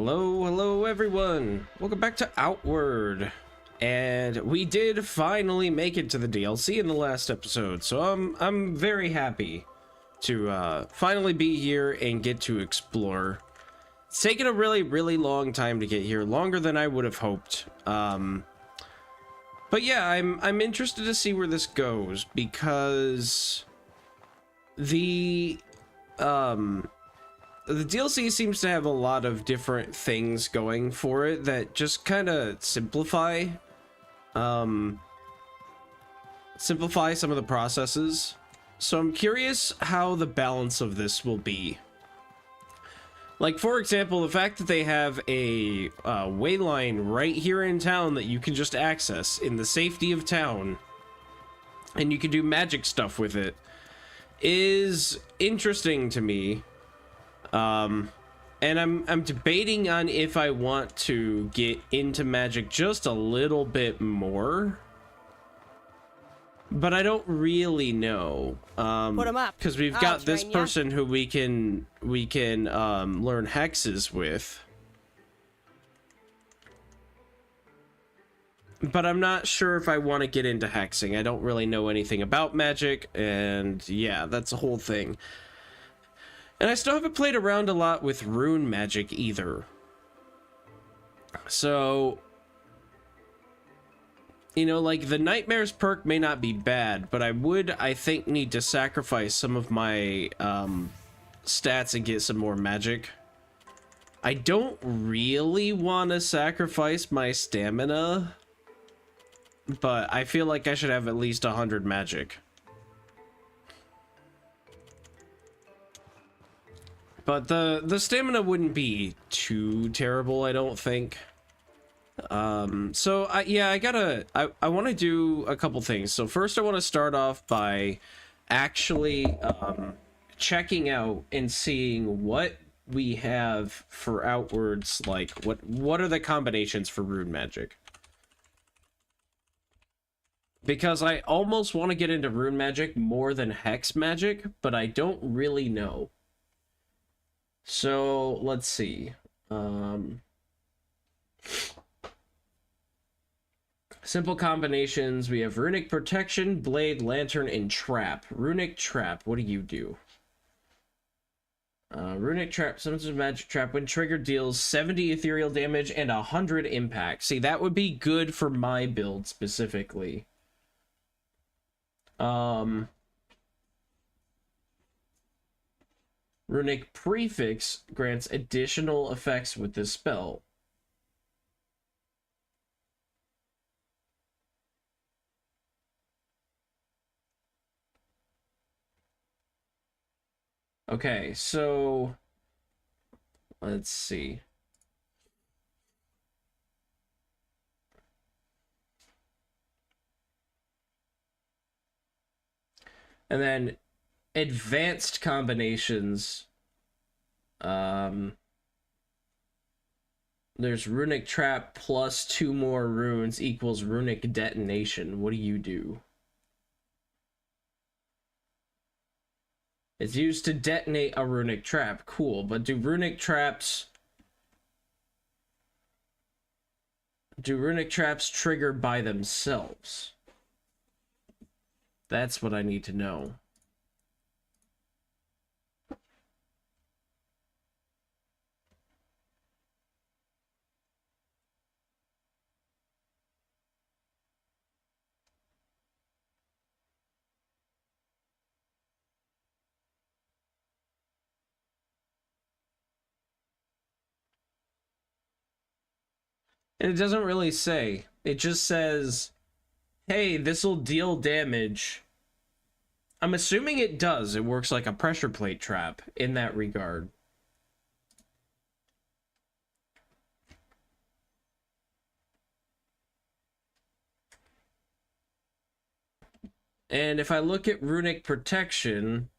Hello everyone. Welcome back to Outward. And we did finally make it to the DLC in the last episode, so I'm very happy to finally be here and get to explore. It's taken a really long time to get here, longer than I would have hoped. But yeah, I'm interested to see where this goes, because the DLC seems to have a lot of different things going for it that just kind of simplify some of the processes. So I'm curious how the balance of this will be. Like, for example, the fact that they have a way line right here in town that you can just access in the safety of town, and you can do magic stuff with it, is interesting to me. And I'm debating on if I want to get into magic just a little bit more, but I don't really know. Put 'em up. Because we've got this person who we can learn hexes with, but I'm not sure if I want to get into hexing. I don't really know anything about magic, and yeah, that's the whole thing. And I still haven't played around a lot with rune magic either. So, you know, like, the Nightmares perk may not be bad, but I think, need to sacrifice some of my stats and get some more magic. I don't really want to sacrifice my stamina, but I feel like I should have at least 100 magic. But the stamina wouldn't be too terrible, I don't think. So I want to do a couple things. So first I want to start off by actually checking out and seeing what we have for Outwards. Like, what are the combinations for rune magic? Because I almost want to get into rune magic more than hex magic, but I don't really know. So, let's see. Simple combinations. We have Runic Protection, Blade, Lantern, and Trap. Runic Trap, what do you do? Runic Trap, summons a magic trap. When triggered, deals 70 ethereal damage and 100 impact. See, that would be good for my build specifically. Runic Prefix grants additional effects with this spell. Okay, so let's see. And then advanced combinations. There's Runic Trap plus 2 more runes equals Runic Detonation. What do you do? It's used to detonate a Runic Trap. Cool, but do Runic Traps trigger by themselves? That's what I need to know. And it doesn't really say. It just says, hey, this'll deal damage. I'm assuming it does. It works like a pressure plate trap in that regard. And if I look at Runic Protection,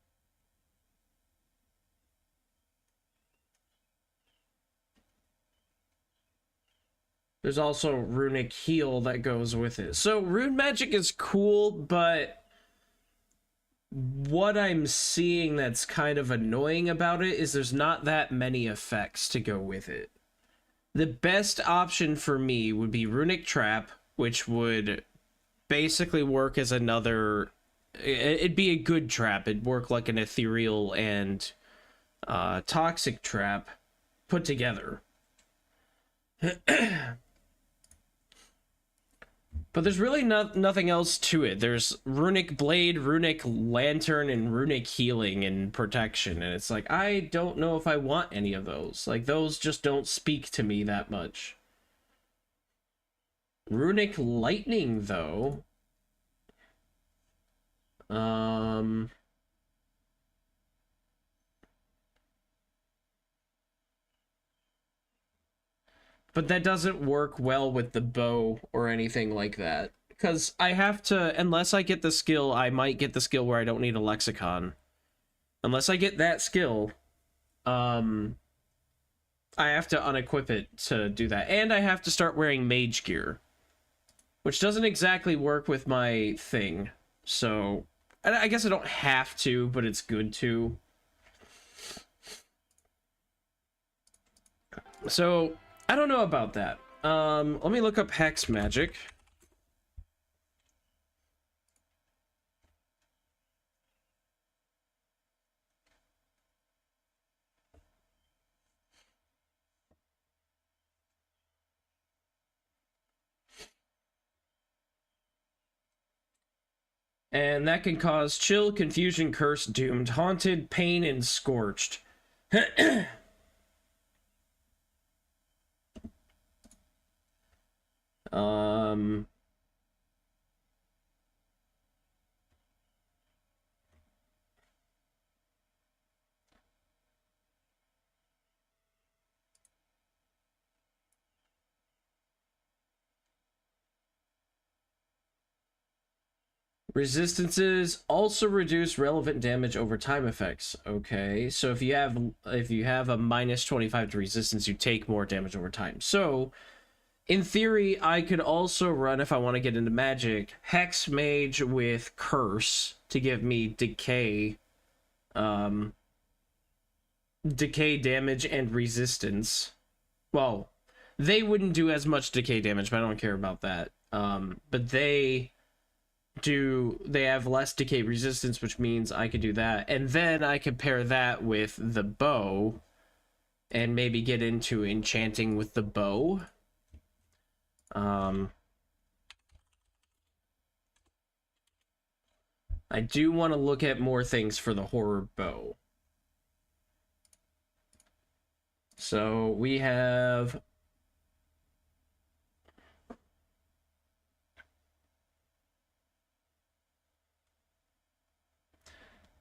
there's also Runic Heal that goes with it. So rune magic is cool, but what I'm seeing that's kind of annoying about it is there's not that many effects to go with it. the best option for me would be Runic Trap, which would basically work as another... It'd be a good trap. It'd work like an ethereal and toxic trap put together. But there's really nothing else to it. There's Runic Blade, Runic Lantern, and Runic Healing and Protection. And it's like, I don't know if I want any of those. Like, those just don't speak to me that much. Runic Lightning, though. But that doesn't work well with the bow or anything like that. Because I have to, unless I get the skill, I might get the skill where I don't need a lexicon. Unless I get that skill, I have to unequip it to do that. And I have to start wearing mage gear. Which doesn't exactly work with my thing. So, I guess I don't have to, but it's good to. So... I don't know about that. Let me look up Hex Magic. And that can cause chill, confusion, curse, doomed, haunted, pain, and scorched. Resistances also reduce relevant damage over time effects. Okay, so if you have a minus 25 to resistance, you take more damage over time. So, in theory, I could also run, if I want to get into magic, Hex Mage with Curse to give me decay, decay damage and resistance. Well, they wouldn't do as much decay damage, but I don't care about that. But they have less decay resistance, which means I could do that. And then I could pair that with the bow and maybe get into enchanting with the bow. I do want to look at more things for the horror bow. So we have...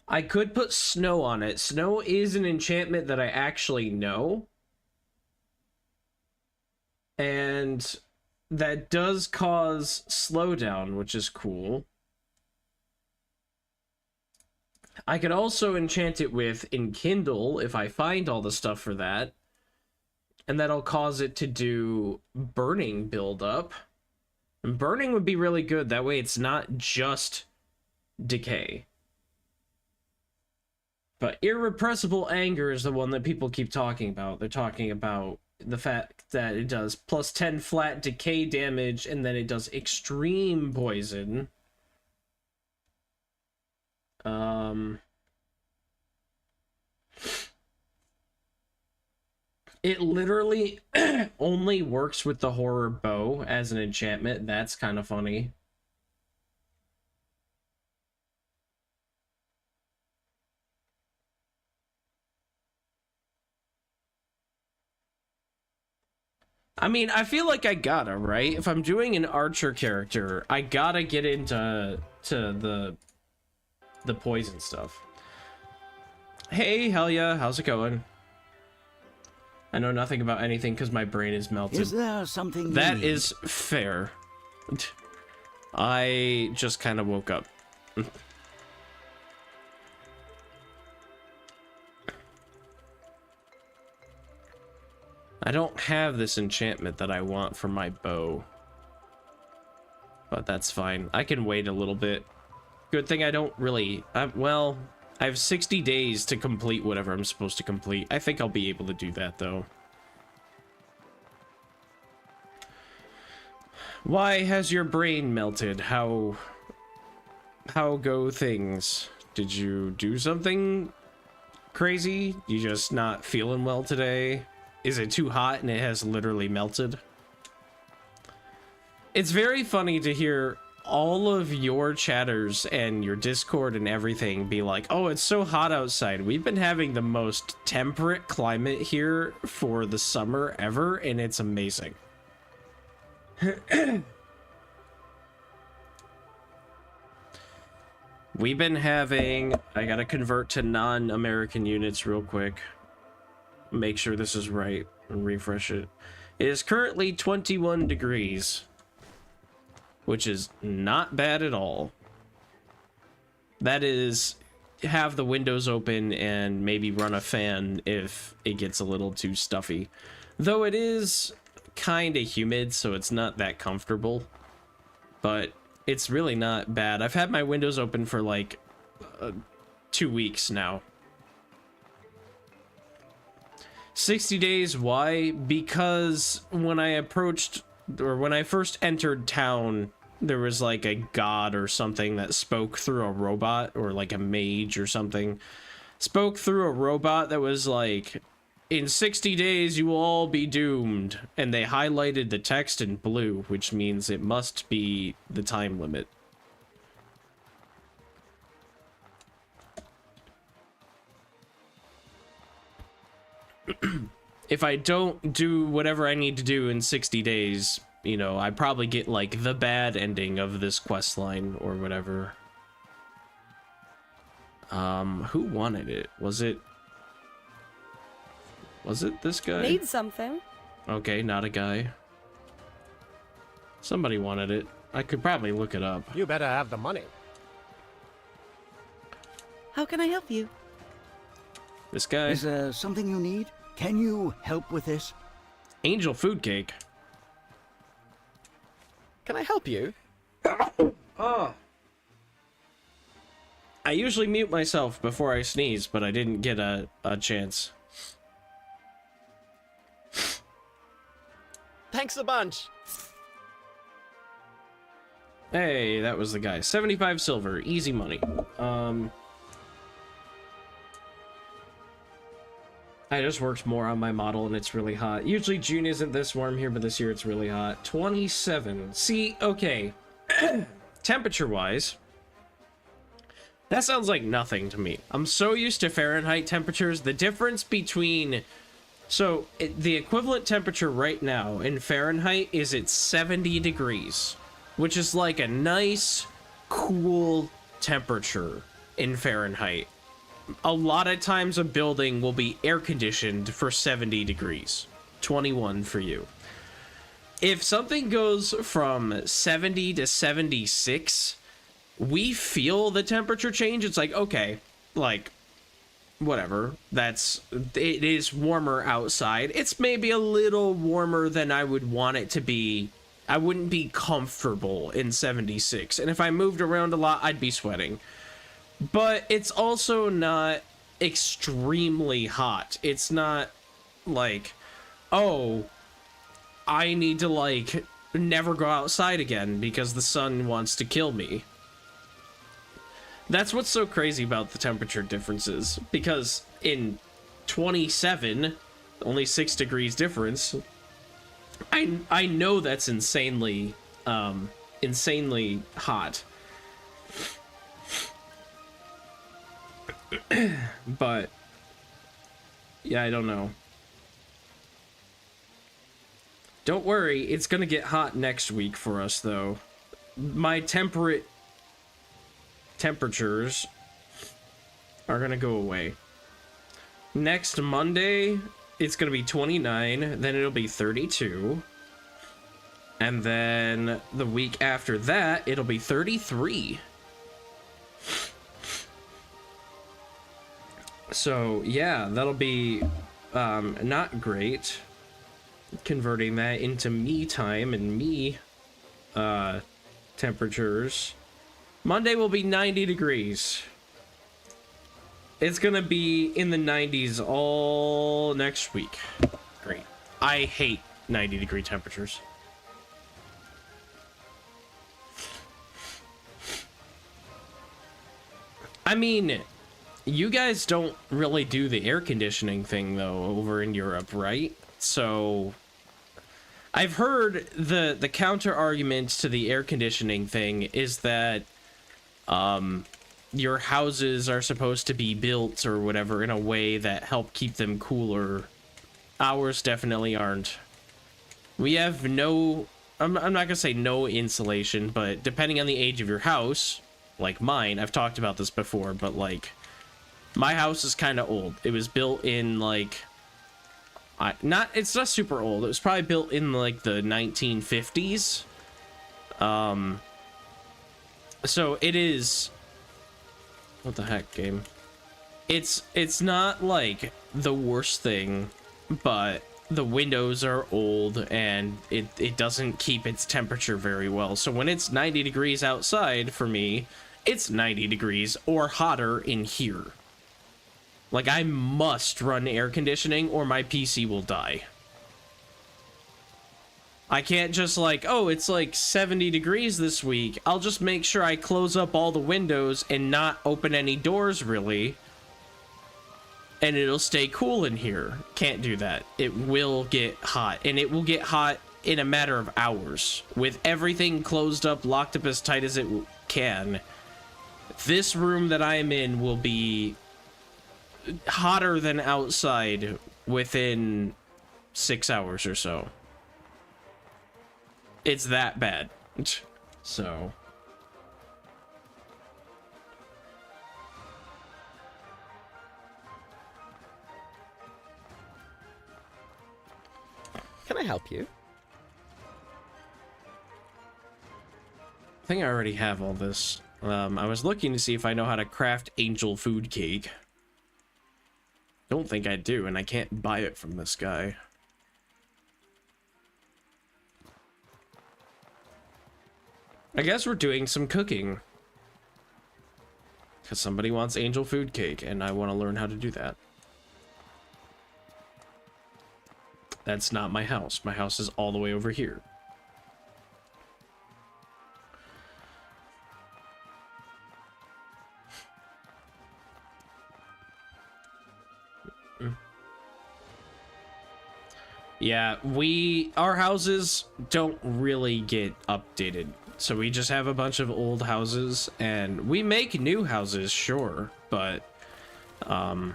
I could put snow on it. Snow is an enchantment that I actually know. And that does cause slowdown, which is cool. I could also enchant it with Enkindle if I find all the stuff for that. And that'll cause it to do burning buildup. And burning would be really good. That way it's not just decay. But irrepressible anger is the one that people keep talking about. They're talking about the fact that it does plus 10 flat decay damage, and then it does extreme poison. It literally only works with the horror bow as an enchantment. That's kind of funny. I mean, I feel like I gotta, right? If I'm doing an archer character, I gotta get into the poison stuff. Hey, hell yeah, how's it going? I know nothing about anything because my brain is melted. Is there something that is fair. I just kind of woke up. I don't have this enchantment that I want for my bow. But that's fine. I can wait a little bit. Good thing I don't really... well, I have 60 days to complete whatever I'm supposed to complete. I think I'll be able to do that, though. Why has your brain melted? How go things? Did you do something crazy? You just not feeling well today? Is it too hot and it has literally melted? It's very funny to hear all of your chatters and your Discord and everything be like, oh, it's so hot outside. We've been having the most temperate climate here for the summer ever, and it's amazing. We've been having... I gotta convert to non-American units real quick. Make sure this is right and refresh it. It is currently 21 degrees, which is not bad at all. That is, have the windows open and maybe run a fan if it gets a little too stuffy. Though it is kind of humid, so it's not that comfortable. But it's really not bad. I've had my windows open for like 2 weeks now. 60 days, why? Because when I approached, or when I first entered town, there was like a god or something that spoke through a robot, or like a mage or something. Spoke through a robot that was like, in 60 days you will all be doomed. And they highlighted the text in blue, which means it must be the time limit. If I don't do whatever I need to do in 60 days, you know, I probably get like the bad ending of this quest line or whatever. Who wanted it? Was it this guy? Need something? Okay, not a guy. Somebody wanted it. I could probably look it up. You better have the money. How can I help you? This guy. Is there something you need? Can you help with this? Angel food cake. Can I help you? Oh. I usually mute myself before I sneeze, but I didn't get a chance. Thanks a bunch. Hey, that was the guy. 75 silver, easy money. I just worked more on my model and it's really hot. Usually June isn't this warm here, but this year it's really hot. 27. See, okay. Temperature-wise, that sounds like nothing to me. I'm so used to Fahrenheit temperatures. The difference between... So, the equivalent temperature right now in Fahrenheit is at 70 degrees, which is like a nice, cool temperature in Fahrenheit. A lot of times a building will be air conditioned for 70 degrees. 21 for you. If something goes from 70 to 76, we feel the temperature change. It's like, okay, like, whatever. It is warmer outside. It's maybe a little warmer than I would want it to be. I wouldn't be comfortable in 76. And if I moved around a lot, I'd be sweating. But it's also not extremely hot. It's not like, oh, I need to like never go outside again because the sun wants to kill me. That's what's so crazy about the temperature differences, because in 27, only 6 degrees difference, I know that's insanely hot. But yeah, I don't know. Don't worry, it's gonna get hot next week for us though. My temperatures are gonna go away. Next Monday, it's gonna be 29, then it'll be 32. And then the week after that, it'll be 33. So yeah, that'll be not great. Converting that into me time and me temperatures. Monday will be 90 degrees. It's gonna be in the 90s all next week. Great. I hate 90-degree temperatures. I mean, you guys don't really do the air conditioning thing though over in Europe, right? So I've heard the counter argument to the air conditioning thing is that your houses are supposed to be built or whatever in a way that help keep them cooler. Ours definitely aren't. We have no, I'm not gonna say no insulation, but depending on the age of your house, like mine, I've talked about this before, but like my house is kind of old. It was built in like it's not super old. It was probably built in like the 1950s. So it is, what the heck, game? It's not like the worst thing, but the windows are old and it doesn't keep its temperature very well. So when it's 90 degrees outside for me, it's 90 degrees or hotter in here. Like, I must run air conditioning or my PC will die. I can't just like, oh, it's like 70 degrees this week. I'll just make sure I close up all the windows and not open any doors, really. And it'll stay cool in here. Can't do that. It will get hot. And it will get hot in a matter of hours. With everything closed up, locked up as tight as it can. This room that I am in will be hotter than outside within 6 hours or so. It's that bad. So Can I help you? I think I already have all this. I was looking to see if I know how to craft angel food cake. Don't think I do, and I can't buy it from this guy. I guess we're doing some cooking. Because somebody wants angel food cake, and I want to learn how to do that. That's not my house. My house is all the way over here. Yeah, our houses don't really get updated. So we just have a bunch of old houses, and we make new houses, sure, but I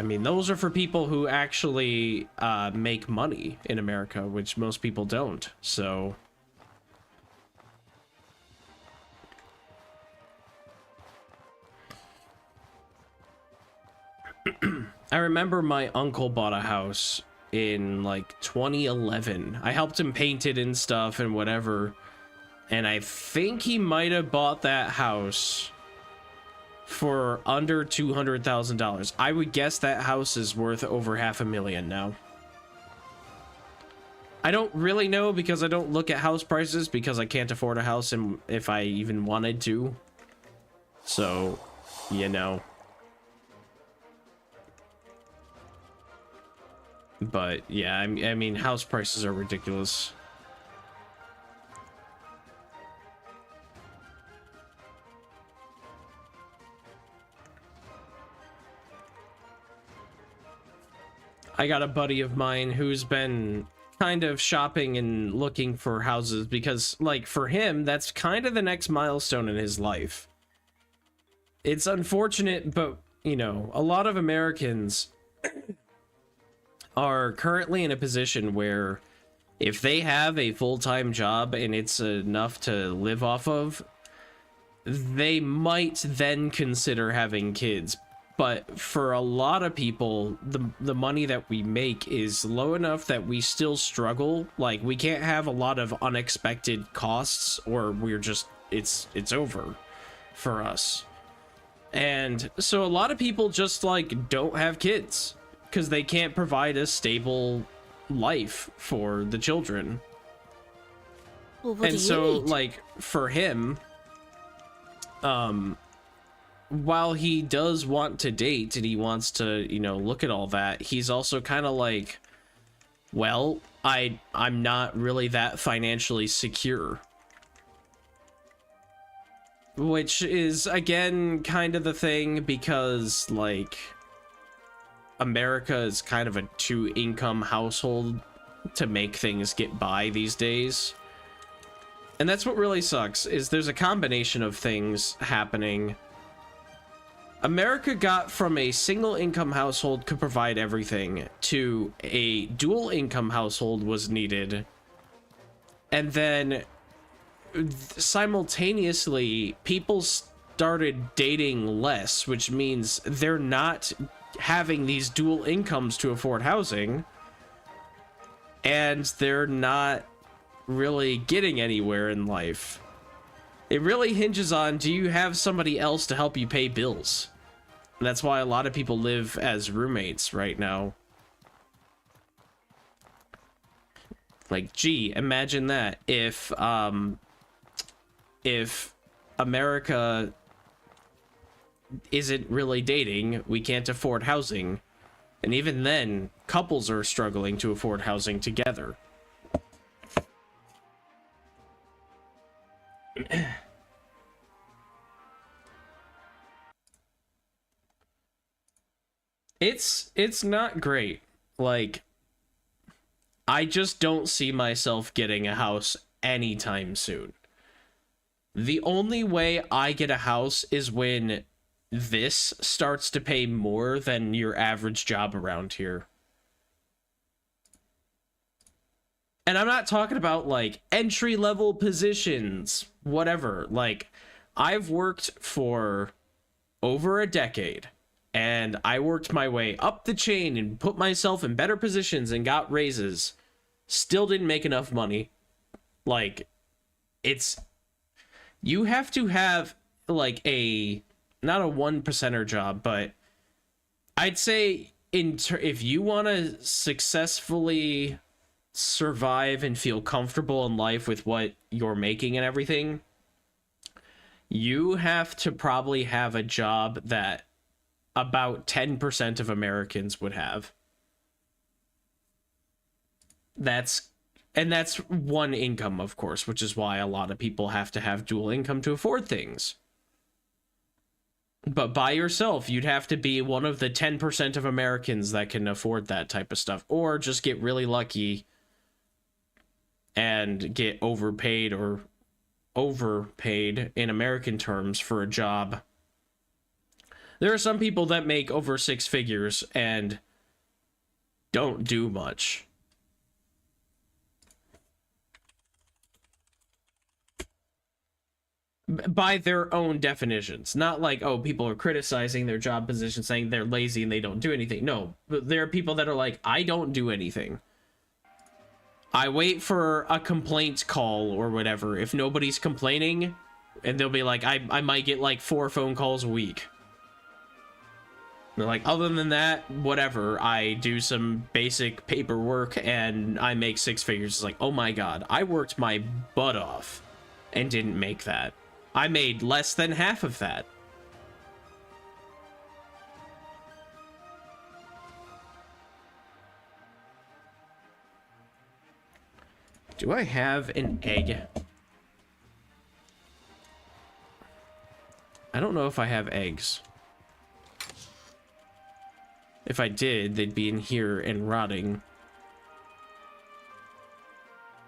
mean, those are for people who actually make money in America, which most people don't. So I remember my uncle bought a house in like 2011. I helped him paint it and stuff and whatever, and I think he might have bought that house for under $200,000. I would guess that house is worth over $500,000 now. I don't really know because I don't look at house prices because I can't afford a house, and if I even wanted to. So, you know. But yeah, I mean, house prices are ridiculous. I got a buddy of mine who's been kind of shopping and looking for houses because, like, for him, that's kind of the next milestone in his life. It's unfortunate, but, you know, a lot of Americans are currently in a position where if they have a full-time job and it's enough to live off of, they might then consider having kids. But for a lot of people, the money that we make is low enough that we still struggle. Like, we can't have a lot of unexpected costs, or we're just, it's over for us. And so a lot of people just, like, don't have kids because they can't provide a stable life for the children. Well, what And do so, you eat? like, for him, while he does want to date and he wants to, you know, look at all that, he's also kind of like, well, I'm not really that financially secure. which is, again, kind of the thing because, like, America is kind of a two-income household to make things get by these days. And that's what really sucks, is there's a combination of things happening. America got from a single-income household could provide everything to a dual-income household was needed. And then simultaneously, people started dating less, which means they're not having these dual incomes to afford housing, and they're not really getting anywhere in life. It really hinges on, do you have somebody else to help you pay bills? And that's why a lot of people live as roommates right now. Like, gee, imagine that if America isn't really dating, we can't afford housing. And even then, couples are struggling to afford housing together. It's not great. Like, I just don't see myself getting a house anytime soon. The only way I get a house is when this starts to pay more than your average job around here. And I'm not talking about, like, entry-level positions, whatever. Like, I've worked for over a decade, and I worked my way up the chain and put myself in better positions and got raises. Still didn't make enough money. Like, it's... You have to have, like, not a 1%er job, but I'd say if you want to successfully survive and feel comfortable in life with what you're making and everything, you have to probably have a job that about 10% of Americans would have. That's one income, of course, which is why a lot of people have to have dual income to afford things. But by yourself, you'd have to be one of the 10% of Americans that can afford that type of stuff, or just get really lucky and get overpaid or overpaid in American terms for a job. There are some people that make over 6 figures and don't do much. By their own definitions. Not like, oh, people are criticizing their job position, saying they're lazy and they don't do anything. No, there are people that are like, I don't do anything. I wait for a complaint call or whatever. If nobody's complaining, and they'll be like, I might get like 4 phone calls a week. They're like, other than that, whatever. I do some basic paperwork and I make 6 figures. It's like, oh my god, I worked my butt off and didn't make that. I made less than half of that. Do I have an egg? I don't know if I have eggs. If I did, they'd be in here and rotting.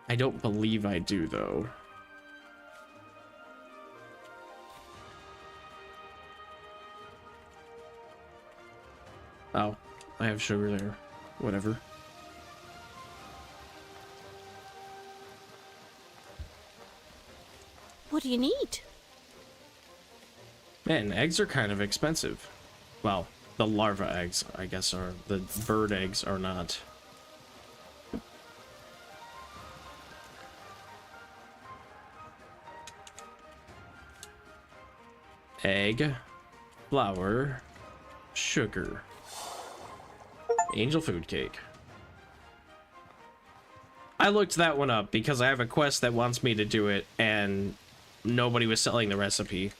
I don't believe I do, though. Oh, I have sugar there. Whatever. What do you need? Man, eggs are kind of expensive. Well, the larva eggs, I guess, are. The bird eggs are not. Egg, flour, sugar. Angel food cake. I looked that one up because I have a quest that wants me to do it, and nobody was selling the recipe.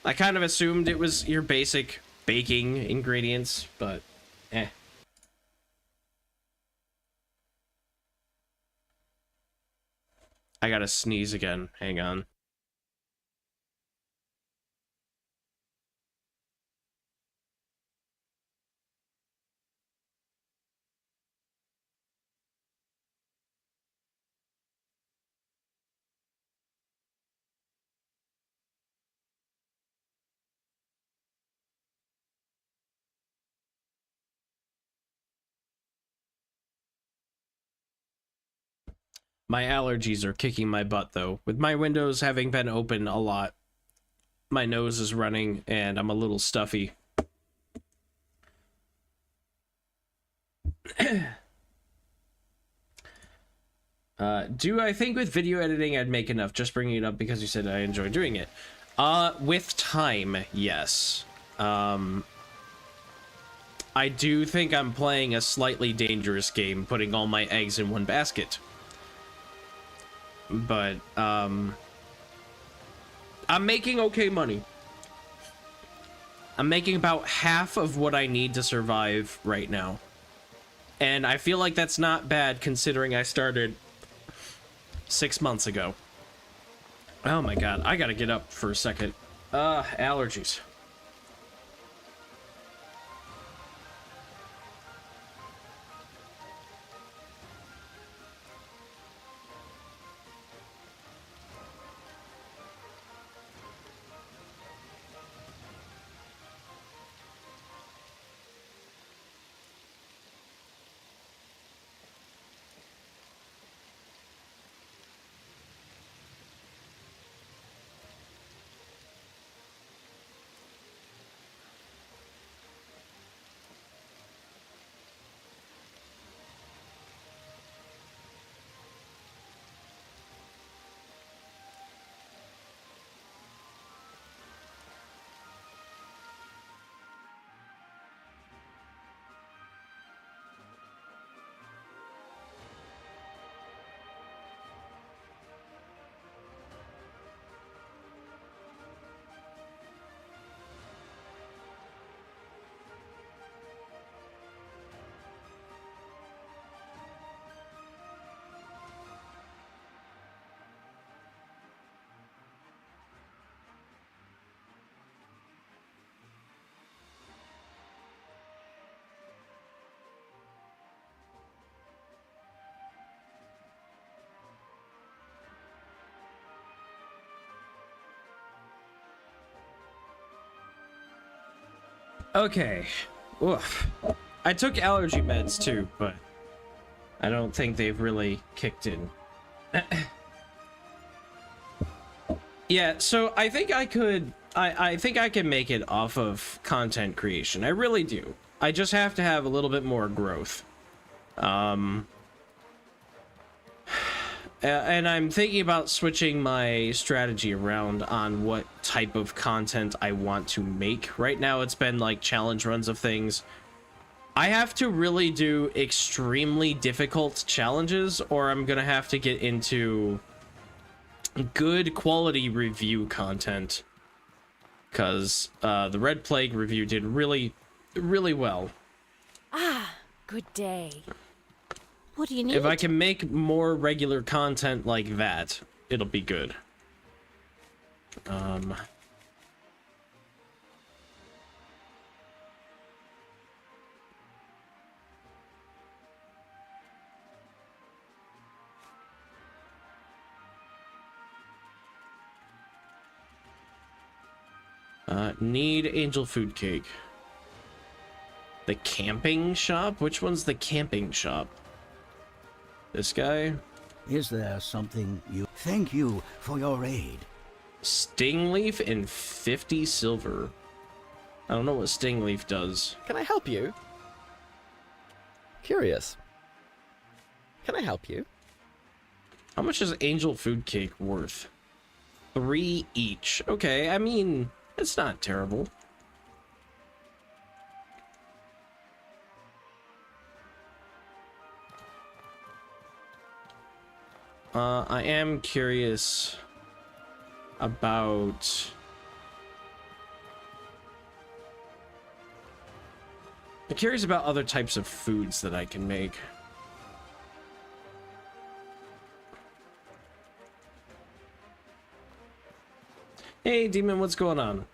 I kind of assumed it was your basic baking ingredients, but eh. I gotta sneeze again. Hang on. My allergies are kicking my butt, though. With my windows having been open a lot, my nose is running, and I'm a little stuffy. Do I think with video editing I'd make enough? Just bringing it up because you said I enjoy doing it. With time, yes. I do think I'm playing a slightly dangerous game, putting all my eggs in one basket. But, I'm making okay money. I'm making about half of what I need to survive right now. And I feel like that's not bad considering I started 6 months ago. Oh my god, I gotta get up for a second. Allergies. Okay. Oof. I took allergy meds too, but I don't think they've really kicked in. Yeah, so I think I could... I think I can make it off of content creation. I really do. I just have to have a little bit more growth. And I'm thinking about switching my strategy around on what type of content I want to make. Right now it's been like challenge runs of things. I have to really do extremely difficult challenges or I'm gonna have to get into good quality review content. Because the Red Plague review did really, really well. Ah, good day. What do you need? If I can make more regular content like that, it'll be good. Need angel food cake. The camping shop? Which one's the camping shop? This guy? Is there something you... Thank you for your aid. Stingleaf and 50 silver. I don't know what Stingleaf does. Can I help you? Curious. Can I help you? How much is angel food cake worth? 3 each. Okay, I mean, it's not terrible. I am curious about... I'm curious about other types of foods that I can make. Hey, Demon, what's going on?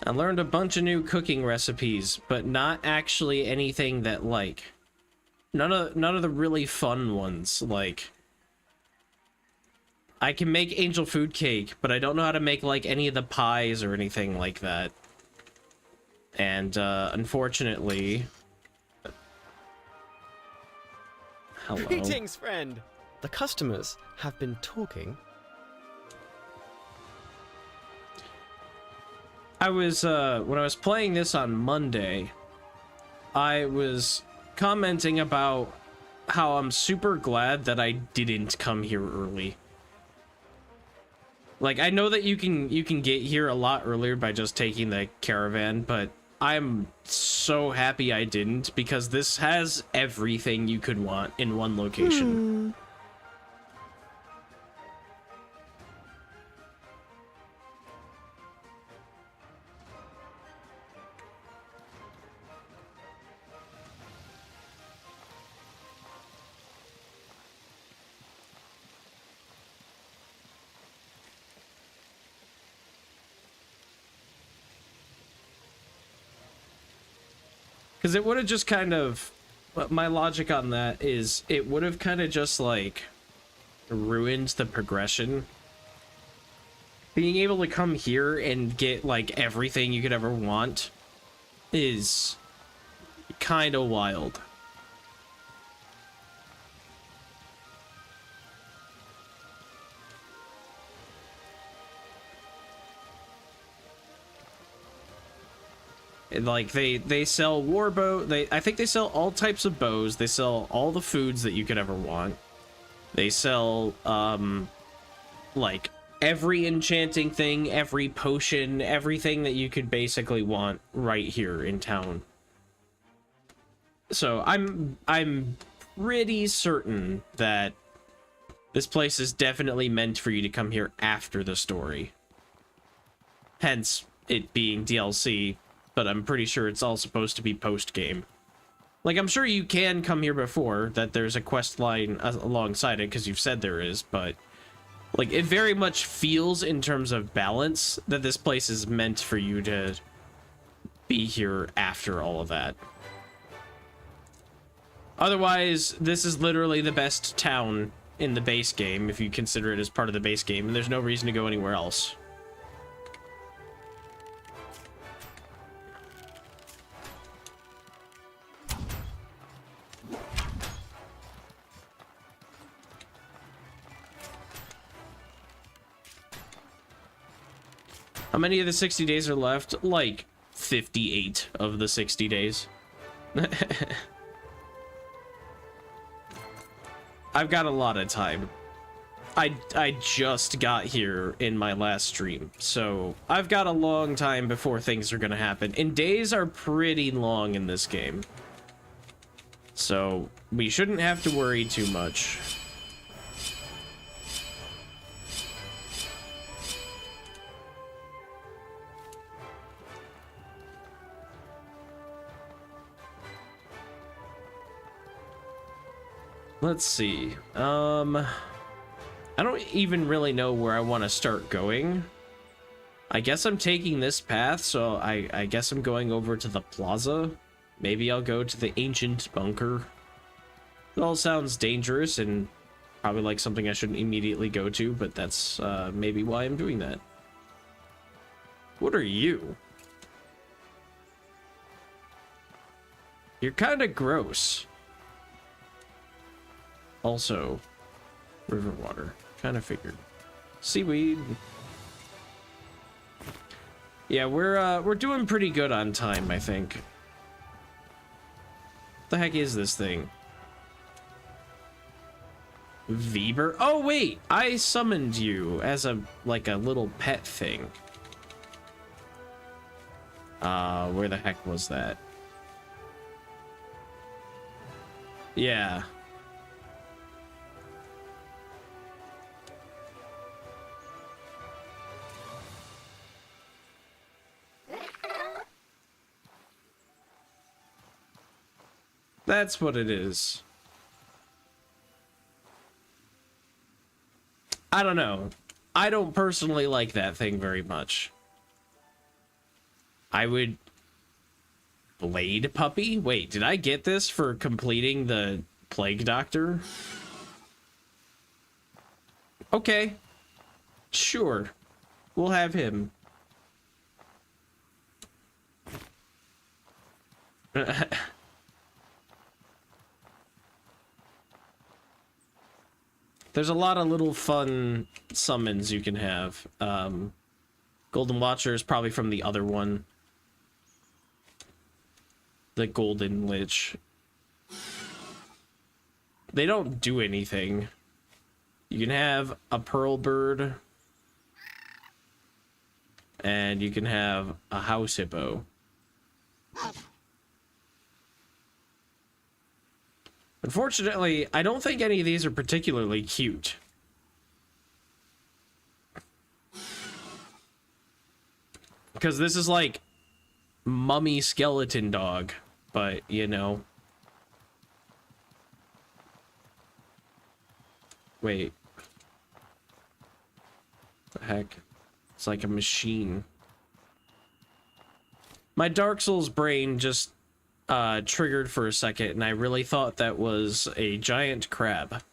I learned a bunch of new cooking recipes, but not actually anything that, like, None of the really fun ones. Like, I can make angel food cake, but I don't know how to make like any of the pies or anything like that. And unfortunately, hello. Greetings, friend. The customers have been talking. I was when I was playing this on Monday, I was commenting about how I'm super glad that I didn't come here early. Like, I know that you can get here a lot earlier by just taking the caravan, but I'm so happy I didn't, because this has everything you could want in one location. Because it would have just kind of... My logic on that is it would have kind of just, like, ruined the progression. Being able to come here and get, like, everything you could ever want is kind of wild. Like, they sell war bow. I think they sell all types of bows. They sell all the foods that you could ever want. They sell like every enchanting thing, every potion, everything that you could basically want right here in town. So I'm pretty certain that this place is definitely meant for you to come here after the story. Hence it being DLC. But I'm pretty sure it's all supposed to be post-game. Like, I'm sure you can come here before, that there's a quest line alongside it, because you've said there is, but... Like, it very much feels, in terms of balance, that this place is meant for you to be here after all of that. Otherwise, this is literally the best town in the base game, if you consider it as part of the base game, and there's no reason to go anywhere else. How many of the 60 days are left? Like 58 of the 60 days. I've got a lot of time. I just got here in my last stream, so I've got a long time before things are gonna happen. And days are pretty long in this game. So we shouldn't have to worry too much. Let's see. I don't even really know where I want to start going. I guess I'm taking this path, so I guess I'm going over to the plaza. Maybe I'll go to the ancient bunker. It all sounds dangerous and probably like something I shouldn't immediately go to, but that's maybe why I'm doing that. What are you? You're kind of gross. Also, river water. Kind of figured. Seaweed. Yeah, we're doing pretty good on time, I think. What the heck is this thing? Weber? Oh wait, I summoned you as a like a little pet thing. Where the heck was that? Yeah. That's what it is. I don't know. I don't personally like that thing very much. I would Blade puppy? Wait, did I get this for completing the Plague Doctor? Okay. Sure. We'll have him. There's a lot of little fun summons you can have. Golden Watcher is probably from the other one. The Golden Lich. They don't do anything. You can have a Pearl Bird. And you can have a House Hippo. Unfortunately, I don't think any of these are particularly cute. Because this is like mummy skeleton dog, but you know. Wait. The heck? It's like a machine. My Dark Souls brain just triggered for a second, and I really thought that was a giant crab.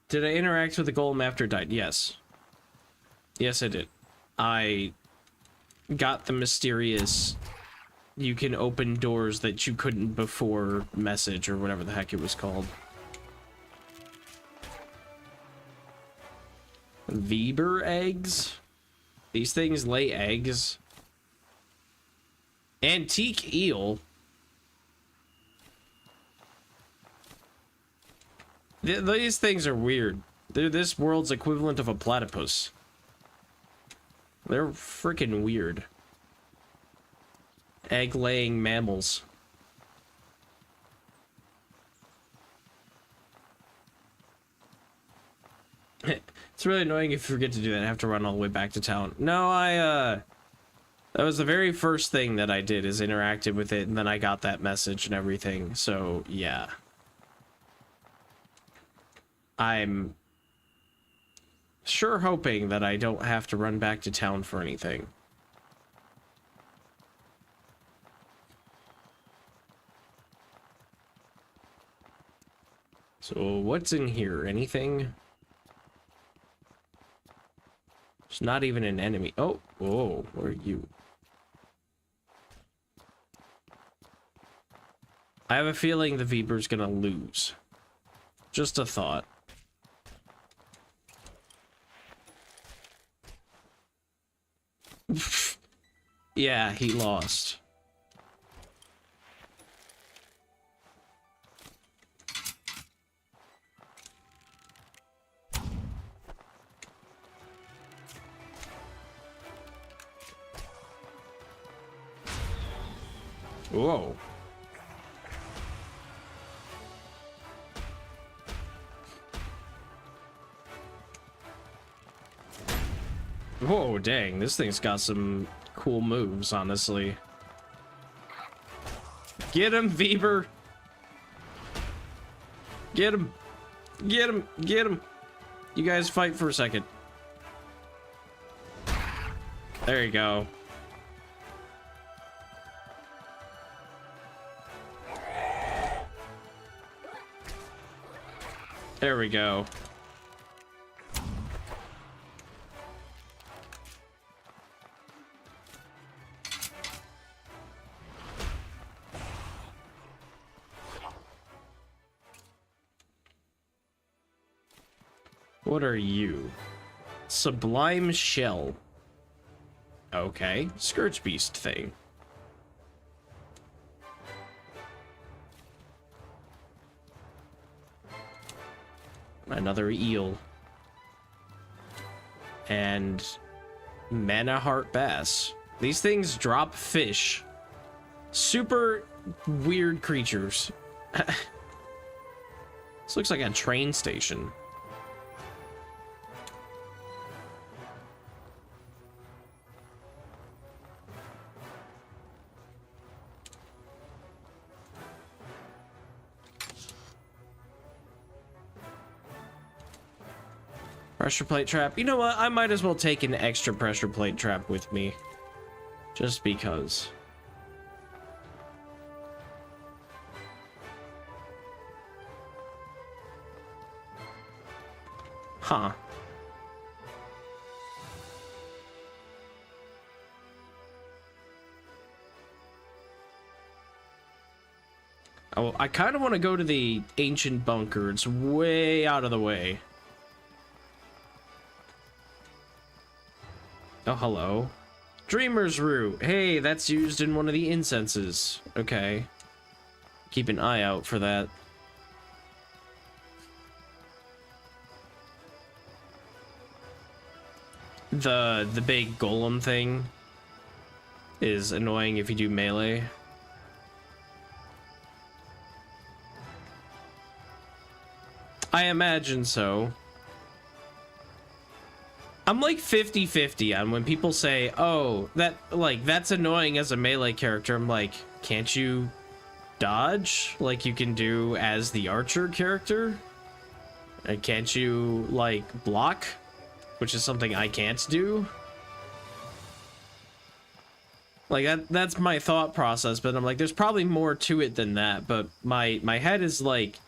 Did I interact with the golem after it died? Yes. Yes, I did. I got the mysterious you can open doors that you couldn't before message, or whatever the heck it was called. Weber eggs? These things lay eggs. Antique eel? These things are weird. They're this world's equivalent of a platypus. They're freaking weird. Egg-laying mammals. It's really annoying if you forget to do that and have to run all the way back to town. No, that was the very first thing that I did, is interacted with it, and then I got that message and everything, so yeah. I'm sure hoping that I don't have to run back to town for anything. So what's in here? Anything? It's not even an enemy. Oh, whoa, where are you? I have a feeling the Weber's gonna lose. Just a thought. Yeah, he lost. Whoa. Whoa, dang, this thing's got some cool moves, honestly. Get him, Weber! Get him! Get him! Get him! You guys fight for a second. There you go. There we go. What are you? Sublime Shell. Okay, Scourge Beast thing. Another eel. And Mana Heart Bass. These things drop fish. Super weird creatures. This looks like a train station. Pressure plate trap. You know what? I might as well take an extra pressure plate trap with me. Just because. Huh. Oh, I kind of want to go to the ancient bunker. It's way out of the way. Oh, hello. Dreamer's root. Hey, that's used in one of the incenses. Okay. Keep an eye out for that. The big golem thing is annoying if you do melee. I imagine so. I'm like 50-50 on when people say, oh, that's annoying as a melee character. I'm like, can't you dodge like you can do as the archer character? And can't you, like, block? Which is something I can't do. Like, that's my thought process, but I'm like, there's probably more to it than that, but my head is like,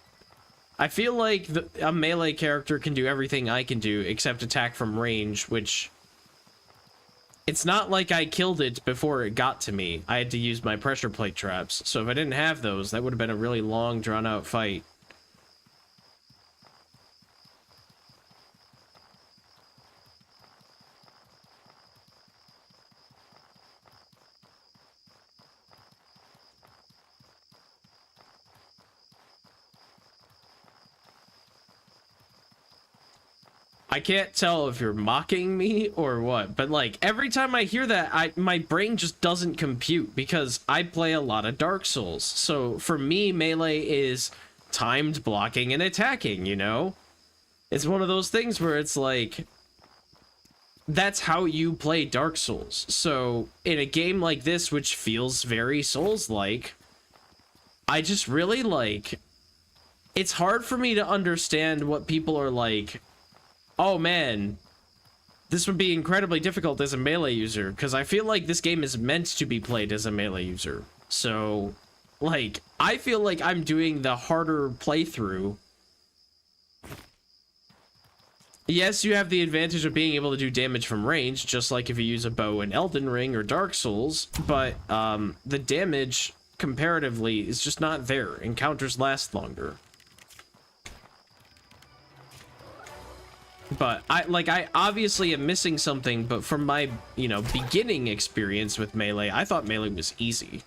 I feel like a melee character can do everything I can do except attack from range, which it's not like I killed it before it got to me. I had to use my pressure plate traps, so if I didn't have those, that would have been a really long, drawn-out fight. I can't tell if you're mocking me or what, but like every time I hear that, my brain just doesn't compute because I play a lot of Dark Souls. So for me, melee is timed blocking and attacking, you know? It's one of those things where it's like, that's how you play Dark Souls. So in a game like this, which feels very Souls-like, I just really like, it's hard for me to understand what people are like, oh man, this would be incredibly difficult as a melee user, because I feel like this game is meant to be played as a melee user. So, like, I feel like I'm doing the harder playthrough. Yes, you have the advantage of being able to do damage from range, just like if you use a bow in Elden Ring or Dark Souls, but the damage, comparatively, is just not there. Encounters last longer. But I obviously am missing something, but from my, you know, beginning experience with melee, I thought melee was easy.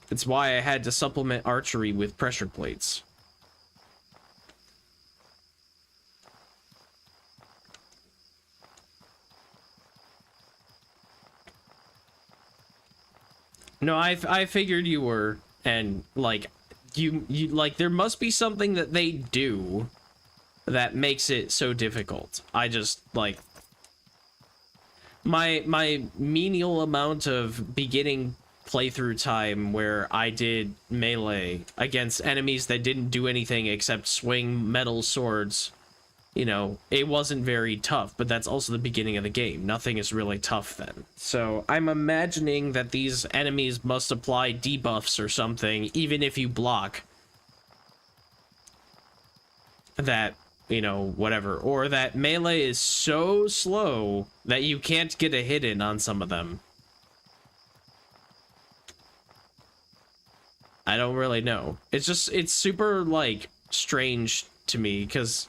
It's why I had to supplement archery with pressure plates. No, I figured you were, and like, you like, there must be something that they do that makes it so difficult. I just like my menial amount of beginning playthrough time where I did melee against enemies that didn't do anything except swing metal swords. You know, it wasn't very tough, but that's also the beginning of the game. Nothing is really tough then. So I'm imagining that these enemies must apply debuffs or something, even if you block. That, you know, whatever. Or that melee is so slow that you can't get a hit in on some of them. I don't really know. It's just, it's super, like, strange to me, because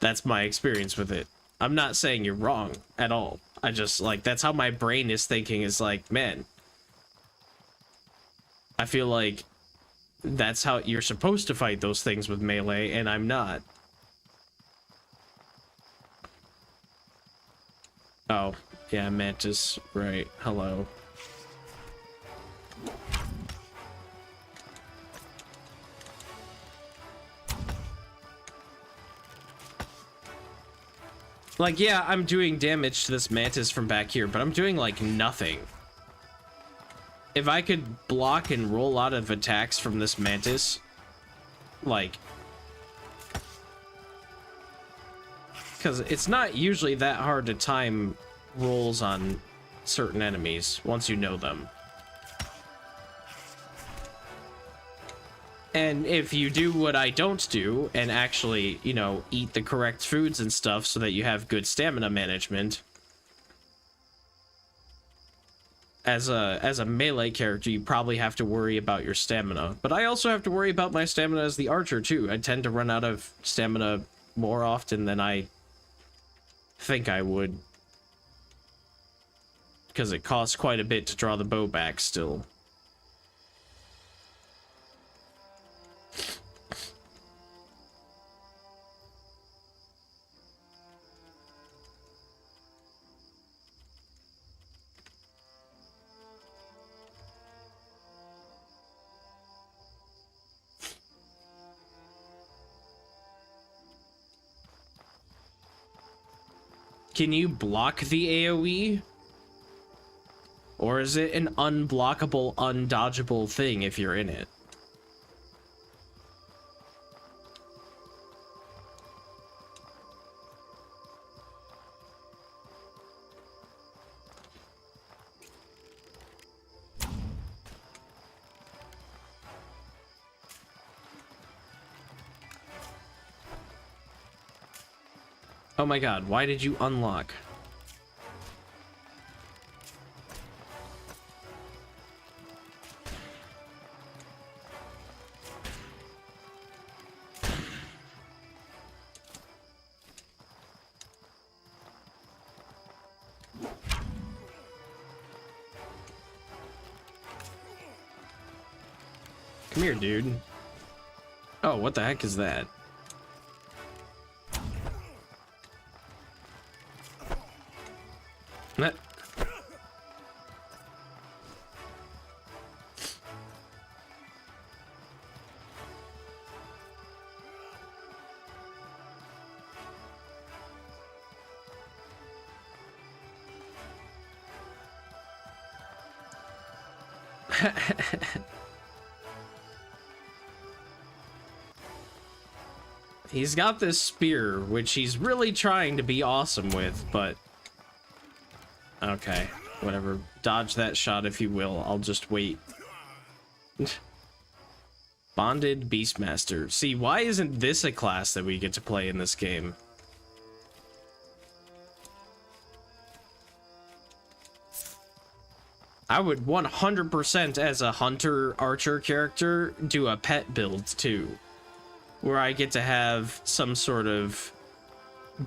that's my experience with it. I'm not saying you're wrong at all. I just, like, that's how my brain is thinking, is like, man, I feel like that's how you're supposed to fight those things with melee, and I'm not. Oh, yeah, Mantis, right, hello. Like, yeah, I'm doing damage to this Mantis from back here, but I'm doing, like, nothing. If I could block and roll out of attacks from this Mantis, Like, because it's not usually that hard to time rolls on certain enemies once you know them. And if you do what I don't do and actually, you know, eat the correct foods and stuff so that you have good stamina management, as a melee character, you probably have to worry about your stamina. But I also have to worry about my stamina as the archer too. I tend to run out of stamina more often than I think I would, because it costs quite a bit to draw the bow back still. Can you block the AoE? Or is it an unblockable, undodgeable thing if you're in it? Oh my god, why did you unlock? Come here, dude. Oh, what the heck is that? That... He's got this spear, which he's really trying to be awesome with, but... Okay, whatever. Dodge that shot if you will. I'll just wait. Bonded Beastmaster. See, why isn't this a class that we get to play in this game? I would 100% as a hunter archer character do a pet build too, where I get to have some sort of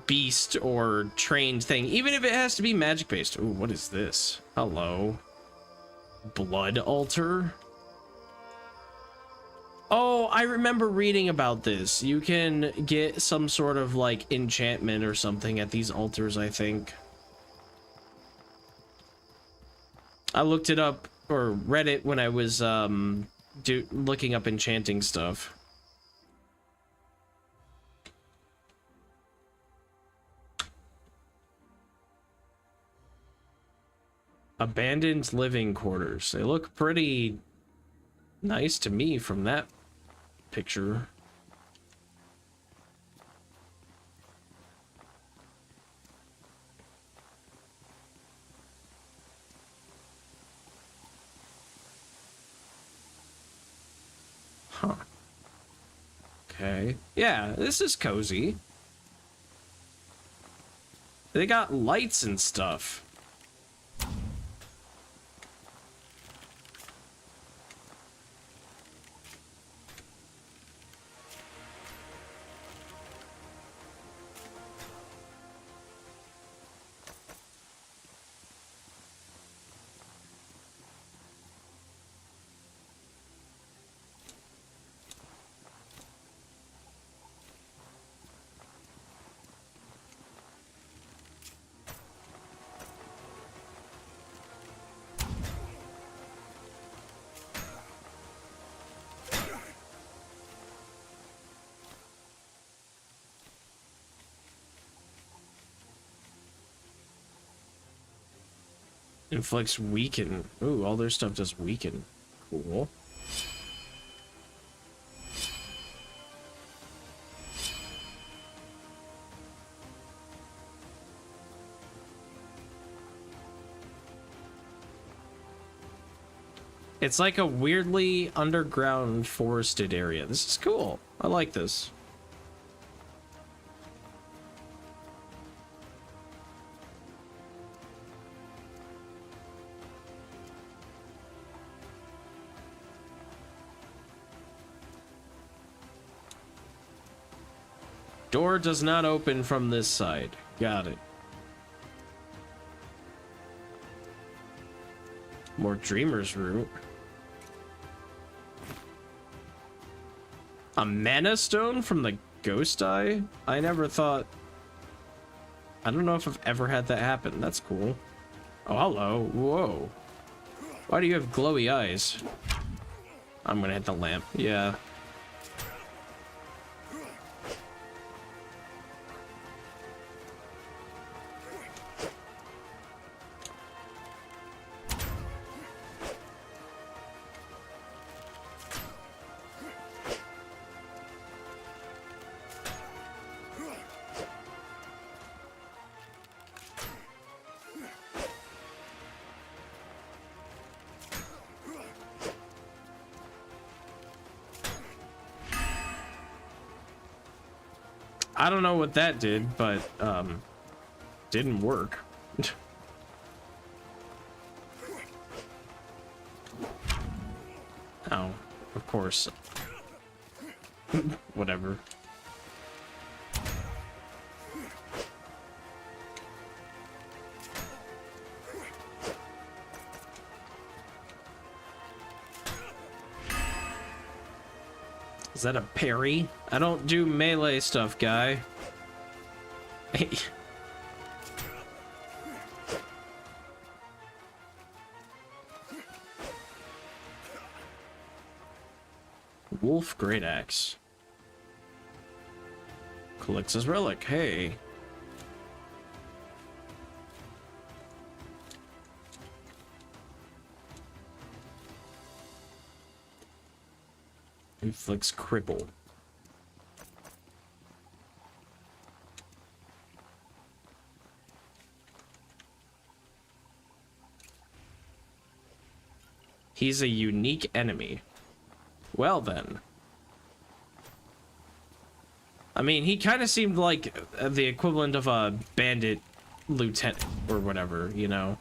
beast or trained thing, even if it has to be magic based. Ooh, what is this? Hello. Blood altar? Oh, I remember reading about this. You can get some sort of like enchantment or something at these altars, I think. I looked it up or read it when I was looking up enchanting stuff. Abandoned living quarters. They look pretty nice to me from that picture. Huh. Okay. Yeah, this is cozy. They got lights and stuff. Inflicts weaken. Ooh, all their stuff does weaken. Cool. It's like a weirdly underground forested area. This is cool. I like this. Door does not open from this side. Got it. More Dreamer's Root. A mana stone from the Ghost Eye? I never thought... I don't know if I've ever had that happen. That's cool. Oh, hello. Whoa. Why do you have glowy eyes? I'm gonna hit the lamp. Yeah. I don't know what that did, but didn't work. Oh, of course. Whatever. Is that a parry? I don't do melee stuff, guy. Hey. Wolf Great Axe. Collects his relic. Hey. Inflicts cripple. He's a unique enemy. Well then. I mean, he kind of seemed like the equivalent of a bandit lieutenant or whatever, you know?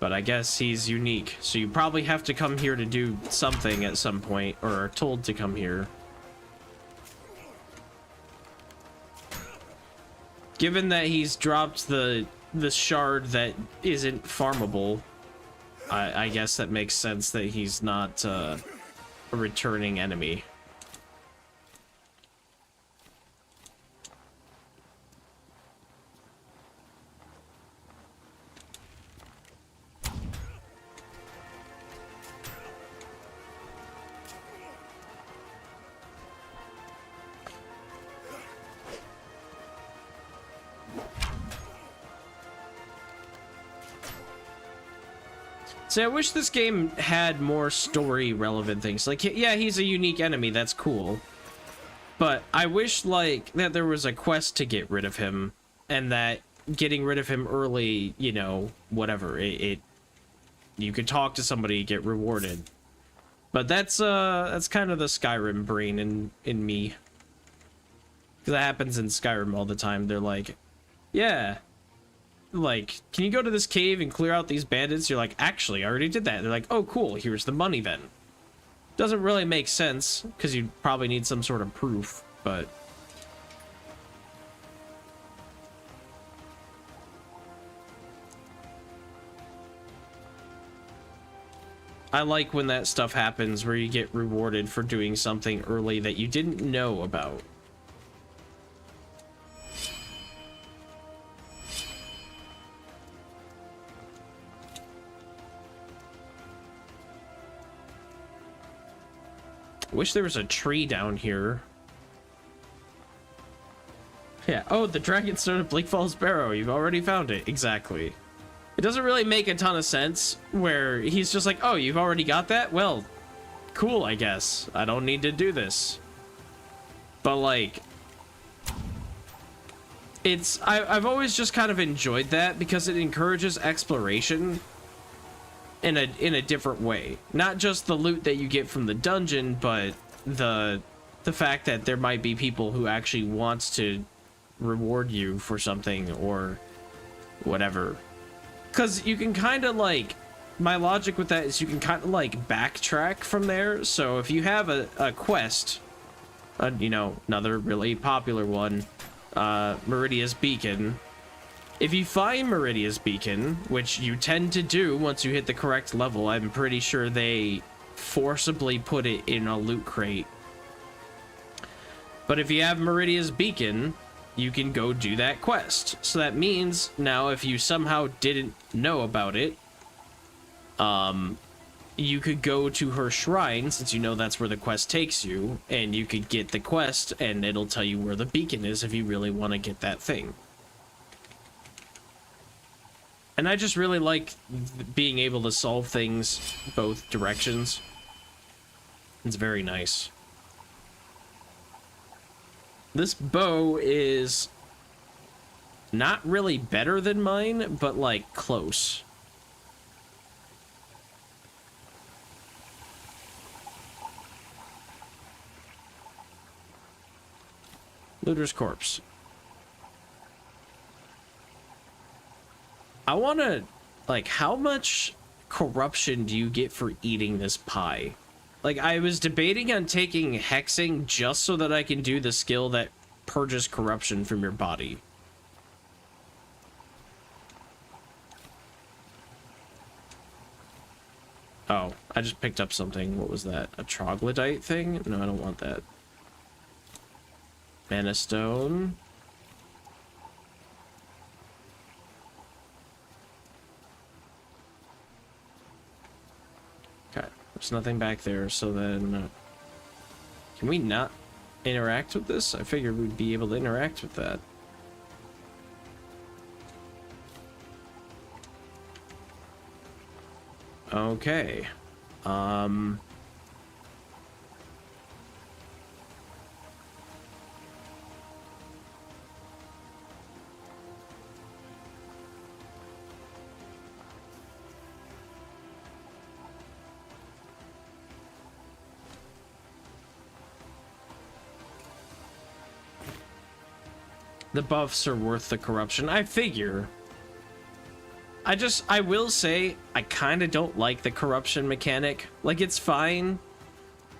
But I guess he's unique, so you probably have to come here to do something at some point, or are told to come here. Given that he's dropped the shard that isn't farmable, I guess that makes sense that he's not a returning enemy. See, I wish this game had more story-relevant things. Like, yeah, he's a unique enemy, that's cool. But I wish, like, that there was a quest to get rid of him, and that getting rid of him early, you know, whatever, you could talk to somebody, get rewarded. But that's kind of the Skyrim brain in me. Because that happens in Skyrim all the time. They're like, yeah, like, can you go to this cave and clear out these bandits? You're like, actually, I already did that. They're like, oh, cool, here's the money then. Doesn't really make sense, because you probably need some sort of proof, but... I like when that stuff happens, where you get rewarded for doing something early that you didn't know about. Wish there was a tree down here. Yeah. Oh, the Dragonstone of Bleak Falls Barrow. You've already found it. Exactly. It doesn't really make a ton of sense where he's just like, oh, you've already got that? Well, cool, I guess. I don't need to do this. But, like, I've always just kind of enjoyed that because it encourages exploration. in a different way. Not just the loot that you get from the dungeon, but the fact that there might be people who actually wants to reward you for something or whatever. Because you can kind of like, my logic with that is you can kind of like backtrack from there. So if you have a quest, you know, another really popular one, Meridia's Beacon. If you find Meridia's Beacon, which you tend to do once you hit the correct level, I'm pretty sure they forcibly put it in a loot crate. But if you have Meridia's Beacon, you can go do that quest. So that means now if you somehow didn't know about it, you could go to her shrine, since you know that's where the quest takes you, and you could get the quest, and it'll tell you where the beacon is if you really want to get that thing. And I just really like being able to solve things both directions. It's very nice. This bow is not really better than mine, but like close. Looter's corpse. I want to, like, how much corruption do you get for eating this pie? Like, I was debating on taking hexing just so that I can do the skill that purges corruption from your body. Oh, I just picked up something. What was that? A troglodyte thing? No, I don't want that. Mana stone. Okay, there's nothing back there, so then... can we not interact with this? I figured we'd be able to interact with that. Okay. The buffs are worth the corruption. I figure. I will say, I kind of don't like the corruption mechanic. Like, it's fine,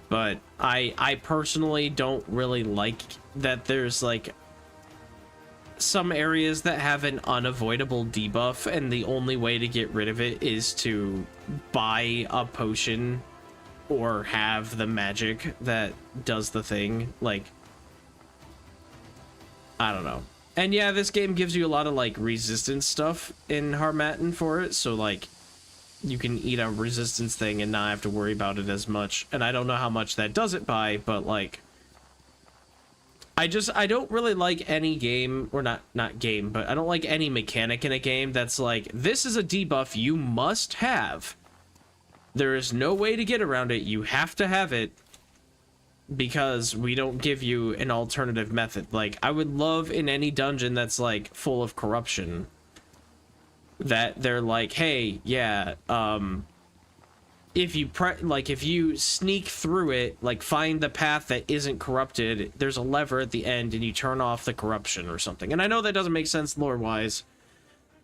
but I personally don't really like that there's, like, some areas that have an unavoidable debuff, and the only way to get rid of it is to buy a potion or have the magic that does the thing. Like, I don't know. And yeah, this game gives you a lot of, like, resistance stuff in Harmattan for it, so, like, you can eat a resistance thing and not have to worry about it as much. And I don't know how much that does it by, but, like, I don't really like any game, or not game, but I don't like any mechanic in a game that's like, this is a debuff you must have. There is no way to get around it. You have to have it. Because we don't give you an alternative method. Like, I would love in any dungeon that's, like, full of corruption, that they're like, hey, yeah, if you sneak through it, like, find the path that isn't corrupted, there's a lever at the end and you turn off the corruption or something. And I know that doesn't make sense lore-wise,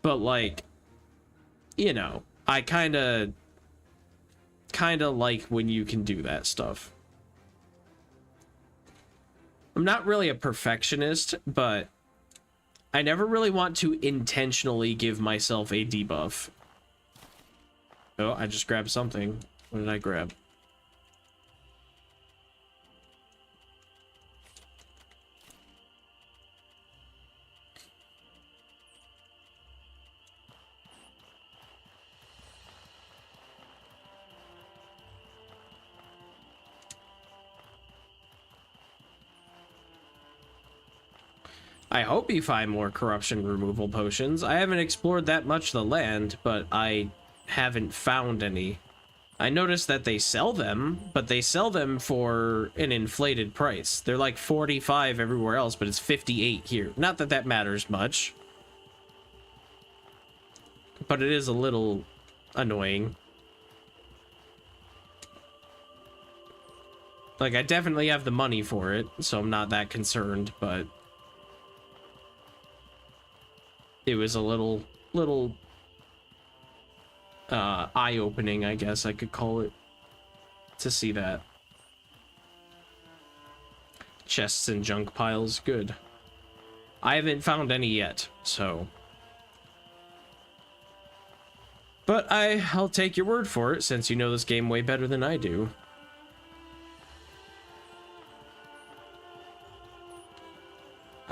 but, like, you know, I kind of like when you can do that stuff. I'm not really a perfectionist, but I never really want to intentionally give myself a debuff. Oh, I just grabbed something. What did I grab? I hope you find more corruption removal potions. I haven't explored that much of the land, but I haven't found any. I noticed that they sell them, but they sell them for an inflated price. They're like 45 everywhere else, but it's 58 here. Not that that matters much, but it is a little annoying. Like, I definitely have the money for it, so I'm not that concerned, but it was a little eye-opening, I guess I could call it, to see that. Chests and junk piles, good. I haven't found any yet, so... But I'll take your word for it, since you know this game way better than I do.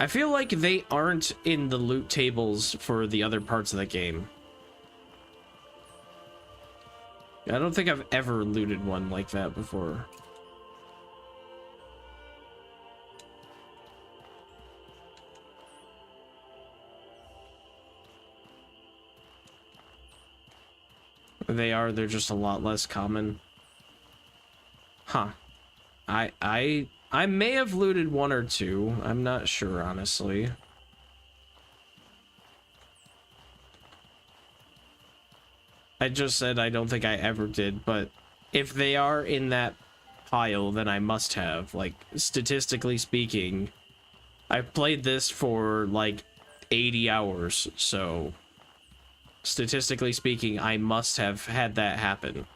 I feel like they aren't in the loot tables for the other parts of the game. I don't think I've ever looted one like that before. They're just a lot less common. Huh. I may have looted one or two. I'm not sure, honestly. I just said I don't think I ever did, but if they are in that pile, then I must have. Like, statistically speaking, I've played this for, like, 80 hours, so... statistically speaking, I must have had that happen.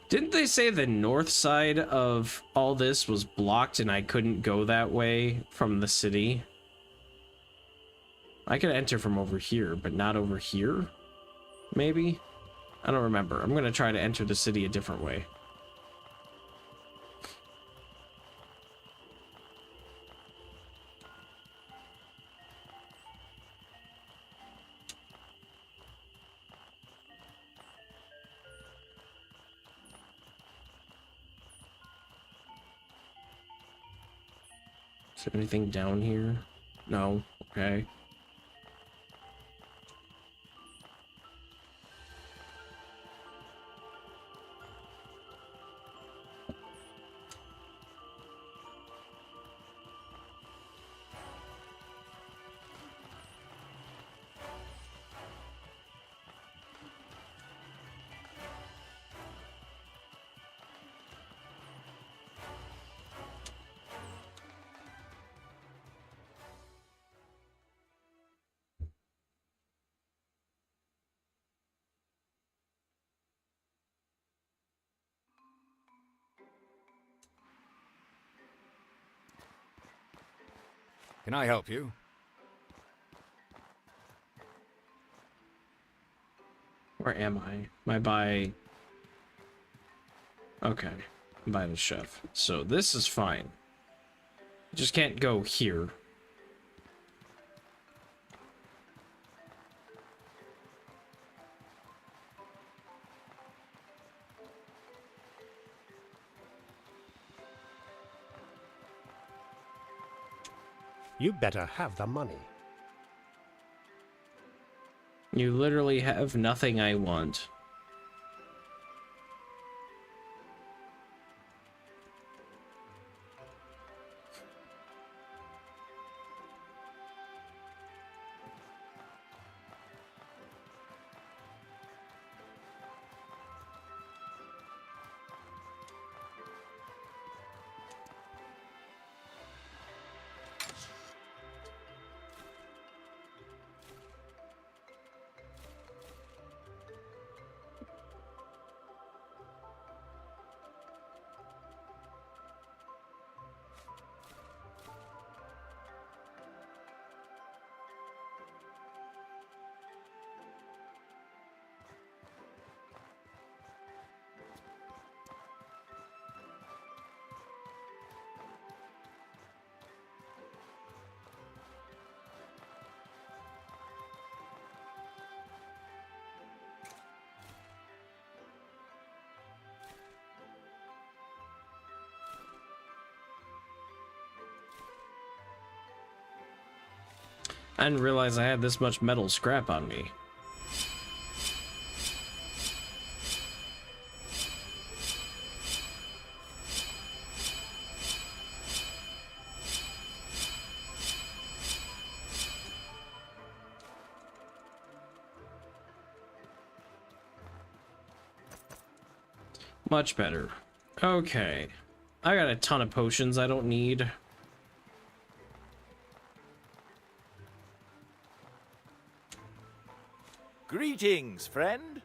Didn't they say the north side of all this was blocked and I couldn't go that way from the city? I could enter from over here, but not over here? Maybe? I don't remember. I'm gonna try to enter the city a different way. Is there anything down here? No. Okay. Can I help you? Where am I? Am I by... Okay. I'm by the chef. So this is fine. Just can't go here. You better have the money. You literally have nothing I want. I didn't realize I had this much metal scrap on me. Much better. Okay. I got a ton of potions I don't need. Greetings, friend.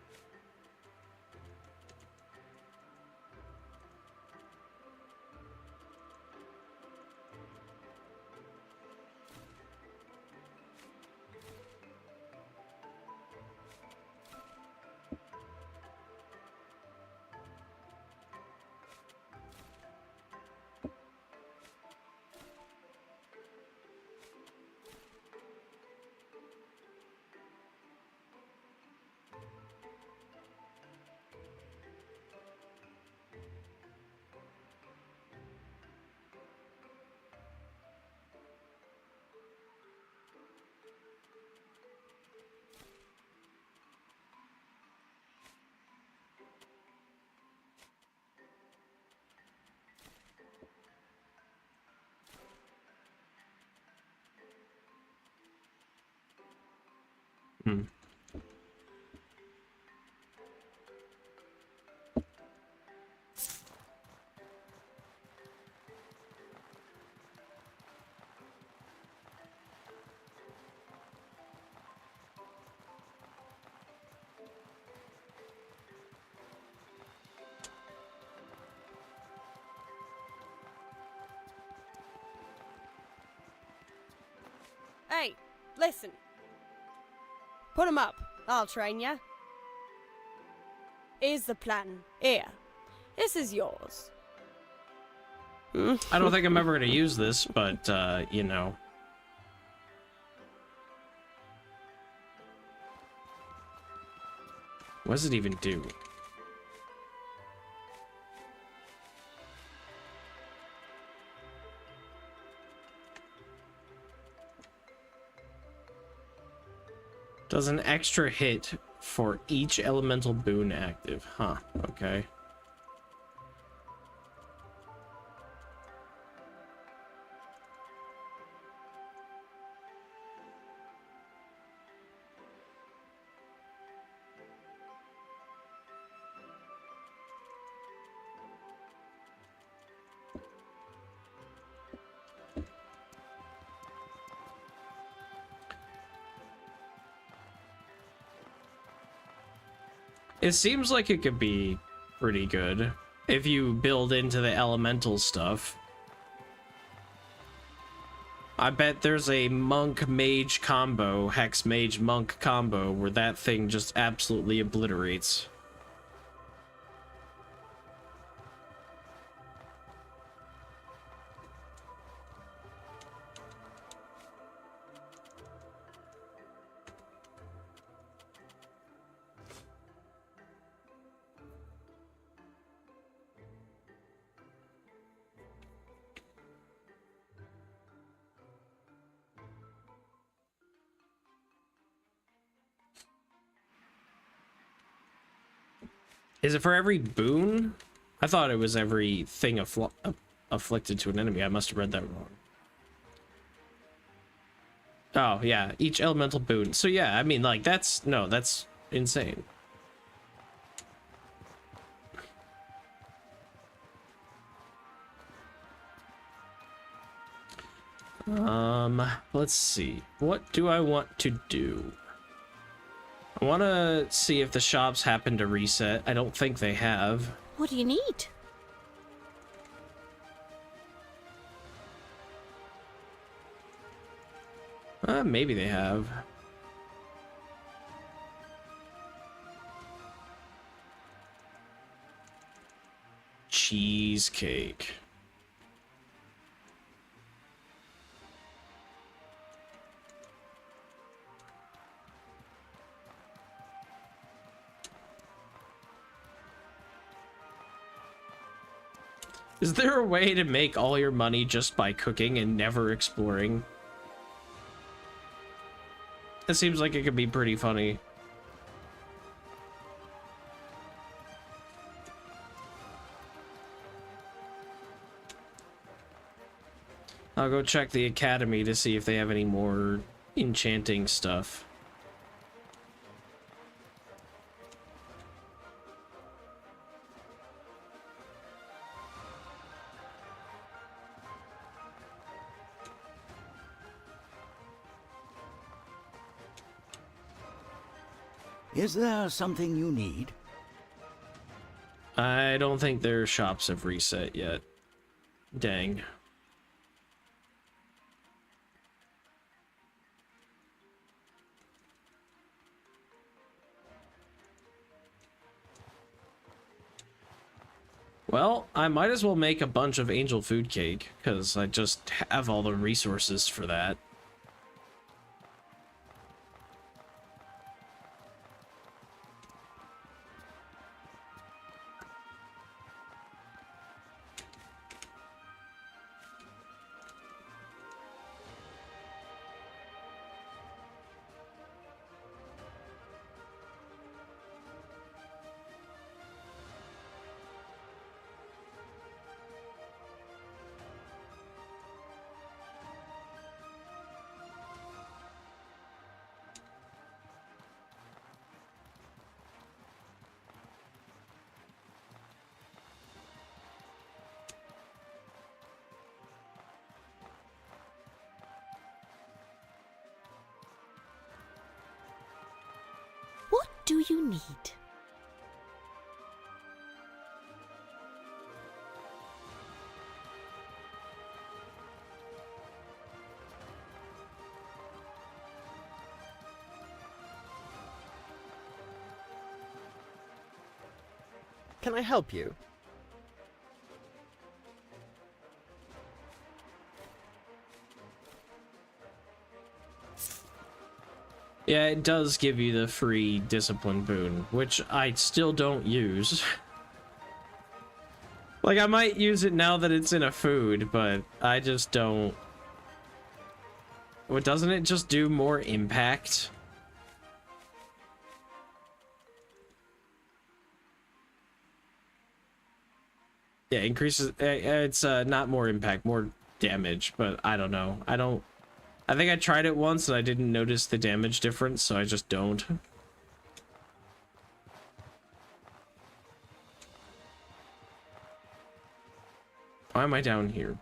Hmm. Hey, listen. Put 'em up. I'll train ya. Here's the plan. Here. This is yours. I don't think I'm ever going to use this, but, you know. What does it even do? Does an extra hit for each elemental boon active. Huh, okay. It seems like it could be pretty good if you build into the elemental stuff. I bet there's a monk mage combo, hex mage monk combo, where that thing just absolutely obliterates. Is it for every boon? I thought it was every thing afflicted to an enemy. I must have read that wrong. Oh, yeah. Each elemental boon. So, yeah, I mean, like, that's insane. Let's see. What do I want to do? I want to see if the shops happen to reset. I don't think they have. What do you need? Maybe they have. Cheesecake. Is there a way to make all your money just by cooking and never exploring? It seems like it could be pretty funny. I'll go check the academy to see if they have any more enchanting stuff. Is there something you need? I don't think their shops have reset yet. Dang. Well, I might as well make a bunch of angel food cake, because I just have all the resources for that. What do you need? Can I help you? Yeah, it does give you the free discipline boon, which I still don't use. Like, I might use it now that it's in a food, but I just don't. What, doesn't it just do more impact? Yeah, increases. It's not more impact, more damage, but I don't know. I think I tried it once and I didn't notice the damage difference, so I just don't. Why am I down here?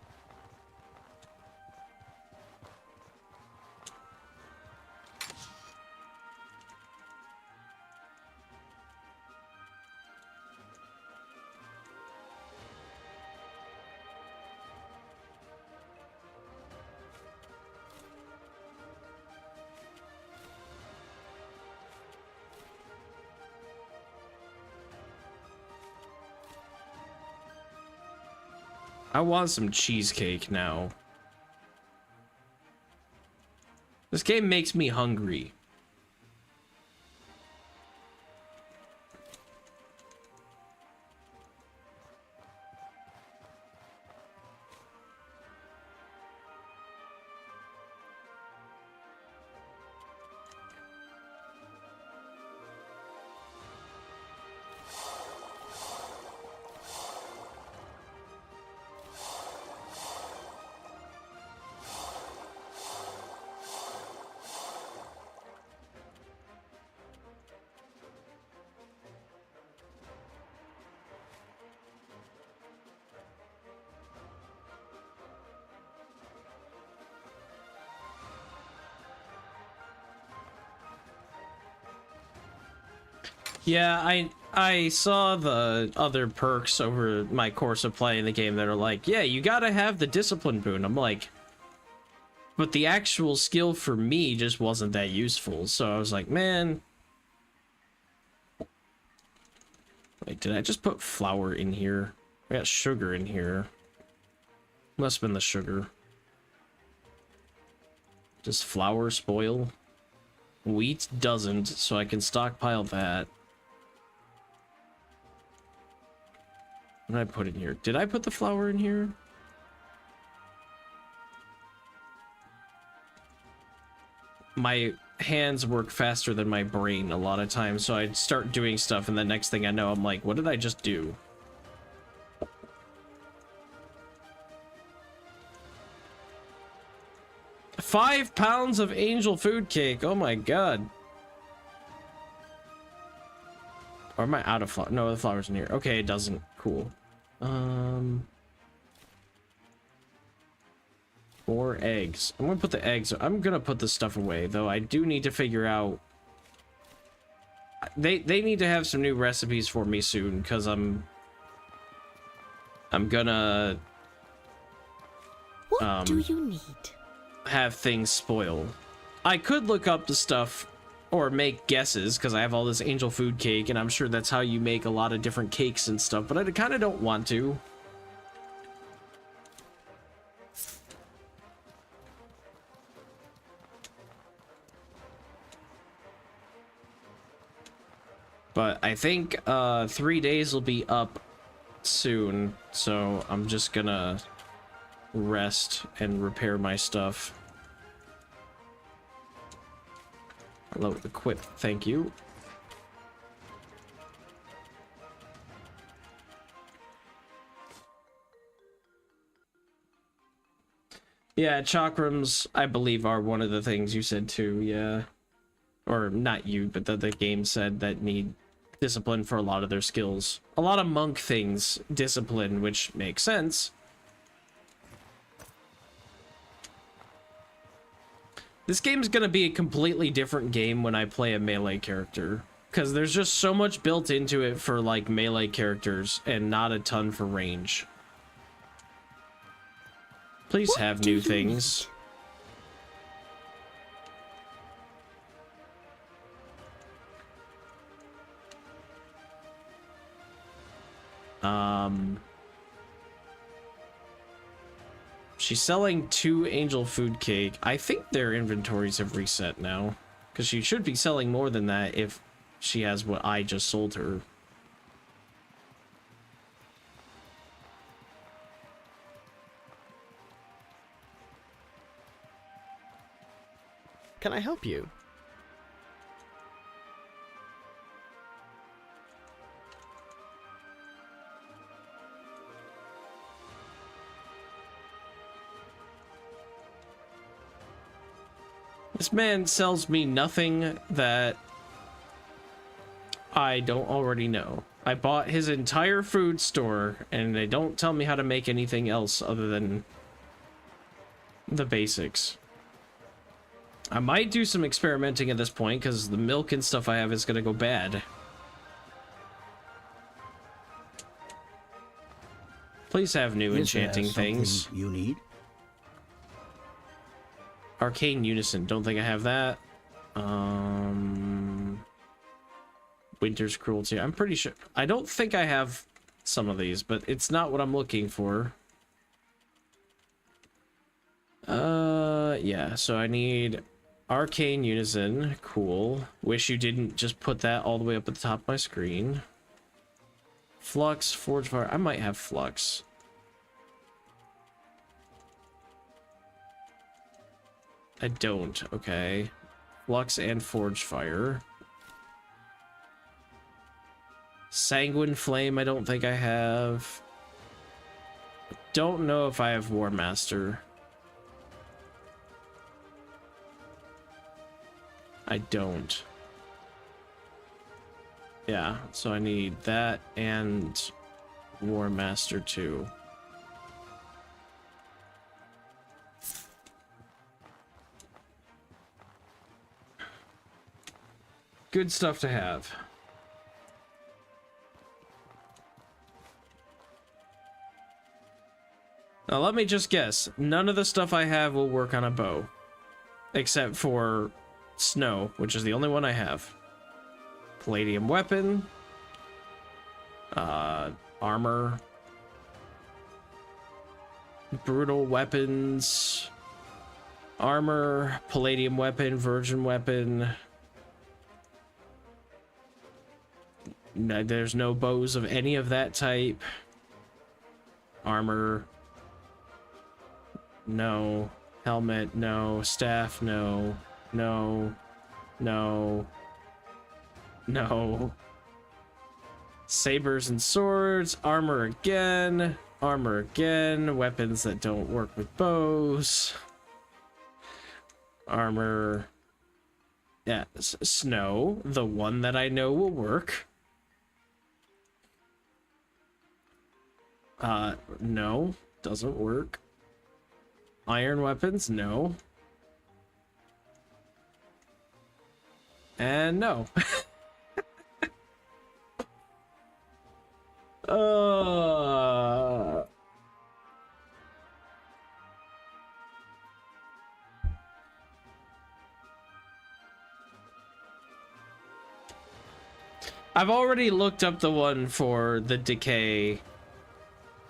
I want some cheesecake now. This game makes me hungry. Yeah, I saw the other perks over my course of playing the game that are like, yeah, you gotta have the discipline boon. I'm like, but the actual skill for me just wasn't that useful. So I was like, man. Wait, did I just put flour in here? I got sugar in here. Must have been the sugar. Does flour spoil? Wheat doesn't, so I can stockpile that. What did I put in here? Did I put the flour in here? My hands work faster than my brain a lot of times, so I'd start doing stuff and the next thing I know, I'm like, what did I just do? £5 of angel food cake. Oh my god. Or am I out of flour? No, the flour's in here. Okay, it doesn't. Cool. More eggs. I'm gonna put the eggs. I'm gonna put this stuff away, though. I do need to figure out. they need to have some new recipes for me soon, because I'm gonna What do you need? have things spoil. I could look up the stuff or make guesses, because I have all this angel food cake, and I'm sure that's how you make a lot of different cakes and stuff, but I kind of don't want to. But I think 3 days will be up soon, so I'm just gonna rest and repair my stuff. Hello, equip, thank you. Yeah, chakrams, I believe, are one of the things you said too, yeah. Or not you, but the game said that need discipline for a lot of their skills. A lot of monk things discipline, which makes sense. This game's gonna be a completely different game when I play a melee character, because there's just so much built into it for like melee characters and not a ton for range. Please have new things. She's selling 2 angel food cake. I think their inventories have reset now, because she should be selling more than that if she has what I just sold her. Can I help you? This man sells me nothing that I don't already know. I bought his entire food store, and they don't tell me how to make anything else other than the basics. I might do some experimenting at this point, because the milk and stuff I have is going to go bad. Please have new enchanting things. You need? Arcane Unison, don't think I have that. Winter's Cruelty, I'm pretty sure. I don't think I have some of these, but it's not what I'm looking for. Yeah, so I need Arcane Unison, cool. Wish you didn't just put that all the way up at the top of my screen. Flux, Forge Fire, I might have Flux. I don't, okay. Flux and Forge Fire. Sanguine Flame, I don't think I have. Don't know if I have War Master. I don't. Yeah, so I need that and War Master too. Good stuff to have. Now let me just guess. None of the stuff I have will work on a bow. Except for snow, which is the only one I have. Palladium weapon. Armor. Brutal weapons. Armor. Palladium weapon. Virgin weapon. No, there's no bows of any of that type. Armor. No. Helmet, no. Staff, no. No. No. No. Sabers and swords. Armor again. Armor again. Weapons that don't work with bows. Armor. Yeah, snow. The one that I know will work. No, doesn't work. Iron weapons, no. And no. Uh... I've already looked up the one for the decay,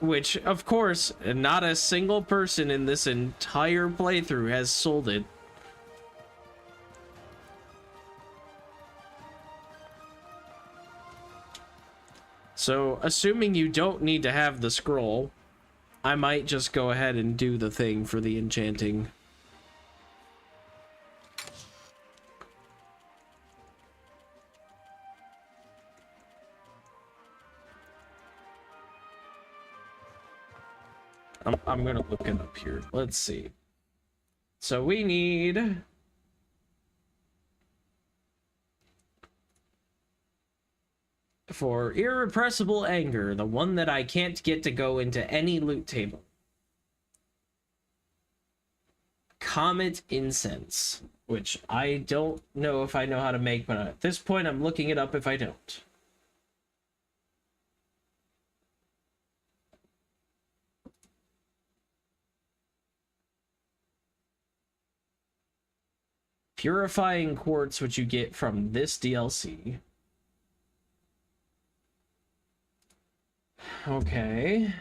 which, of course, not a single person in this entire playthrough has sold it. So, assuming you don't need to have the scroll, I might just go ahead and do the thing for the enchanting. I'm gonna look it up here. Let's see. So we need... For irrepressible anger, the one that I can't get to go into any loot table. Comet incense, which I don't know if I know how to make, but at this point I'm looking it up if I don't. Purifying quartz, which you get from this DLC. Okay.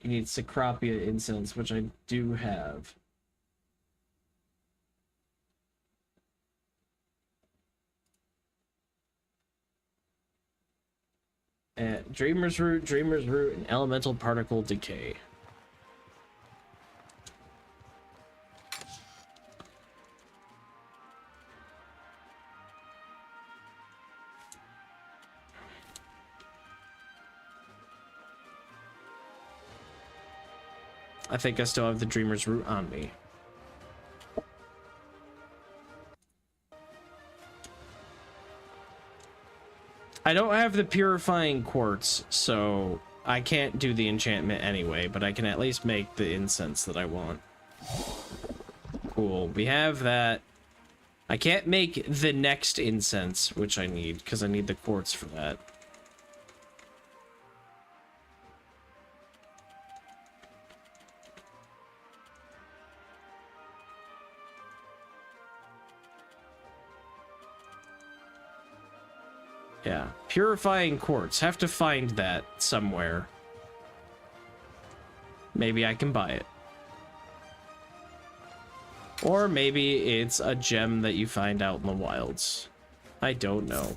You need Cecropia incense, which I do have. Dreamer's Root, and Elemental Particle Decay. I think I still have the Dreamer's Root on me. I don't have the Purifying Quartz, so I can't do the enchantment anyway, but I can at least make the incense that I want. Cool, we have that. I can't make the next incense, which I need, because I need the quartz for that. Yeah, purifying quartz. Have to find that somewhere. Maybe I can buy it. Or maybe it's a gem that you find out in the wilds. I don't know.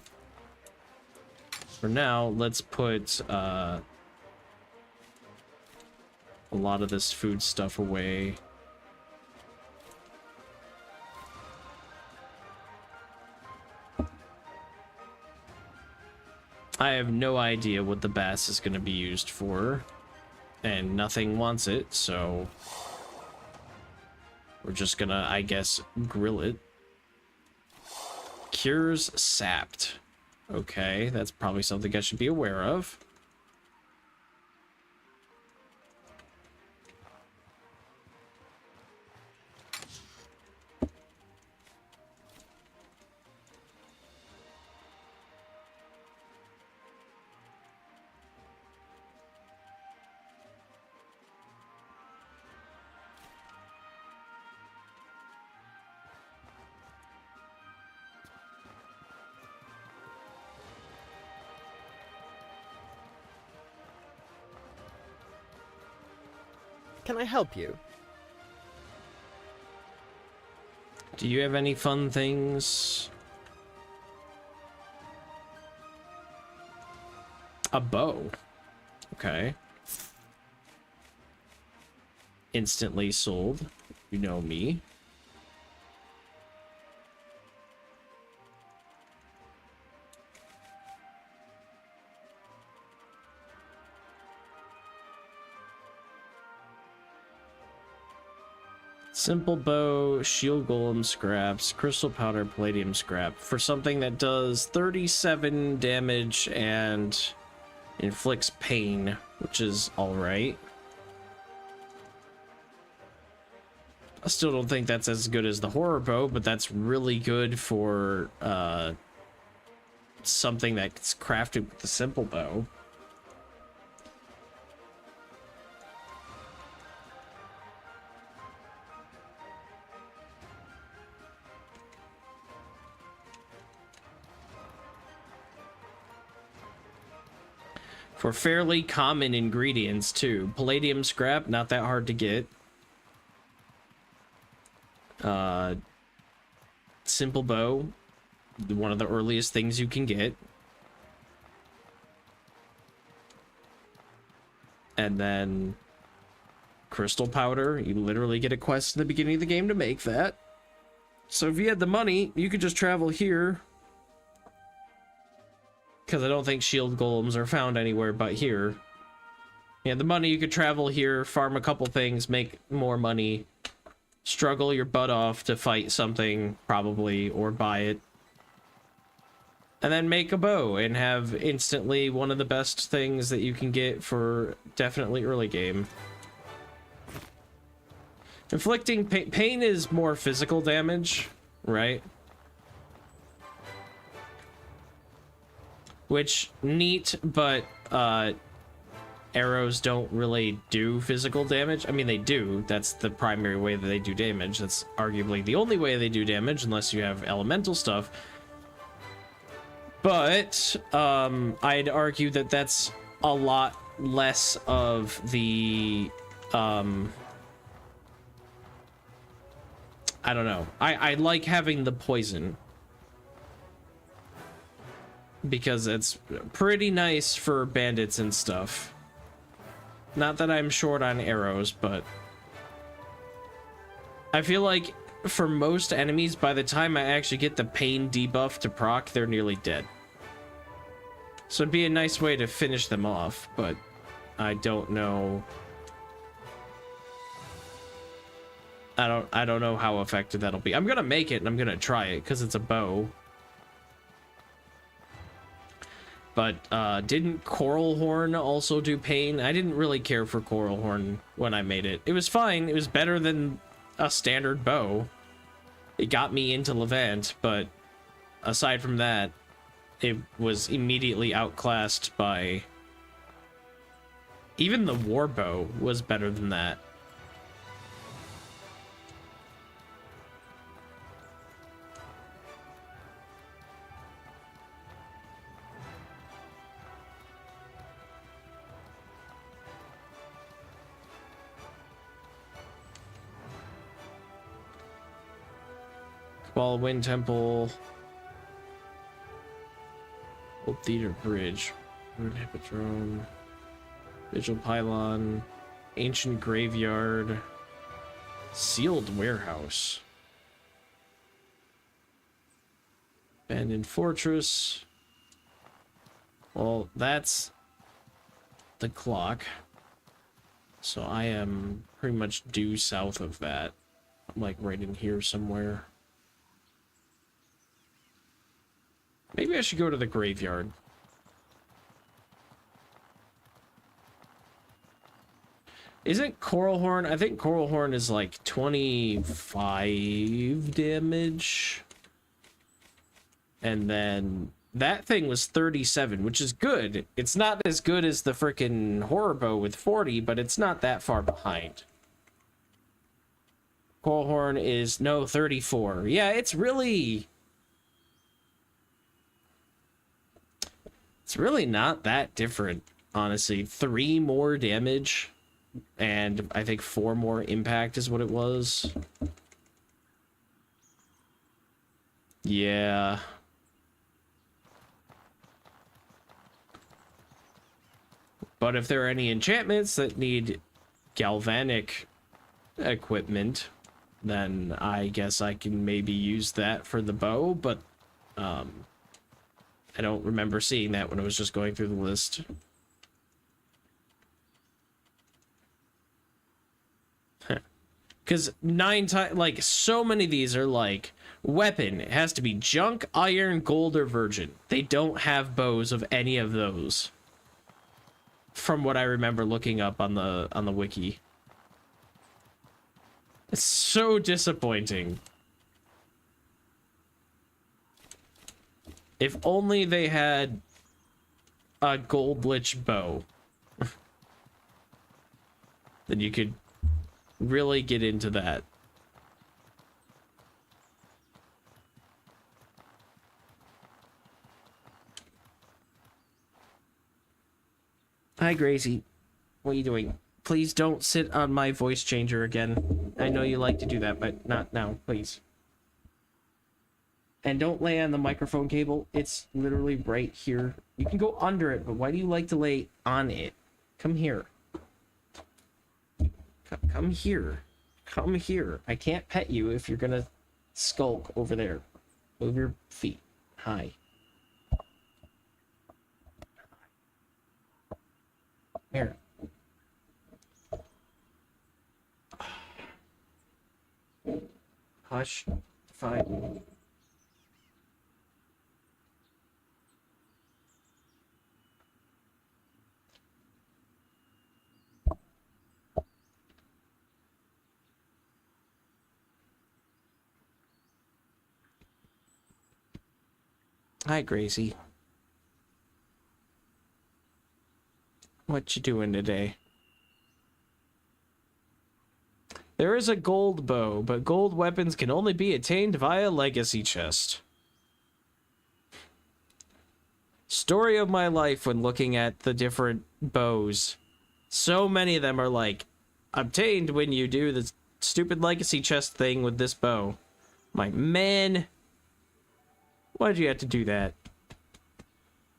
For now, let's put a lot of this food stuff away. I have no idea what the bass is going to be used for, and nothing wants it, so we're just gonna, I guess, grill it. Cures sapped. Okay, that's probably something I should be aware of. Can I help you? Do you have any fun things? A bow. Okay. Instantly sold. You know me. Simple bow, shield golem scraps, crystal powder, palladium scrap for something that does 37 damage and inflicts pain, which is alright. I still don't think that's as good as the horror bow, but that's really good for something that's crafted with the simple bow. For fairly common ingredients, too. Palladium scrap, not that hard to get. Simple bow, one of the earliest things you can get. And then crystal powder, you literally get a quest in the beginning of the game to make that. So if you had the money, you could just travel here. Because I don't think shield golems are found anywhere but here. Yeah, the money, you could travel here, farm a couple things, make more money, struggle your butt off to fight something, probably, or buy it. And then make a bow and have instantly one of the best things that you can get for definitely early game. Inflicting pain is more physical damage, right? Which, neat, but arrows don't really do physical damage. I mean, they do. That's the primary way that they do damage. That's arguably the only way they do damage, unless you have elemental stuff. But I'd argue that that's a lot less of the... I don't know. I like having the poison. Because it's pretty nice for bandits and stuff. Not that I'm short on arrows, but... I feel like for most enemies, by the time I actually get the pain debuff to proc, they're nearly dead. So it'd be a nice way to finish them off, but I don't know... I don't know how effective that'll be. I'm gonna make it and I'm gonna try it, because it's a bow. But didn't Coral Horn also do pain? I didn't really care for Coral Horn when I made it. It was fine. It was better than a standard bow. It got me into Levant, but aside from that, it was immediately outclassed by... Even the war bow was better than that. Wind Temple, Old Theater Bridge, Ruined Hippodrome, Vigil Pylon, Ancient Graveyard, Sealed Warehouse, Abandoned Fortress. Well, that's the clock. So I am pretty much due south of that. I'm like right in here somewhere. Maybe I should go to the graveyard. Isn't Coral Horn? I think Coral Horn is like 25 damage. And then that thing was 37, which is good. It's not as good as the frickin' horror bow with 40, but it's not that far behind. Coral Horn is, no, 34. Yeah, it's really not that different, honestly. 3 more damage, and I think 4 more impact is what it was. Yeah. But if there are any enchantments that need galvanic equipment, then I guess I can maybe use that for the bow, but I don't remember seeing that when I was just going through the list. Because 9 times, like, so many of these are like, weapon, it has to be junk, iron, gold, or virgin. They don't have bows of any of those. From what I remember looking up on the wiki. It's so disappointing. If only they had a gold lich bow. Then you could really get into that. Hi, Gracie. What are you doing? Please don't sit on my voice changer again. I know you like to do that, but not now, please. And don't lay on the microphone cable. It's literally right here. You can go under it, but why do you like to lay on it? Come here. Come here. Come here. I can't pet you if you're gonna skulk over there. Move your feet. Hi. Here. Hush. Fine. Hi, Gracie. What you doing today? There is a gold bow, but gold weapons can only be attained via legacy chest. Story of my life when looking at the different bows. So many of them are like, obtained when you do the stupid legacy chest thing with this bow. My man, why'd you have to do that?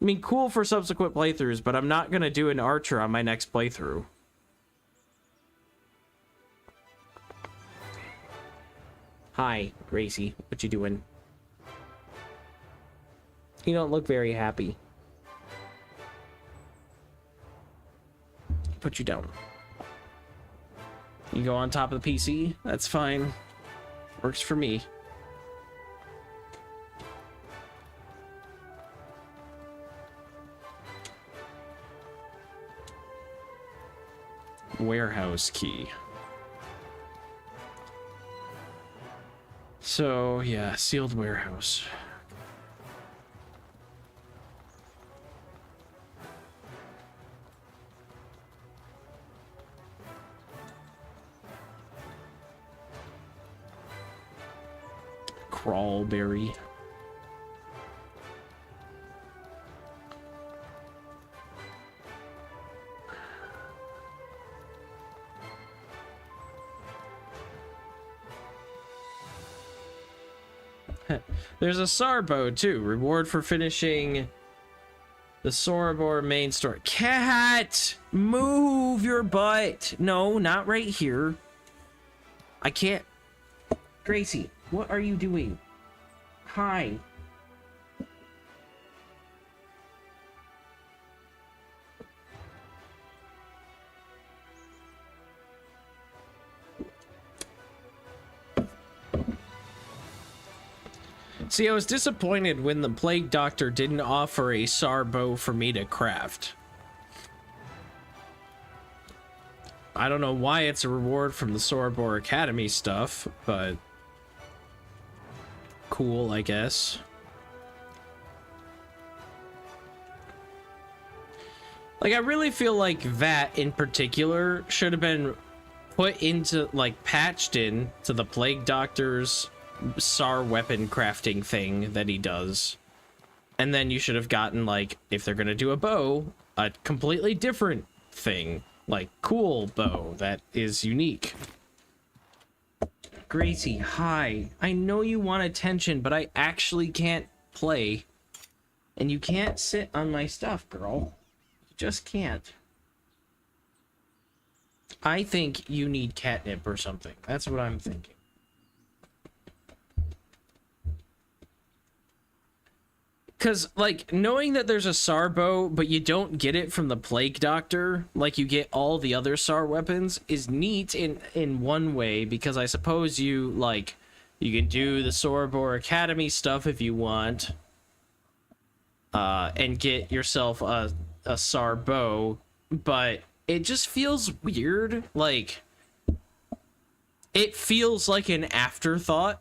I mean, cool for subsequent playthroughs, but I'm not gonna do an archer on my next playthrough. Hi, Gracie. What you doing? You don't look very happy. Put you down. You go on top of the PC? That's fine. Works for me. Warehouse key. So, yeah, sealed warehouse. Crawlberry. There's a Sarbo too. Reward for finishing the Sorobor main story. Cat! Move your butt! No, not right here. I can't. Gracie, what are you doing? Hi. See, I was disappointed when the Plague Doctor didn't offer a Sarbo for me to craft. I don't know why it's a reward from the Sorobor Academy stuff, but cool, I guess. Like, I really feel like that in particular should have been put into, like, patched in to the Plague Doctor's SAR weapon crafting thing that he does. And then you should have gotten, like, if they're gonna do a bow, a completely different thing. Like, cool bow that is unique. Gracie, hi. I know you want attention, but I actually can't play. And you can't sit on my stuff, girl. You just can't. I think you need catnip or something. That's what I'm thinking. Because, like, knowing that there's a SAR bow, but you don't get it from the Plague Doctor, like you get all the other SAR weapons, is neat in one way, because I suppose you, like, you can do the Sorobor Academy stuff if you want, and get yourself a SAR bow, but it just feels weird, like, it feels like an afterthought.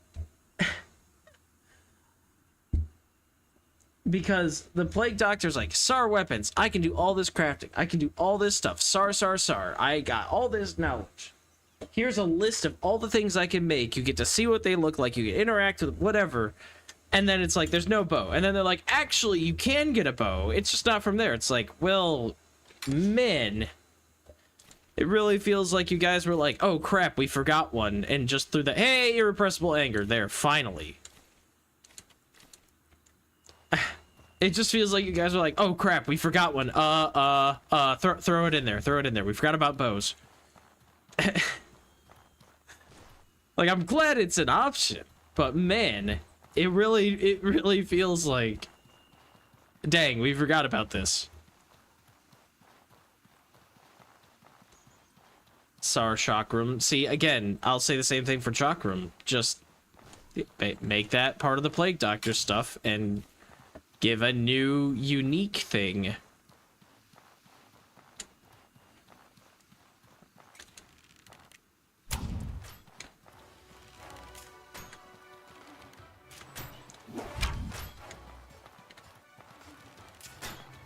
Because the plague doctor's like, SAR weapons, I can do all this crafting, I can do all this stuff, SAR, SAR, SAR, I got all this knowledge. Here's a list of all the things I can make. You get to see what they look like, you can interact with whatever. And then it's like, there's no bow. And then they're like, actually, you can get a bow. It's just not from there. It's like, well, man. It really feels like you guys were like, oh crap, we forgot one. And just threw the, hey, irrepressible anger there, finally. It just feels like you guys are like, oh crap, we forgot one. Throw it in there. Throw it in there. We forgot about bows. Like, I'm glad it's an option, but man, it really feels like, dang, we forgot about this. SAR Chakram. See, again, I'll say the same thing for Chakram. Just make that part of the Plague Doctor stuff and give a new, unique thing.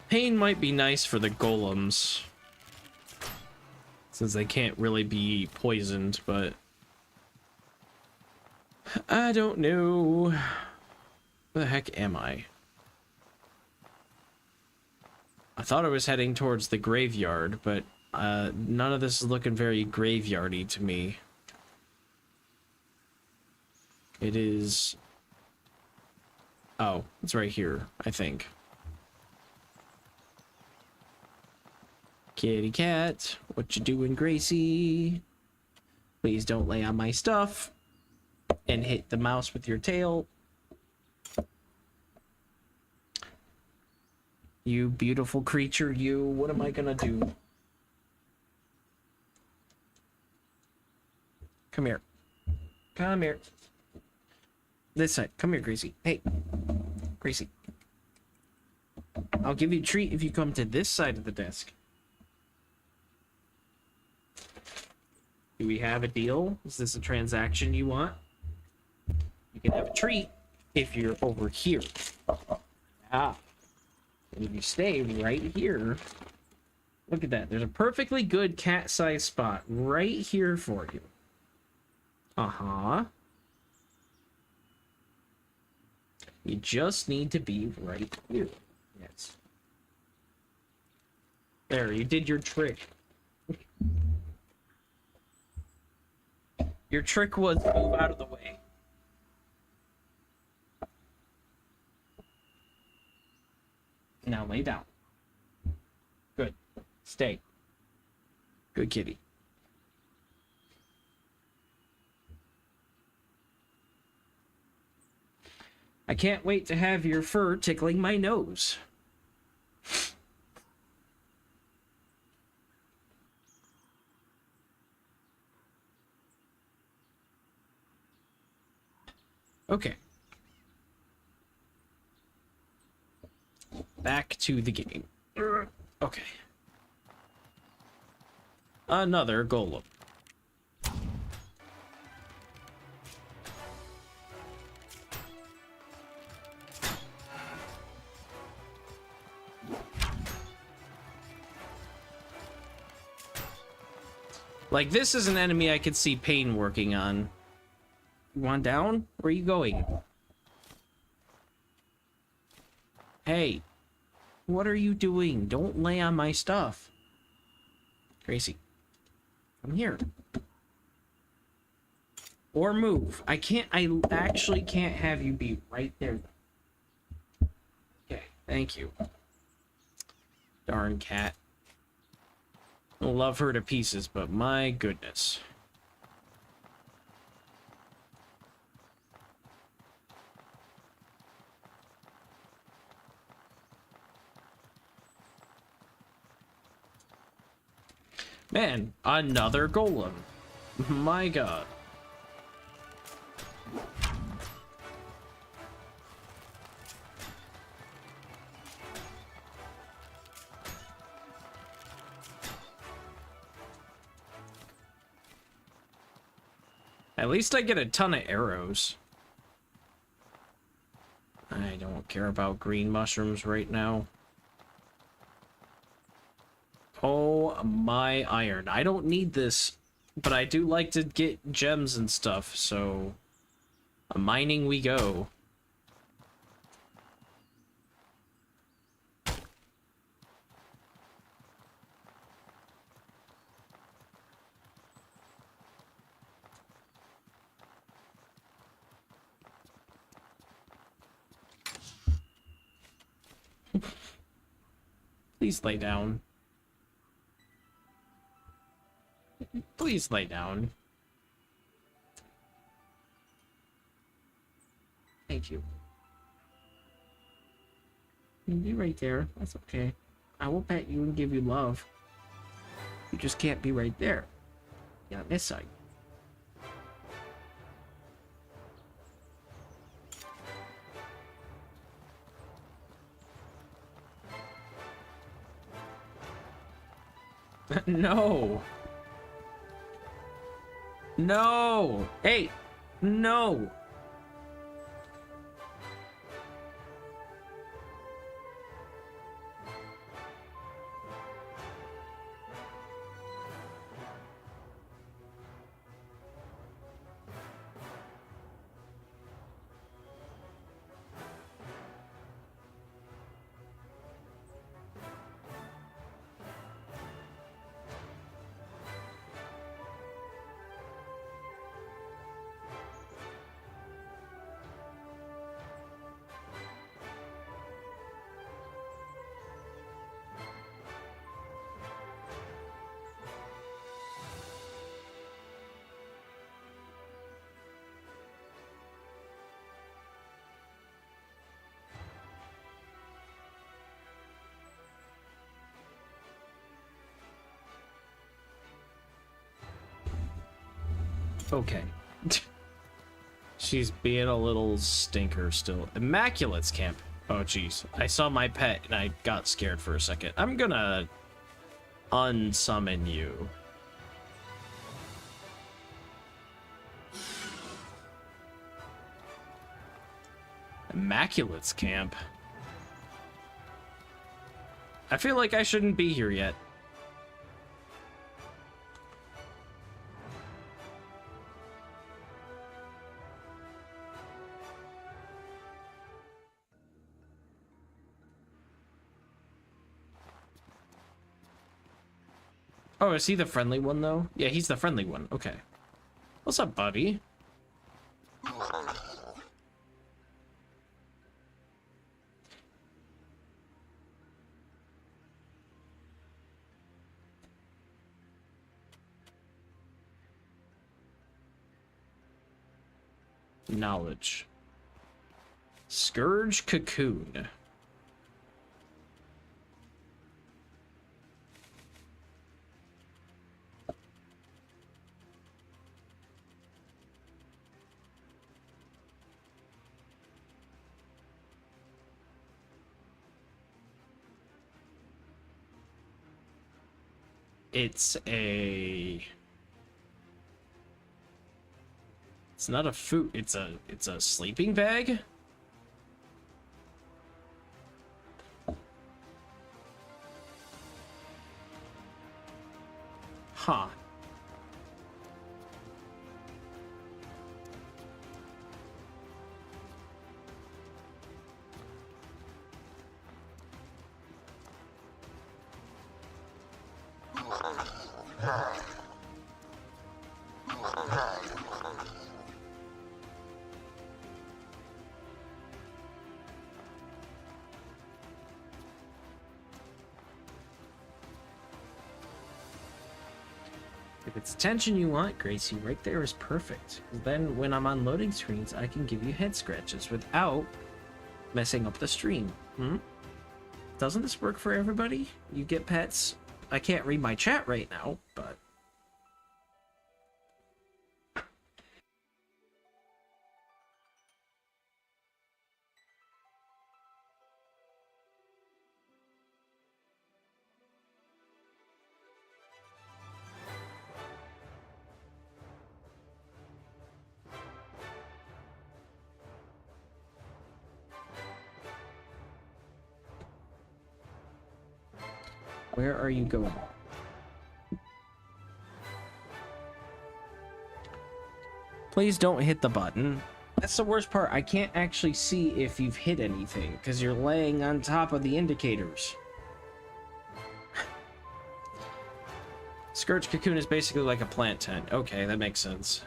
Pain might be nice for the golems, since they can't really be poisoned, but I don't know. Where the heck am I? I thought I was heading towards the graveyard, but none of this is looking very graveyardy to me. It is... Oh, it's right here, I think. Kitty cat, what you doing, Gracie? Please don't lay on my stuff and hit the mouse with your tail. You beautiful creature, you. What am I gonna do? Come here. Come here. This side. Come here, Gracie. Hey. Gracie. I'll give you a treat if you come to this side of the desk. Do we have a deal? Is this a transaction you want? You can have a treat if you're over here. Ah. And if you stay right here, look at that. There's a perfectly good cat-sized spot right here for you. Uh-huh. You just need to be right here. Yes. There, you did your trick. Your trick was move out of the way. Now lay down. Good. Stay. Good kitty. I can't wait to have your fur tickling my nose. Okay. Back to the game. Okay. Another golem. Like, this is an enemy I could see Pain working on. You want down? Where are you going? Hey. What are you doing? Don't lay on my stuff. Gracie. Come here. Or move. I actually can't have you be right there. Okay, thank you. Darn cat. I love her to pieces, but my goodness. Man, another golem. My god. At least I get a ton of arrows. I don't don't care about green mushrooms right now. Oh my iron. I don't need this, but I do like to get gems and stuff, so mining we go. Please lay down. Please lay down. Thank you. You can be right there. That's okay. I will pet you and give you love. You just can't be right there. Yeah, this side. No. No. Hey. No. Okay. She's being a little stinker still. Immaculate's camp. Oh, jeez. I saw my pet and I got scared for a second. I'm gonna unsummon you. Immaculate's camp. I feel like I shouldn't be here yet. Oh, is he the friendly one, though? Yeah, he's the friendly one. Okay. What's up, buddy? Knowledge. Scourge Cocoon. It's not a food, it's a sleeping bag? Huh. If it's attention you want, Gracie, right there is perfect. Then when I'm on loading screens, I can give you head scratches without messing up the stream. Doesn't this work for everybody? You get pets? I can't read my chat right now, but... Where are you going? Please don't hit the button. That's the worst part. I can't actually see if you've hit anything because you're laying on top of the indicators. Scourge Cocoon is basically like a plant tent. Okay, that makes sense.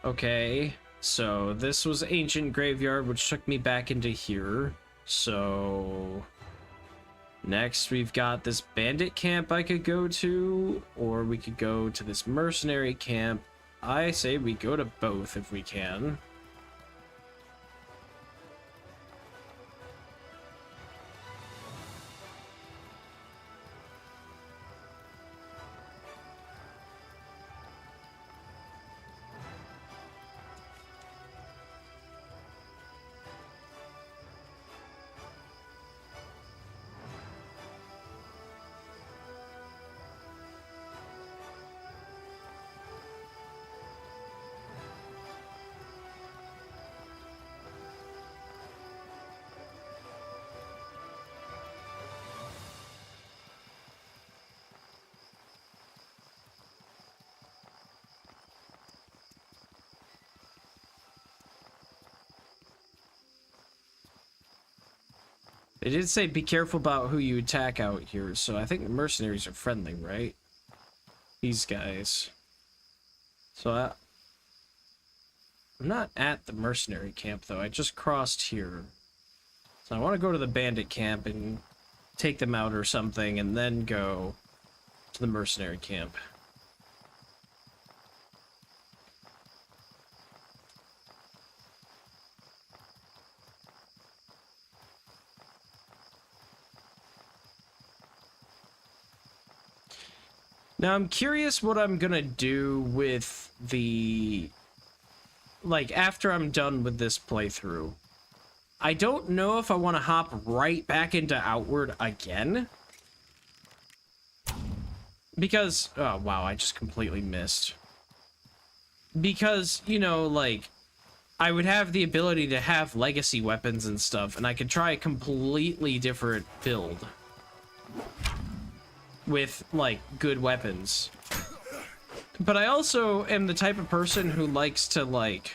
Okay, so this was Ancient Graveyard, which took me back into here. So next we've got this bandit camp I could go to, or we could go to this mercenary camp. I say we go to both if we can. It did say be careful about who you attack out here, so I think the mercenaries are friendly, right? These guys. So I'm not at the mercenary camp, though. I just crossed here. So I want to go to the bandit camp and take them out or something, and then go to the mercenary camp. Now, I'm curious what I'm gonna do with the... like, after I'm done with this playthrough. I don't know if I want to hop right back into Outward again. Because... oh, wow, I just completely missed. Because, you know, like... I would have the ability to have legacy weapons and stuff, and I could try a completely different build. With, like, good weapons. But I also am the type of person who likes to, like,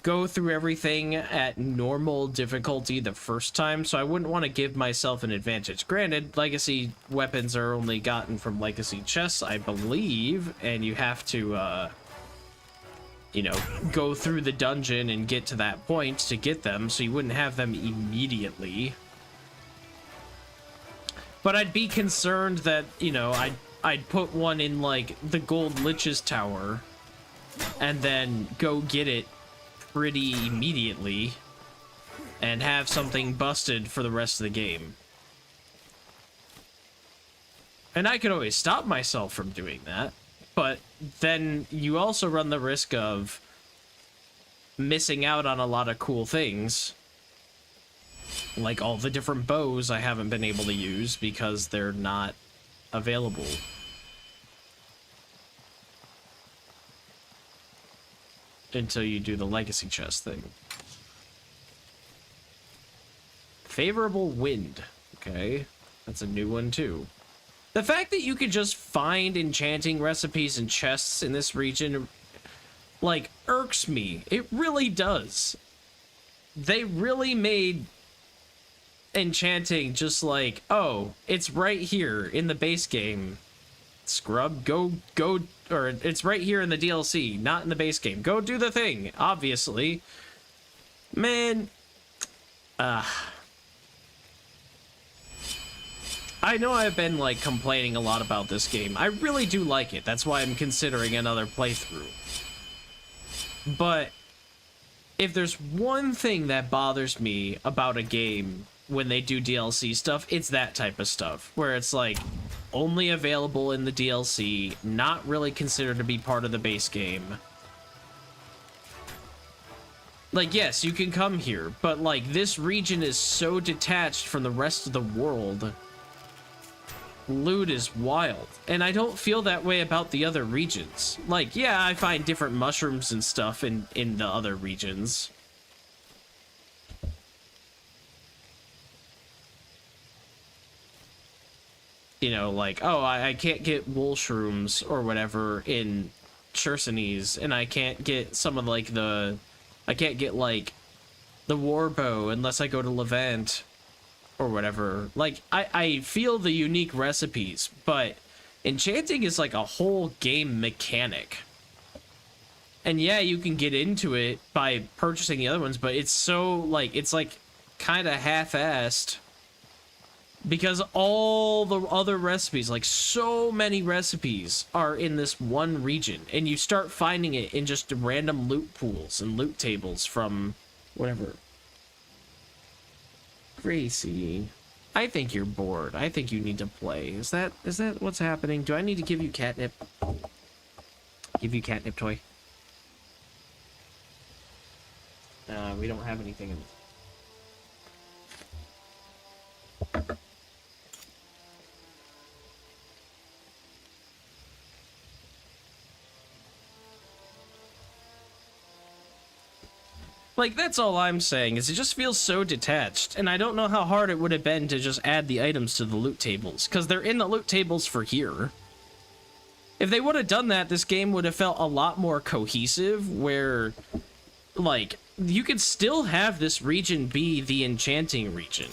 go through everything at normal difficulty the first time, so I wouldn't want to give myself an advantage. Granted, legacy weapons are only gotten from legacy chests, I believe, and you have to, you know, go through the dungeon and get to that point to get them, so you wouldn't have them immediately. But I'd be concerned that, you know, I'd put one in, like, the Gold Lich's Tower, and then go get it pretty immediately, and have something busted for the rest of the game. And I could always stop myself from doing that, but then you also run the risk of missing out on a lot of cool things. Like all the different bows I haven't been able to use because they're not available. Until you do the legacy chest thing. Favorable wind. Okay. That's a new one too. The fact that you could just find enchanting recipes and chests in this region, like, irks me. It really does. They really made enchanting just like, oh, it's right here in the base game. Scrub, go, or it's right here in the DLC, not in the base game. Go do the thing, obviously. Man, I know I've been, like, complaining a lot about this game. I really do like it. That's why I'm considering another playthrough. But if there's one thing that bothers me about a game when they do DLC stuff, it's that type of stuff, where it's like only available in the DLC, not really considered to be part of the base game. Like, yes, you can come here, but like this region is so detached from the rest of the world. Loot is wild, and I don't feel that way about the other regions. Like, yeah, I find different mushrooms and stuff in the other regions. You know, like, oh, I can't get wool shrooms or whatever in Chersonese, and I can't get some of like I can't get like the warbow unless I go to Levant or whatever. Like, I feel the unique recipes, but enchanting is like a whole game mechanic. And yeah, you can get into it by purchasing the other ones, but it's so like, it's like kind of half-assed. Because all the other recipes, like so many recipes, are in this one region. And you start finding it in just random loot pools and loot tables from whatever. Gracie, I think you're bored. I think you need to play. Is that what's happening? Do I need to give you catnip? Give you catnip toy? We don't have anything in Like, that's all I'm saying, is it just feels so detached, and I don't know how hard it would have been to just add the items to the loot tables, because they're in the loot tables for here. If they would have done that, this game would have felt a lot more cohesive, where, like, you could still have this region be the enchanting region.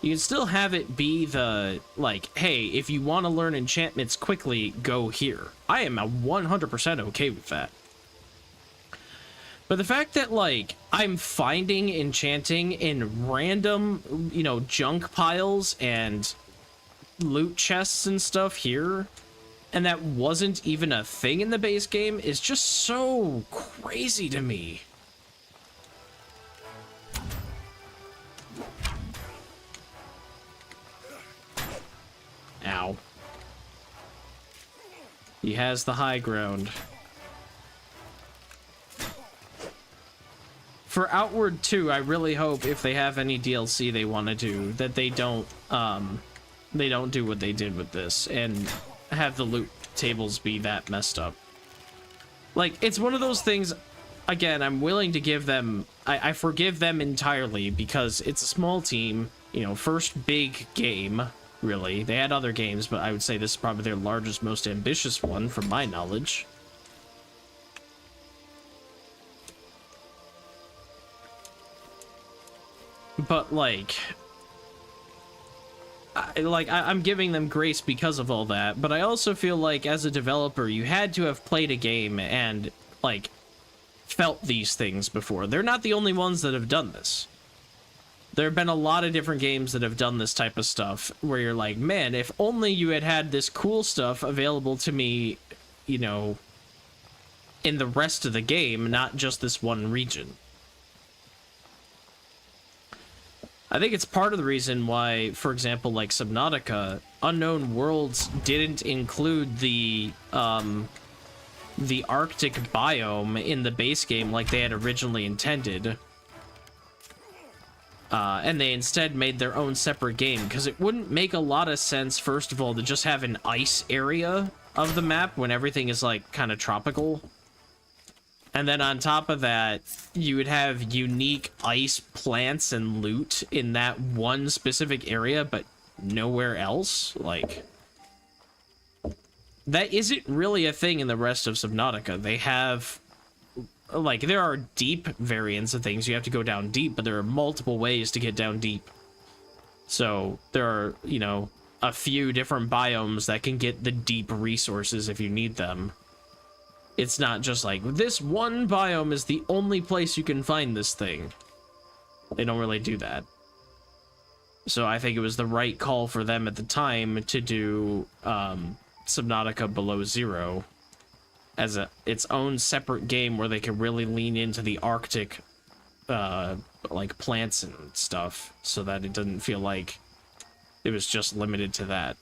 You can still have it be the, like, hey, if you want to learn enchantments quickly, go here. I am 100% okay with that. But the fact that, like, I'm finding enchanting in random, you know, junk piles and loot chests and stuff here, and that wasn't even a thing in the base game, is just so crazy to me. Ow. He has the high ground. For Outward 2, I really hope if they have any DLC they want to do, that they don't do what they did with this and have the loot tables be that messed up. Like, it's one of those things, again, I'm willing to give them, I forgive them entirely because it's a small team, you know, first big game, really. They had other games, but I would say this is probably their largest, most ambitious one, from my knowledge. But, like, I'm giving them grace because of all that, but I also feel like, as a developer, you had to have played a game and, like, felt these things before. They're not the only ones that have done this. There have been a lot of different games that have done this type of stuff, where you're like, man, if only you had had this cool stuff available to me, you know, in the rest of the game, not just this one region. I think it's part of the reason why, for example, like Subnautica, Unknown Worlds didn't include the Arctic biome in the base game like they had originally intended. And they instead made their own separate game, because it wouldn't make a lot of sense, first of all, to just have an ice area of the map when everything is, like, kind of tropical. And then on top of that, you would have unique ice plants and loot in that one specific area, but nowhere else. Like, that isn't really a thing in the rest of Subnautica. They have, like, there are deep variants of things. You have to go down deep, but there are multiple ways to get down deep. So there are, you know, a few different biomes that can get the deep resources if you need them. It's not just like, this one biome is the only place you can find this thing. They don't really do that. So I think it was the right call for them at the time to do Subnautica Below Zero as its own separate game where they could really lean into the Arctic like plants and stuff, so that it doesn't feel like it was just limited to that.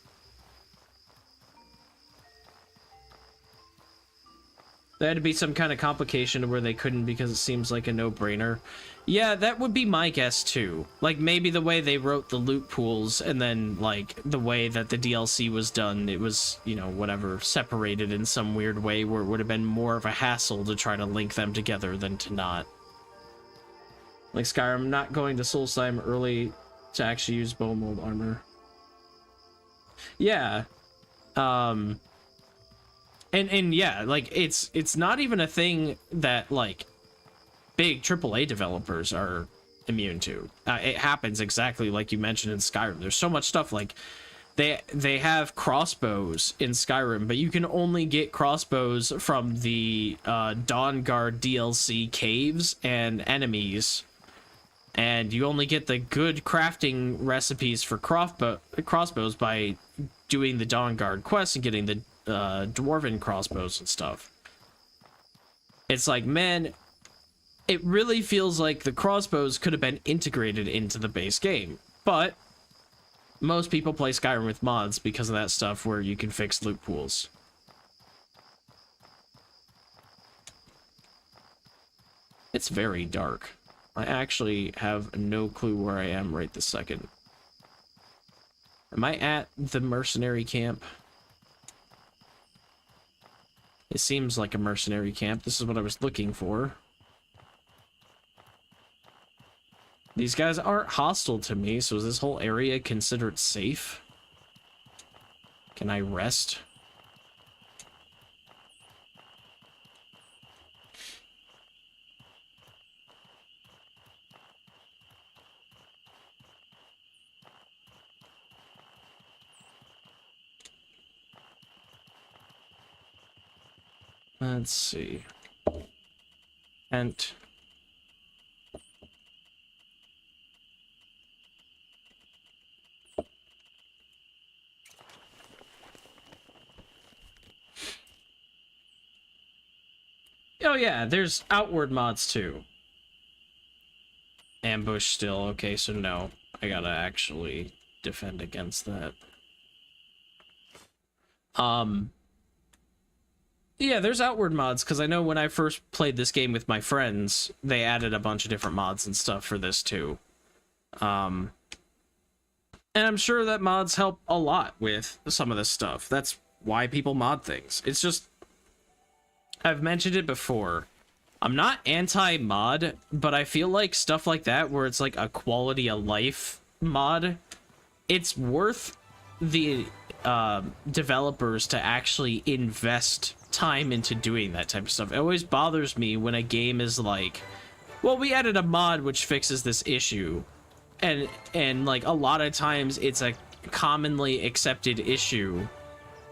There had to be some kind of complication where they couldn't because it seems like a no-brainer. Yeah, that would be my guess too. Like, maybe the way they wrote the loot pools and then, like, the way that the DLC was done, it was, you know, whatever, separated in some weird way where it would have been more of a hassle to try to link them together than to not. Like Skyrim, not going to Soul Slime early to actually use bow mold armor. Yeah. And yeah, like, it's not even a thing that, like, big AAA developers are immune to. It happens exactly like you mentioned in Skyrim. There's so much stuff, like, they have crossbows in Skyrim, but you can only get crossbows from the Dawnguard DLC caves and enemies. And you only get the good crafting recipes for crossbows by doing the Dawnguard quests and getting the dwarven crossbows and stuff. It's like, man, it really feels like the crossbows could have been integrated into the base game, but most people play Skyrim with mods because of that stuff where you can fix loot pools. It's very dark. I actually have no clue where I am right this second. Am I at the mercenary camp? It seems like a mercenary camp. This is what I was looking for. These guys aren't hostile to me, so is this whole area considered safe? Can I rest? Let's see. Tent. Oh yeah, there's outward mods too. Ambush still. Okay, so no. I gotta actually defend against that. Yeah, there's outward mods, because I know when I first played this game with my friends, they added a bunch of different mods and stuff for this too. And I'm sure that mods help a lot with some of this stuff. That's why people mod things. It's just, I've mentioned it before. I'm not anti-mod, but I feel like stuff like that, where it's like a quality of life mod, it's worth the developers to actually invest time into doing that type of stuff. It always bothers me when a game is like, well, we added a mod which fixes this issue, and like a lot of times it's a commonly accepted issue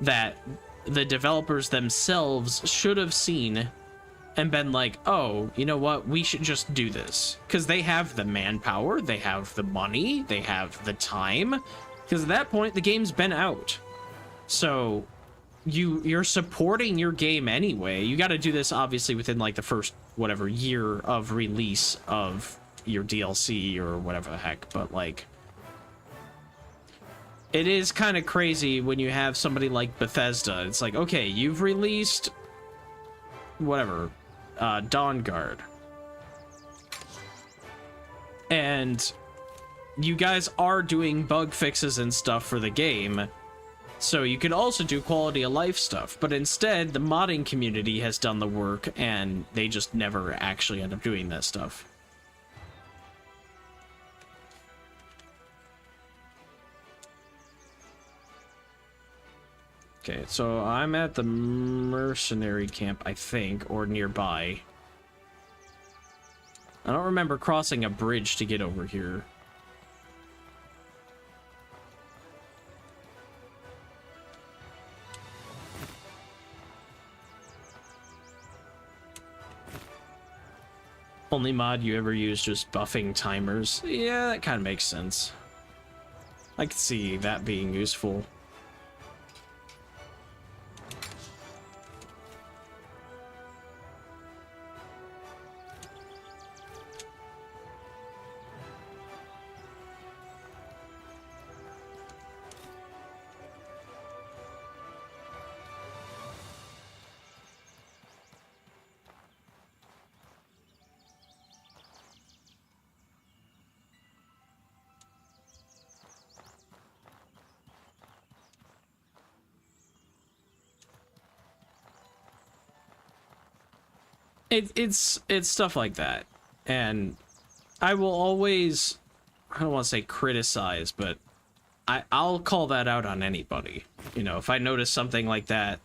that the developers themselves should have seen and been like, oh, you know what, we should just do this, because they have the manpower, they have the money, they have the time, because at that point the game's been out. So you're supporting your game anyway. You got to do this obviously within like the first whatever year of release of your DLC or whatever the heck, but like, it is kind of crazy when you have somebody like Bethesda. It's like, okay, you've released whatever, Dawnguard, and you guys are doing bug fixes and stuff for the game, so you could also do quality of life stuff, but instead the modding community has done the work and they just never actually end up doing that stuff. Okay, so I'm at the mercenary camp, I think, or nearby. I don't remember crossing a bridge to get over here. Only mod you ever use just buffing timers. Yeah, that kind of makes sense. I could see that being useful. It's stuff like that. And I will always, I don't want to say criticize, but I'll call that out on anybody. You know, if I notice something like that.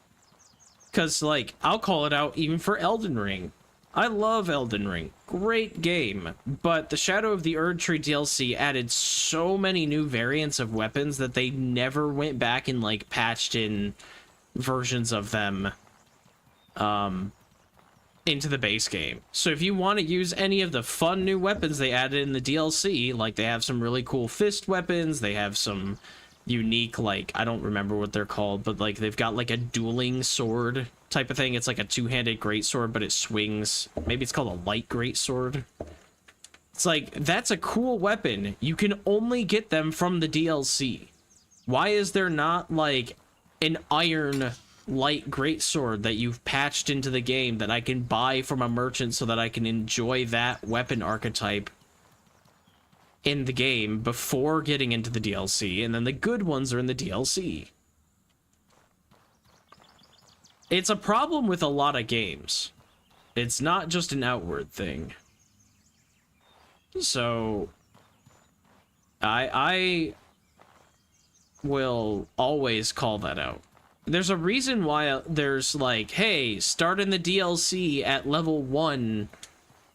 Because, like, I'll call it out even for Elden Ring. I love Elden Ring. Great game. But the Shadow of the Erdtree DLC added so many new variants of weapons that they never went back and, like, patched in versions of them into the base game. So if you want to use any of the fun new weapons they added in the DLC, like they have some really cool fist weapons, they have some unique, like, I don't remember what they're called, but like they've got like a dueling sword type of thing. It's like a two-handed greatsword, but it swings. Maybe it's called a light greatsword. It's like, that's a cool weapon. You can only get them from the DLC. Why is there not like an iron light greatsword that you've patched into the game that I can buy from a merchant so that I can enjoy that weapon archetype in the game before getting into the DLC, and then the good ones are in the DLC? It's a problem with a lot of games. It's not just an outward thing. So I will always call that out. There's a reason why there's like, hey, start in the DLC at level 1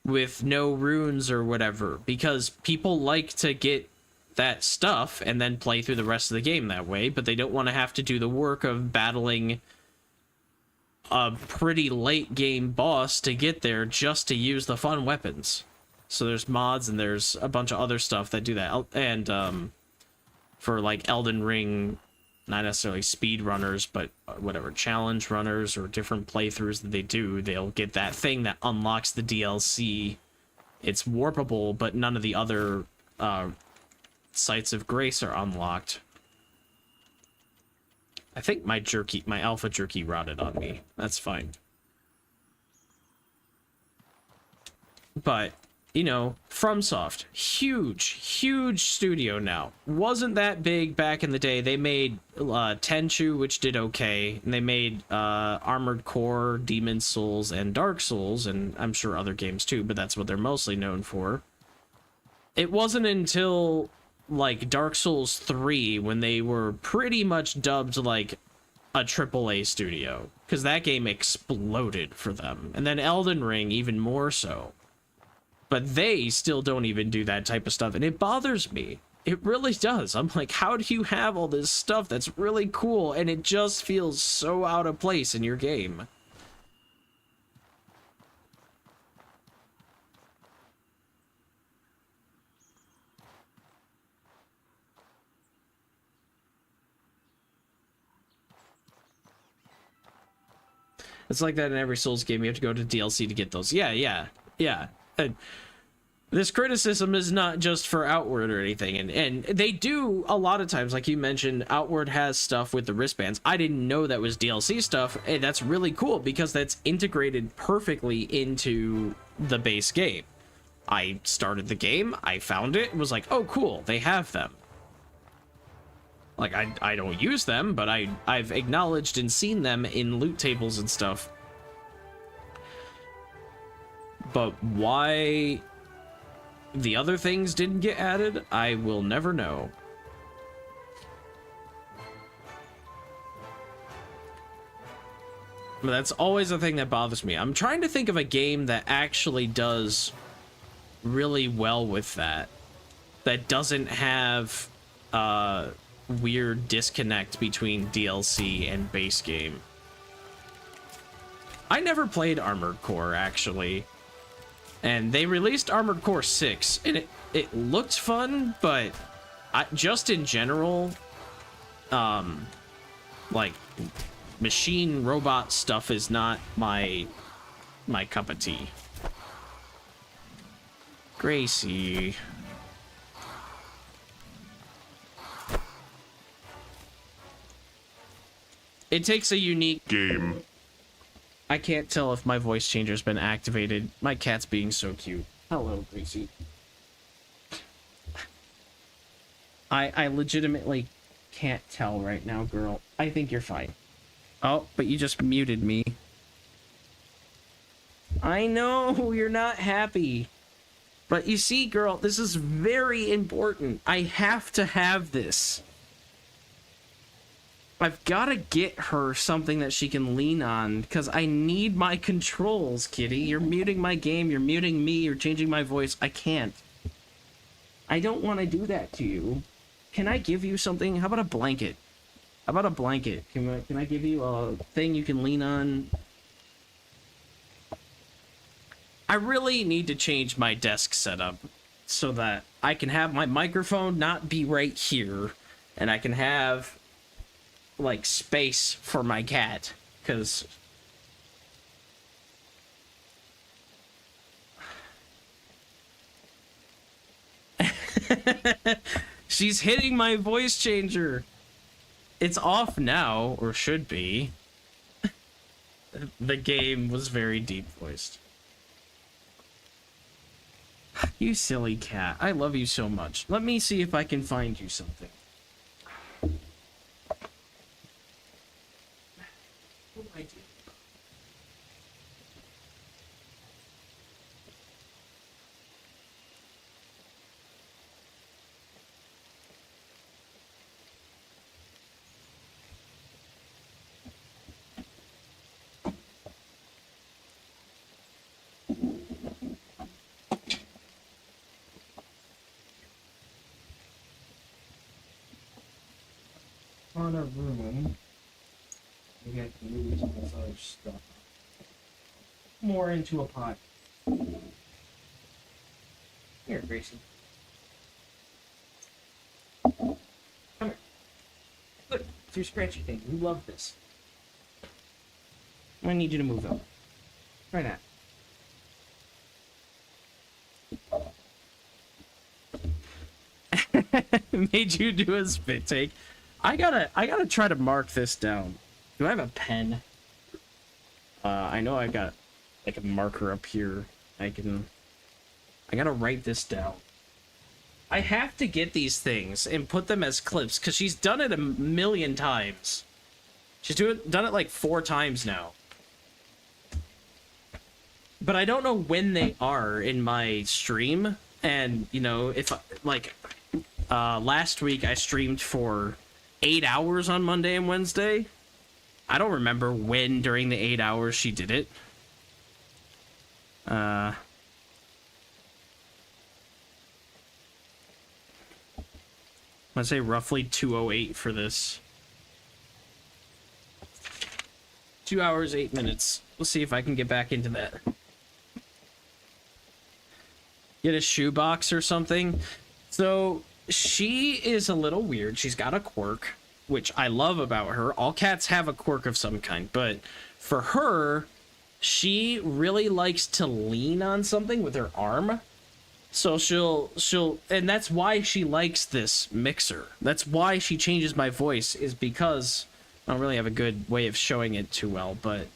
with no runes or whatever, because people like to get that stuff and then play through the rest of the game that way, but they don't want to have to do the work of battling a pretty late game boss to get there just to use the fun weapons. So there's mods and there's a bunch of other stuff that do that. And for like Elden Ring, not necessarily speed runners, but whatever, challenge runners or different playthroughs that they do, they'll get that thing that unlocks the DLC. It's warpable, but none of the other sites of grace are unlocked. I think my alpha jerky rotted on me. That's fine. But you know, FromSoft, huge studio now. Wasn't that big back in the day. They made Tenchu, which did okay, and they made Armored Core, Demon's Souls, and Dark Souls, and I'm sure other games too, but that's what they're mostly known for. It wasn't until, like, Dark Souls 3 when they were pretty much dubbed, like, a AAA studio, because that game exploded for them. And then Elden Ring even more so. But they still don't even do that type of stuff, and it bothers me. It really does. I'm like, how do you have all this stuff that's really cool, and it just feels so out of place in your game? It's like that in every Souls game. You have to go to DLC to get those. Yeah. This criticism is not just for Outward or anything, and they do a lot of times, like you mentioned, Outward has stuff with the wristbands. I didn't know that was DLC stuff, and that's really cool because that's integrated perfectly into the base game. I started the game, I found it, was like, oh cool, they have them. Like, I don't use them, but I've acknowledged and seen them in loot tables and stuff. But why the other things didn't get added, I will never know. But that's always the thing that bothers me. I'm trying to think of a game that actually does really well with that. That doesn't have a weird disconnect between DLC and base game. I never played Armored Core, actually. And they released Armored Core 6, and it looked fun, but just in general, like, machine robot stuff is not my cup of tea. Gracie. It takes a unique game. I can't tell if my voice changer's been activated. My cat's being so cute. Hello, Gracie. I legitimately can't tell right now, girl. I think you're fine. Oh, but you just muted me. I know you're not happy. But you see, girl, this is very important. I have to have this. I've got to get her something that she can lean on, because I need my controls, kitty. You're muting my game, you're muting me, you're changing my voice. I can't. I don't want to do that to you. Can I give you something? How about a blanket? How about a blanket? Can I give you a thing you can lean on? I really need to change my desk setup so that I can have my microphone not be right here, and I can have like space for my cat, because she's hitting my voice changer. It's off now, or should be. The game was very deep voiced. You silly cat. I love you so much. Let me see if I can find you something. What do I do? On a room. Maybe I can move some of this other stuff. More into a pot. Here, Grayson. Come here. Look, it's your scratchy thing. You love this. I need you to move over. Try that. Made you do a spit take. I gotta try to mark this down. Do I have a pen? I know I got like a marker up here. I gotta write this down. I have to get these things and put them as clips, because she's done it a million times. She's done it like 4 times now. But I don't know when they are in my stream. And, you know, if like last week I streamed for 8 hours on Monday and Wednesday. I don't remember when during the 8 hours she did it. I'm gonna say roughly 2:08 for this. 2 hours, 8 minutes. We'll see if I can get back into that. Get a shoebox or something. So she is a little weird. She's got a quirk, which I love about her. All cats have a quirk of some kind, but for her, she really likes to lean on something with her arm. So she'll, and that's why she likes this mixer. That's why she changes my voice, is because I don't really have a good way of showing it too well, but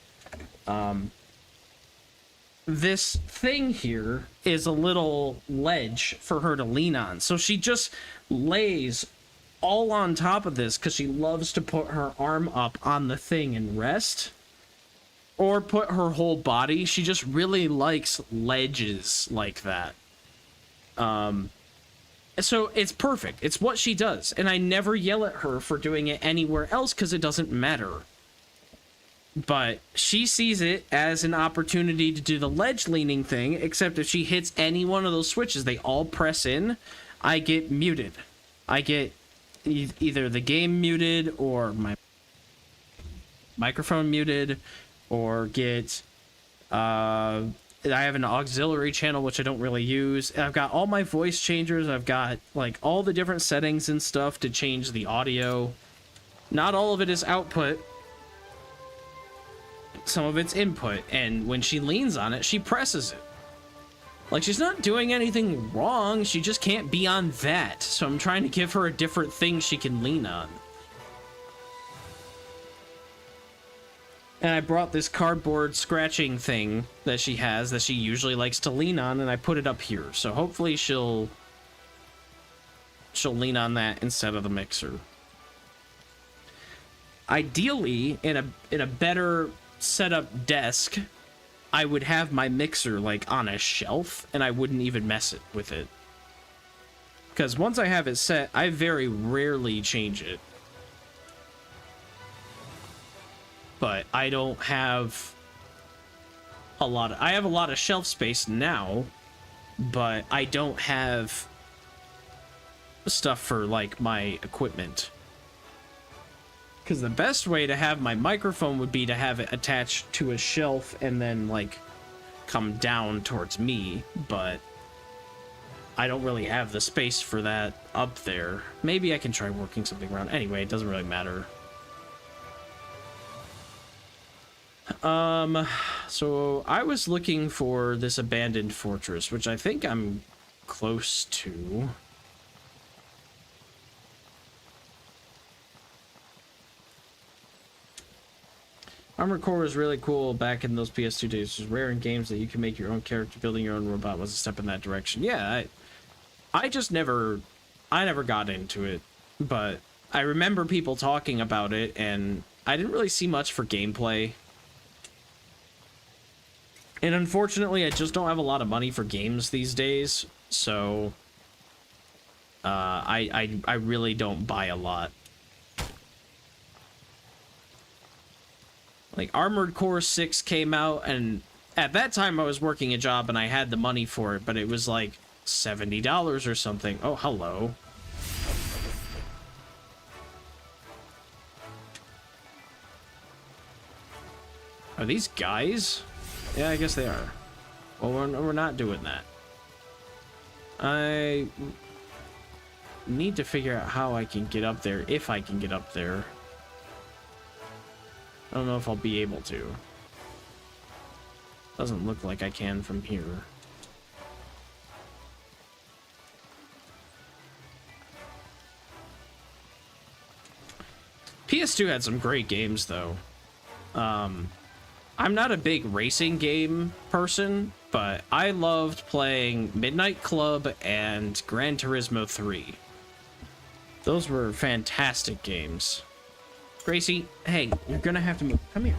this thing here is a little ledge for her to lean on. So she just lays all on top of this because she loves to put her arm up on the thing and rest. Or put her whole body. She just really likes ledges like that. So it's perfect. It's what she does. And I never yell at her for doing it anywhere else because it doesn't matter. But she sees it as an opportunity to do the ledge leaning thing, except if she hits any one of those switches, they all press in, I get muted. I get either the game muted or my microphone muted, or get I have an auxiliary channel which I don't really use. I've got all my voice changers. I've got like all the different settings and stuff to change the audio. Not all of it is output. Some of it's input, and when she leans on it, she presses it. Like, she's not doing anything wrong, she just can't be on that. So I'm trying to give her a different thing she can lean on. And I brought this cardboard scratching thing that she has that she usually likes to lean on, and I put it up here. So hopefully she'll lean on that instead of the mixer. Ideally, in a better setup desk, I would have my mixer like on a shelf and I wouldn't even mess it with it. Because once I have it set, I very rarely change it. But I don't have a lot of... I have a lot of shelf space now, but I don't have stuff for, like, my equipment. Because the best way to have my microphone would be to have it attached to a shelf and then, like, come down towards me, but I don't really have the space for that up there. Maybe I can try working something around. Anyway, it doesn't really matter. So I was looking for this abandoned fortress, which I think I'm close to. Armored Core was really cool back in those PS2 days. It was rare in games that you can make your own character. Building your own robot was a step in that direction. Yeah, I just never got into it, but I remember people talking about it, and I didn't really see much for gameplay. And unfortunately, I just don't have a lot of money for games these days, so I really don't buy a lot. Like, Armored Core 6 came out, and at that time I was working a job and I had the money for it, but it was like $70 or something. Oh, hello. Are these guys? Yeah, I guess they are. Well, we're not doing that. I need to figure out how I can get up there, if I can get up there. I don't know if I'll be able to. Doesn't look like I can from here. PS2 had some great games, though. I'm not a big racing game person, but I loved playing Midnight Club and Gran Turismo 3. Those were fantastic games. Gracie, hey, you're gonna have to move. Come here.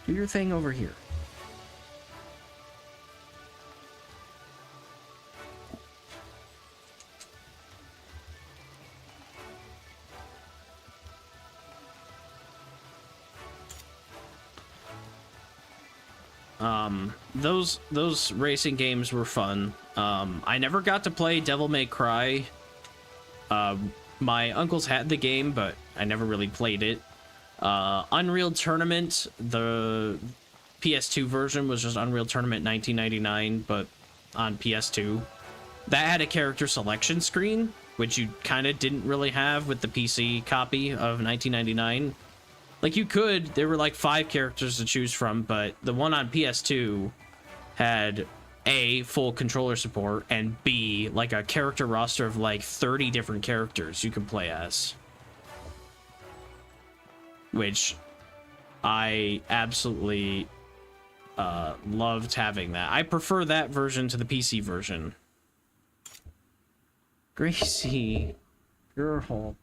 Do your thing over here. Those racing games were fun. I never got to play Devil May Cry. My uncles had the game, but I never really played it. Unreal Tournament, the PS2 version was just Unreal Tournament 1999, but on PS2. That had a character selection screen, which you kind of didn't really have with the PC copy of 1999. Like, you could, there were like 5 characters to choose from, but the one on PS2 had A, full controller support, and B, like a character roster of like 30 different characters you can play as. Which I absolutely loved having that. I prefer that version to the PC version. Gracie, girl.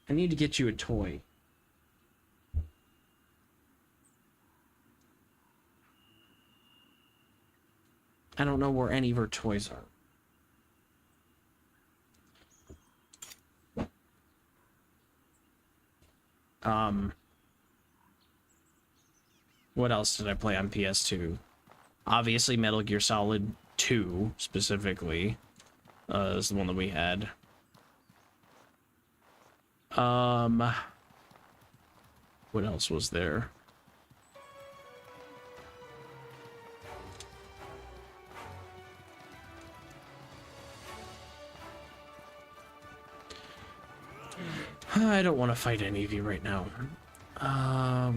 I need to get you a toy. I don't know where any of her toys are. What else did I play on PS2? Obviously Metal Gear Solid 2, specifically, is the one that we had. What else was there? I don't want to fight any of you right now.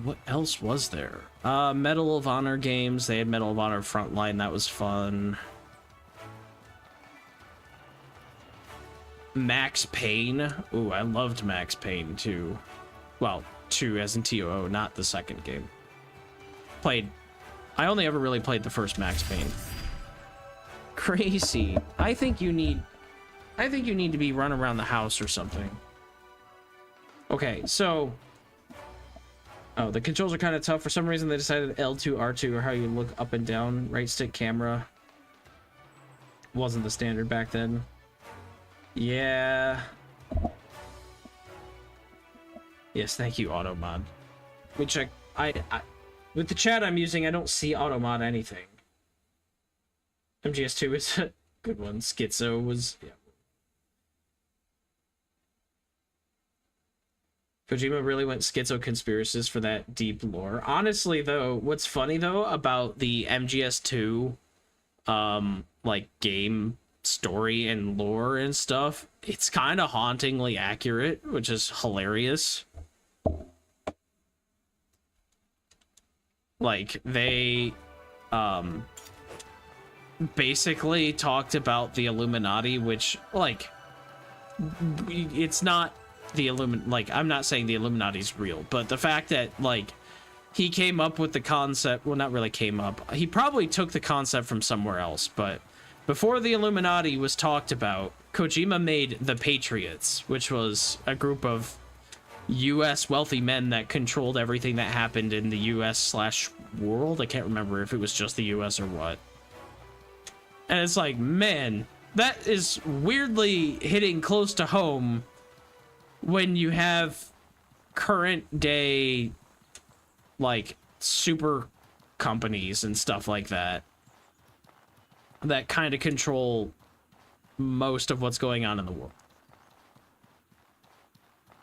What else was there? Medal of Honor games. They had Medal of Honor Frontline. That was fun. Max Payne. Ooh, I loved Max Payne 2. Well, 2 as in TOO, not the second game. I only ever really played the first Max Payne. Crazy. I think you need to be run around the house or something. Okay, so Oh, the controls are kind of tough. For some reason, they decided L2, R2, or how you look up and down. Right stick camera wasn't the standard back then. Yeah. Yes, thank you, Automod. Let me check. With the chat I'm using, I don't see Automod anything. MGS2 is a good one. Schizo was... Yeah. Kojima really went schizo conspiracist for that deep lore. Honestly, though, what's funny, though, about the MGS2, like, game story and lore and stuff, it's kind of hauntingly accurate, which is hilarious. Like, they, basically talked about the Illuminati, which, like, it's not the like, I'm not saying the Illuminati's real, but the fact that, like, he came up with the concept, well, not really came up, he probably took the concept from somewhere else, but before the Illuminati was talked about, Kojima made the Patriots, which was a group of US wealthy men that controlled everything that happened in the US/world. I can't remember if it was just the US or what. And it's like, man, that is weirdly hitting close to home when you have current day, like, super companies and stuff like that that kind of control most of what's going on in the world.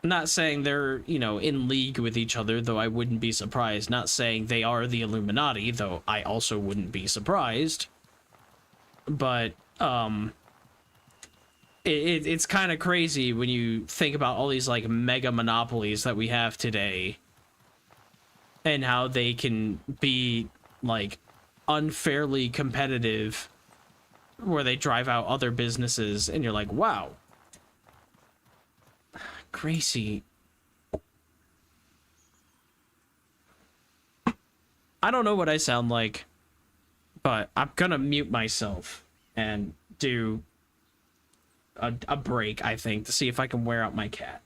Not saying they're, you know, in league with each other, though I wouldn't be surprised. Not saying they are the Illuminati, though I also wouldn't be surprised. But, it's kind of crazy when you think about all these, like, mega monopolies that we have today and how they can be, like, unfairly competitive where they drive out other businesses, and you're like, wow. Crazy. I don't know what I sound like, but I'm gonna mute myself and do a break, I think, to see if I can wear out my cat.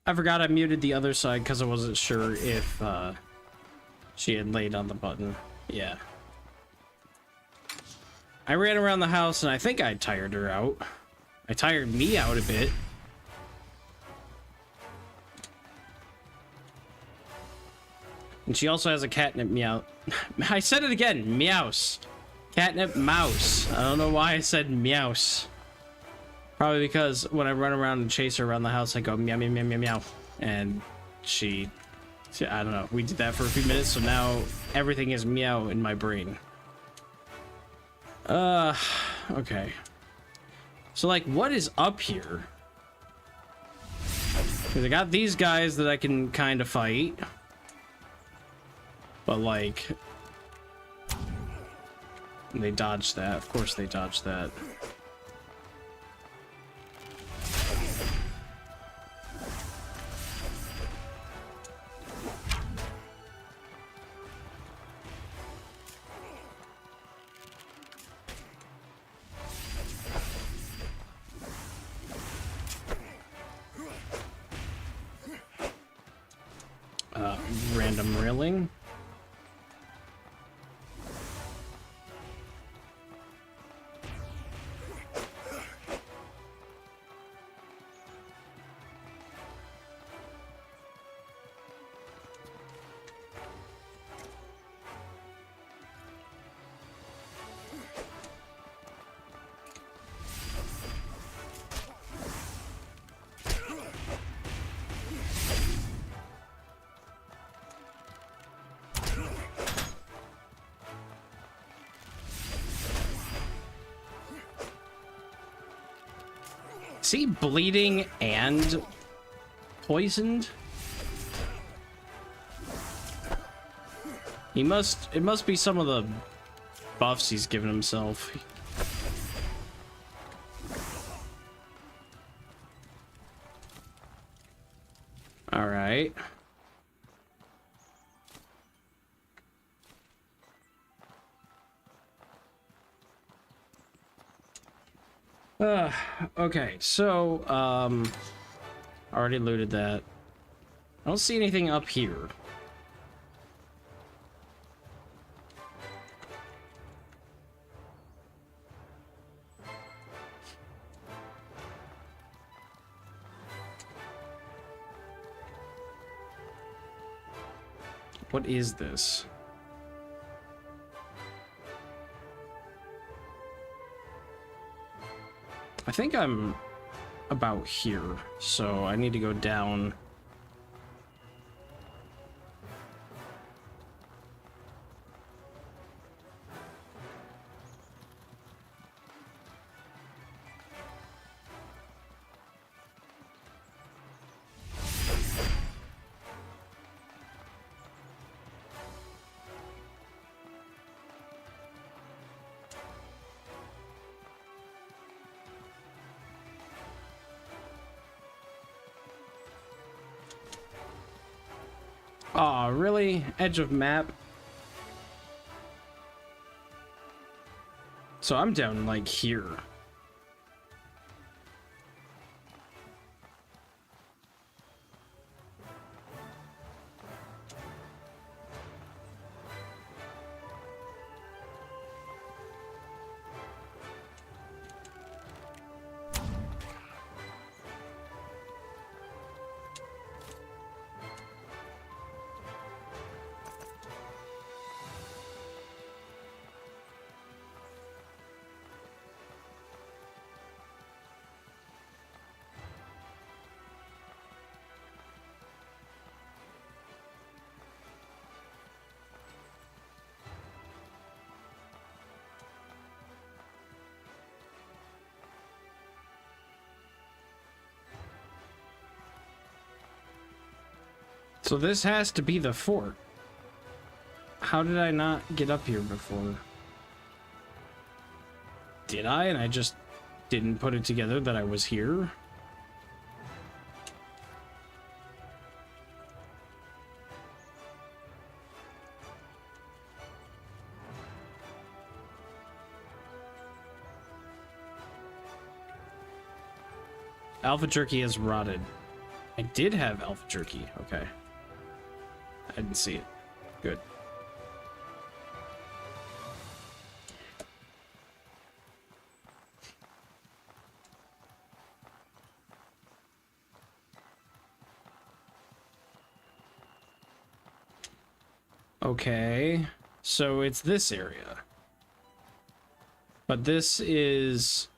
I forgot I muted the other side because I wasn't sure if she had laid on the button. Yeah. I ran around the house and I think I tired her out. I tired me out a bit. And she also has a catnip meow. I said it again, meows. Catnip mouse. I don't know why I said meows. Probably because when I run around and chase her around the house, I go meow, meow, meow, meow, meow. And she, I don't know. We did that for a few minutes, so now everything is meow in my brain. Okay. So, like, what is up here? Because I got these guys that I can kind of fight. But, like... they dodged that. Of course they dodged that. Random railing. Is he bleeding and poisoned? He must, it must be some of the buffs he's given himself. All right. Okay, so, already looted that. I don't see anything up here. What is this? I think I'm about here, so I need to go down. Aw, really? Edge of map? So I'm down, like, here. So this has to be the fort. How did I not get up here before? Did I? And I just didn't put it together that I was here? Alpha jerky has rotted. I did have alpha jerky. Okay. I didn't see it. Good. Okay. So it's this area. But this is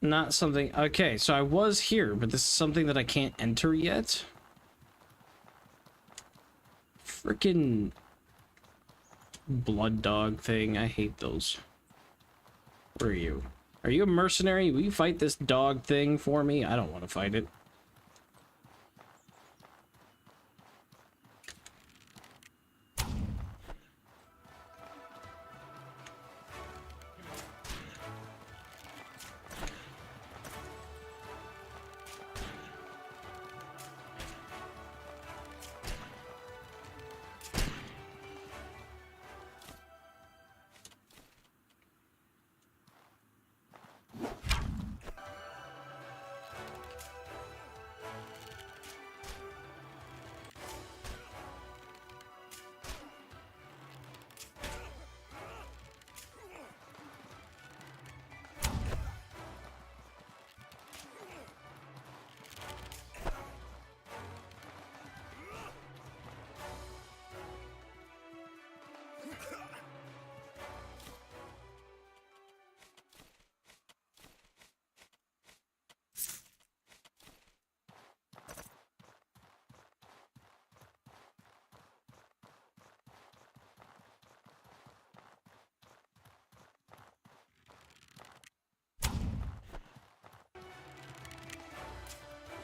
not something... Okay, so I was here, but this is something that I can't enter yet. Frickin' blood dog thing. I hate those. Where are you? Are you a mercenary? Will you fight this dog thing for me? I don't want to fight it.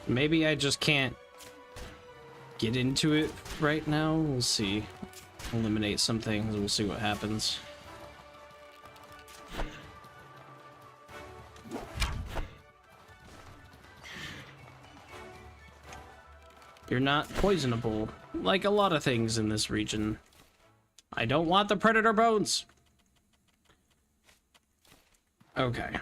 Maybe I just can't get into it right now. We'll see. Eliminate some things. We'll see what happens. You're not poisonable, like a lot of things in this region. I don't want the predator bones. Okay.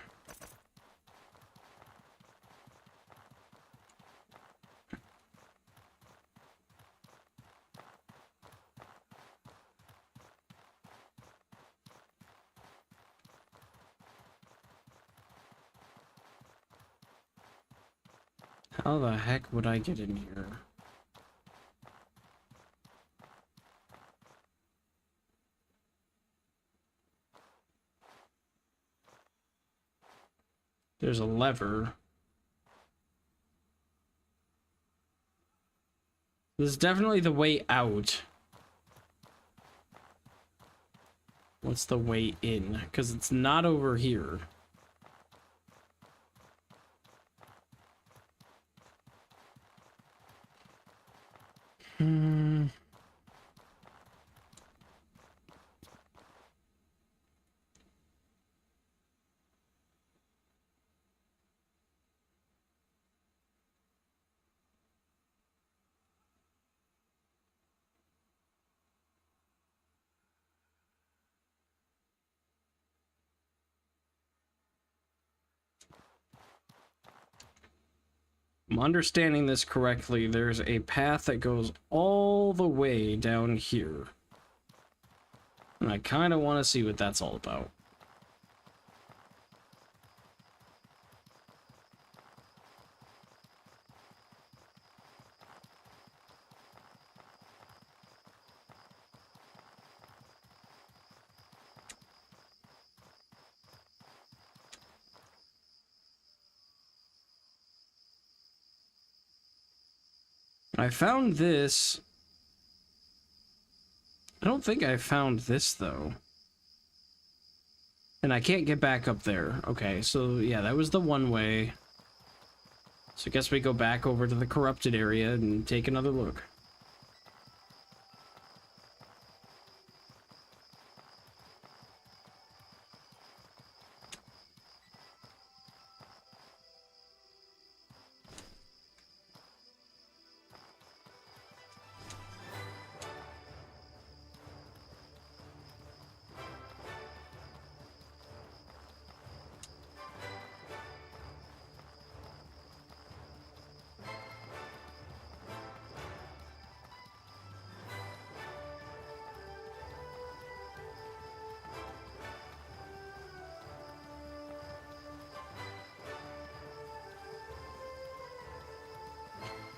How the heck would I get in here? There's a lever. This is definitely the way out. What's the way in? Because it's not over here. I'm understanding this correctly. There's a path that goes all the way down here. And I kind of want to see what that's all about. I found this. I don't think I found this, though. And I can't get back up there. Okay, so yeah, that was the one way. So I guess we go back over to the corrupted area and take another look.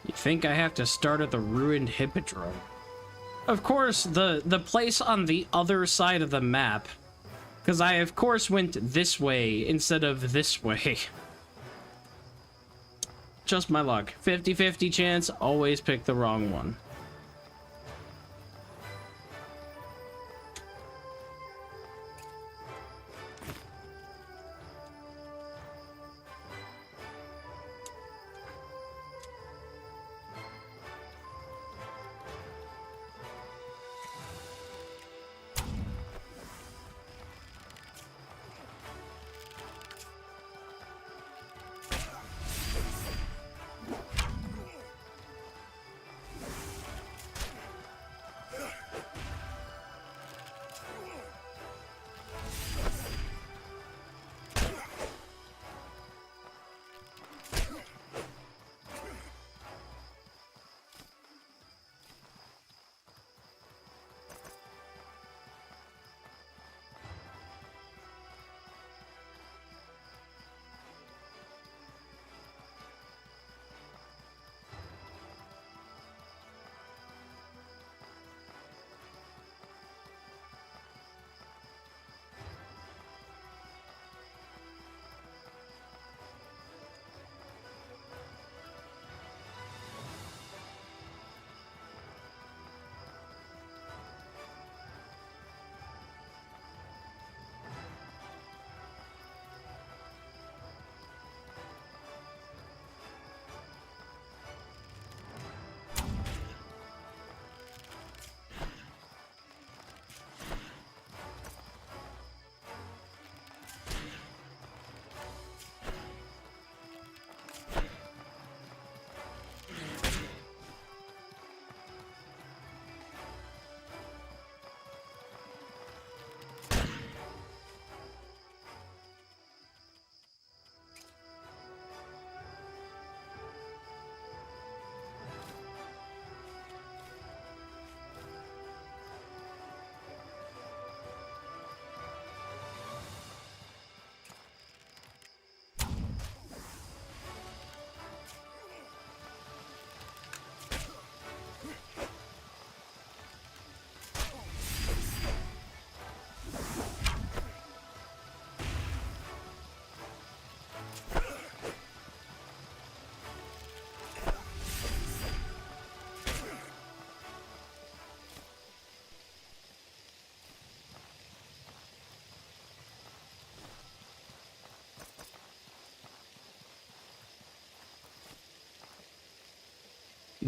You think I have to start at the ruined Hippodrome? Of course, the place on the other side of the map. Because I, of course, went this way instead of this way. Just my luck. 50-50 chance, always pick the wrong one.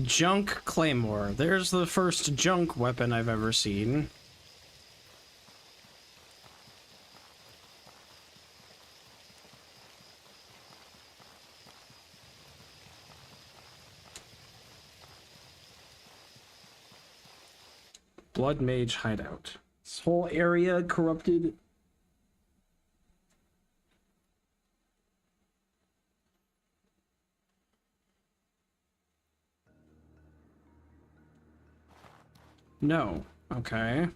Junk Claymore. There's the first junk weapon I've ever seen. Blood Mage Hideout. This whole area corrupted. No. Okay.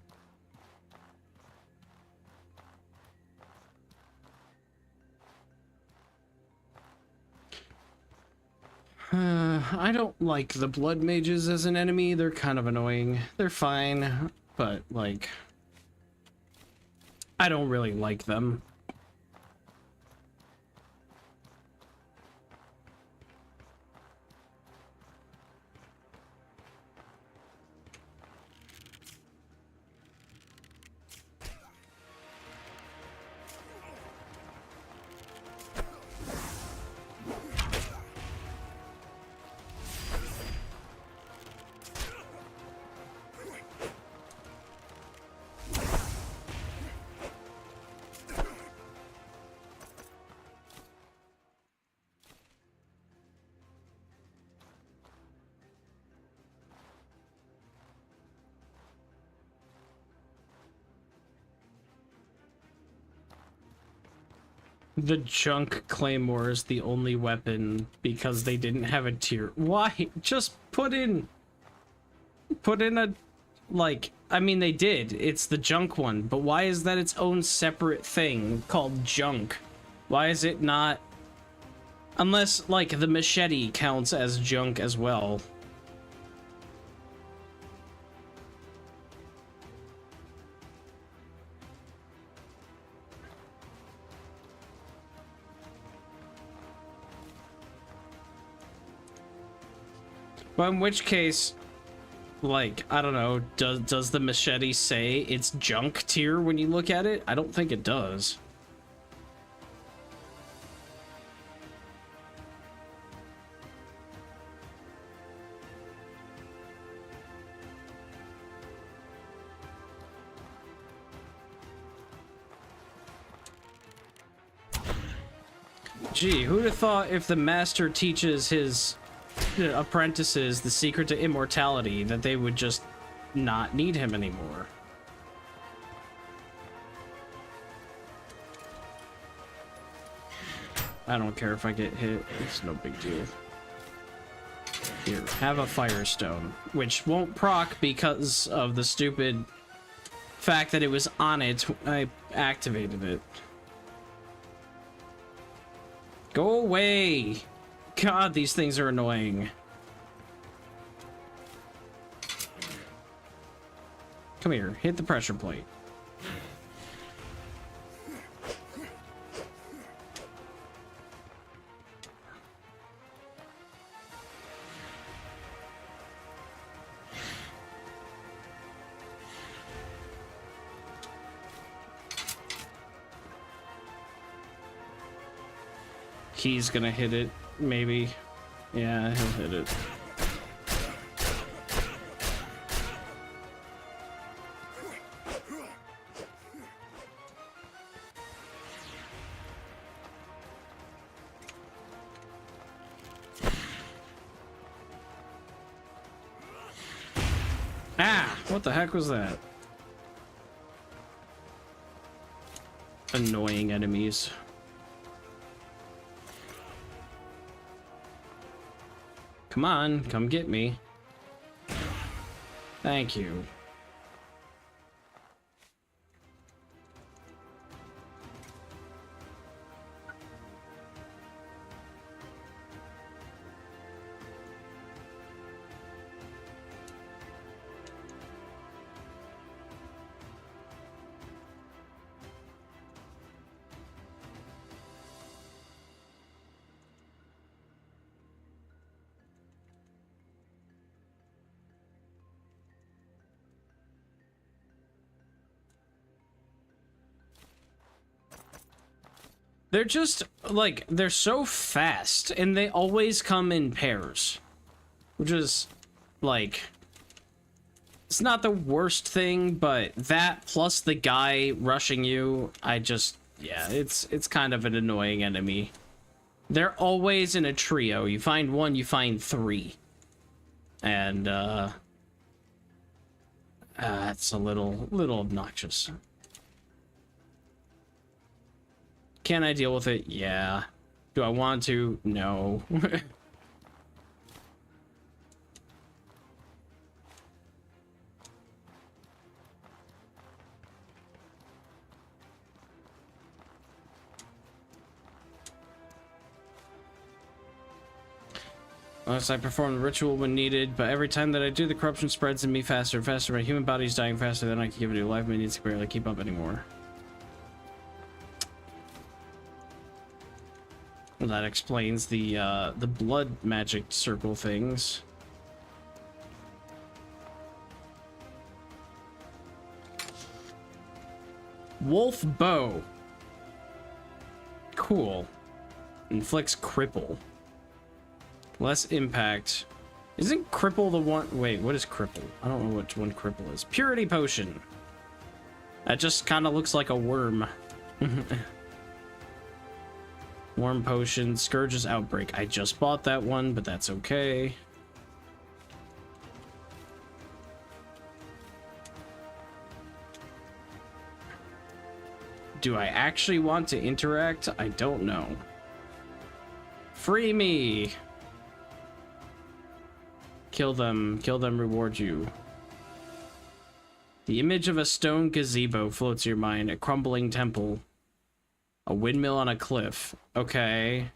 I don't like the blood mages as an enemy. They're kind of annoying. They're fine, but like I don't really like them. The junk claymore is the only weapon because they didn't have a tier. Why? Just put in a, like, I mean they did. It's the junk one, but why is that its own separate thing called junk? Why is it not? Unless, like, the machete counts as junk as well. But in which case, like, I don't know, does the machete say it's junk tier when you look at it? I don't think it does. Gee, who'd have thought if the master teaches his apprentices the secret to immortality that they would just not need him anymore? I don't care if I get hit, it's no big deal. Here, have a firestone, which won't proc because of the stupid fact that it was on it when I activated it. Go away! God, these things are annoying. Come here, hit the pressure plate. He's gonna hit it, maybe. Yeah, he'll hit it. Ah! What the heck was that? Annoying enemies. Come on, come get me. Thank you. They're just, like, they're so fast, and they always come in pairs. Which is, like, it's not the worst thing, but that plus the guy rushing you, yeah, it's kind of an annoying enemy. They're always in a trio. You find one, you find three. And, it's a little obnoxious. Can I deal with it? Yeah. Do I want to? No. Unless I perform the ritual when needed, but every time that I do, the corruption spreads in me faster and faster. My human body's dying faster than I can give it a life. My needs can barely keep up anymore. Well, that explains the blood magic circle things. Wolf bow. Cool. Inflicts cripple. Less impact. Isn't cripple the one? Wait, what is cripple? I don't know which one cripple is. Purity potion. That just kind of looks like a worm. Worm potion, Scourge's Outbreak. I just bought that one, but that's okay. Do I actually want to interact? I don't know. Free me! Kill them, reward you. The image of a stone gazebo floats in your mind, a crumbling temple. A windmill on a cliff. Okay.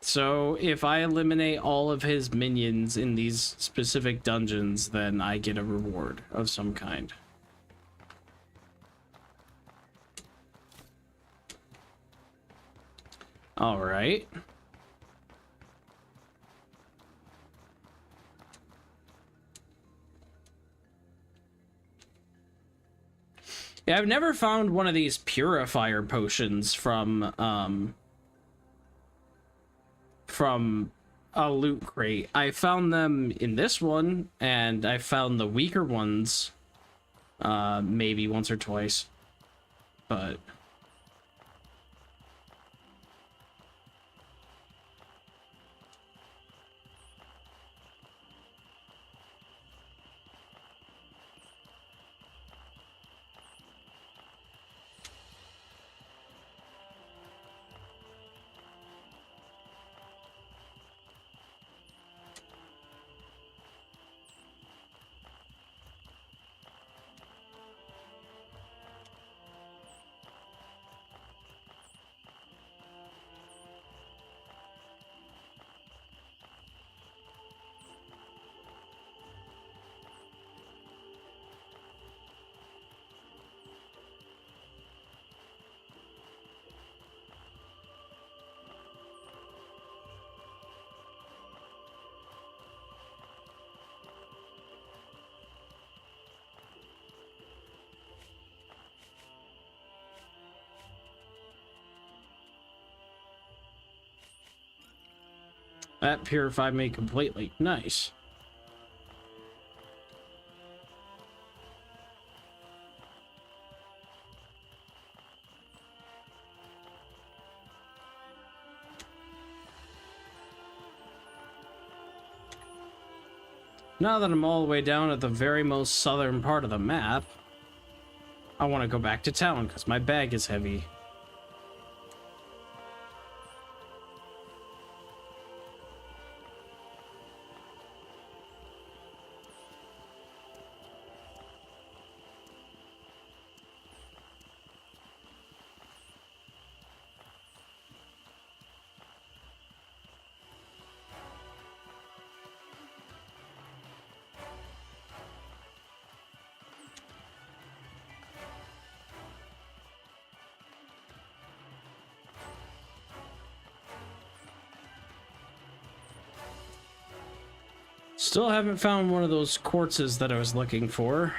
So if I eliminate all of his minions in these specific dungeons, then I get a reward of some kind. All right. Yeah, I've never found one of these purifier potions from a loot crate. I found them in this one, and I found the weaker ones maybe once or twice, but that purified me completely. Nice. Now that I'm all the way down at the very most southern part of the map, I want to go back to town because my bag is heavy. Still haven't found one of those quartzes that I was looking for.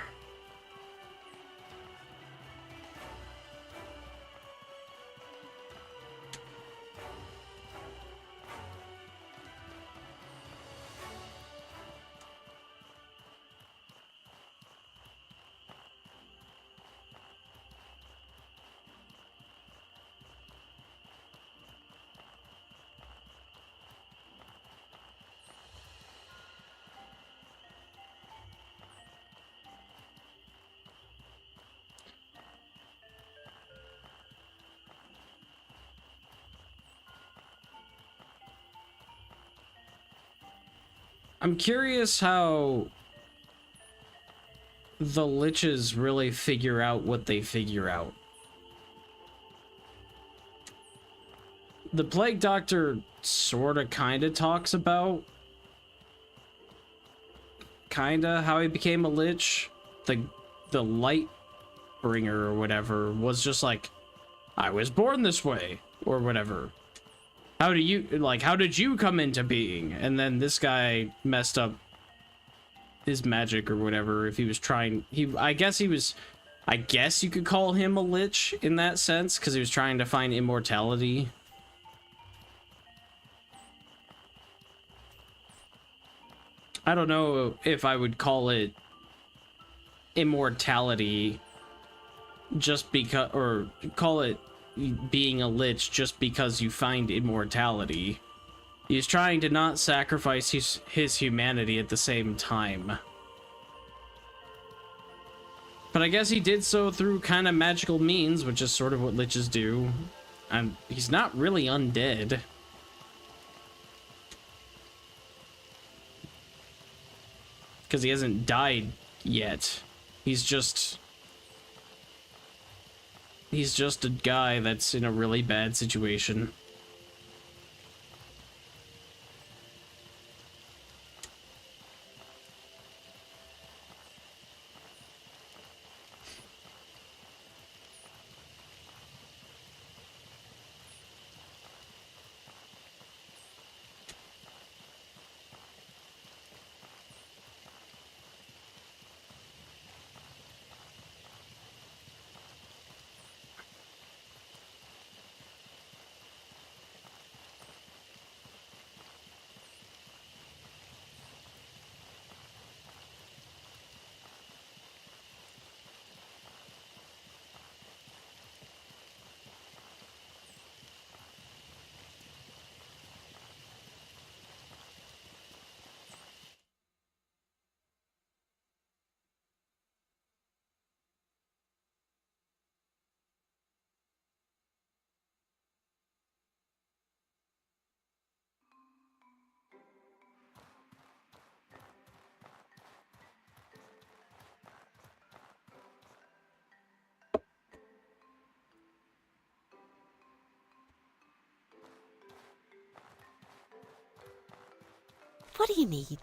I'm curious how the liches really figure out what they figure out. The Plague Doctor sorta kinda talks about how he became a lich. The Light Bringer or whatever was just like, I was born this way or whatever. How did you come into being? And then this guy messed up his magic or whatever. If he was trying, I guess you could call him a lich in that sense, because he was trying to find immortality. I don't know if I would call it immortality just because, or call it being a lich just because you find immortality. He's trying to not sacrifice his humanity at the same time. But I guess he did so through kind of magical means, which is sort of what liches do. And he's not really undead. Because he hasn't died yet. He's just a guy that's in a really bad situation. What do you need?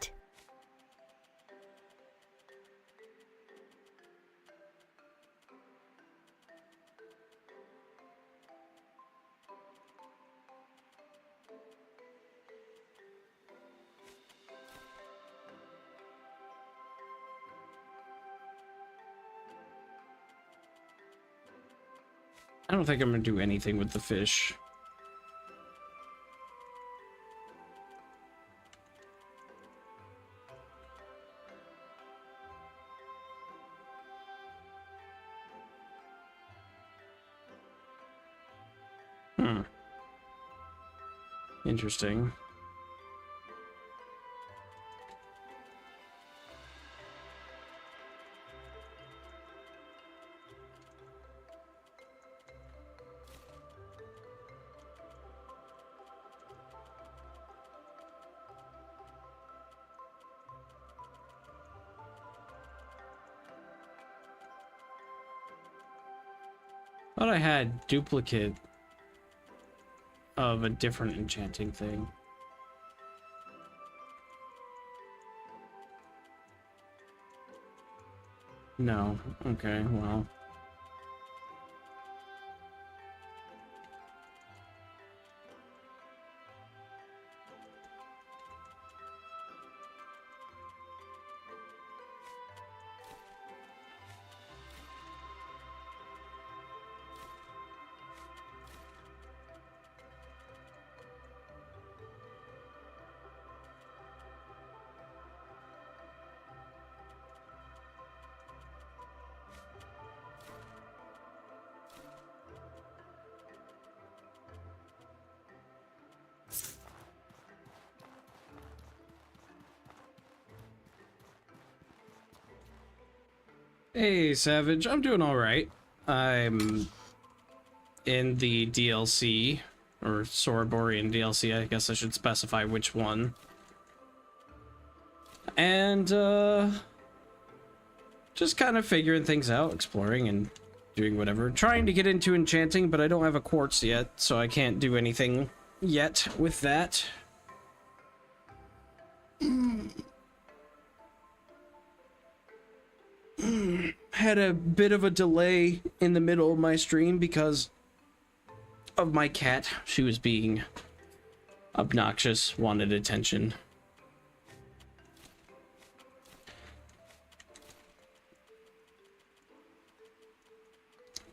I don't think I'm gonna do anything with the fish. Interesting. Thought I had duplicate of a different enchanting thing. No. Okay, well. Hey, Savage. I'm doing all right. I'm in the DLC, or Soroborean DLC. I guess I should specify which one. And, just kind of figuring things out, exploring and doing whatever. Trying to get into enchanting, but I don't have a quartz yet, so I can't do anything yet with that. Had a bit of a delay in the middle of my stream because of my cat. She was being obnoxious, wanted attention.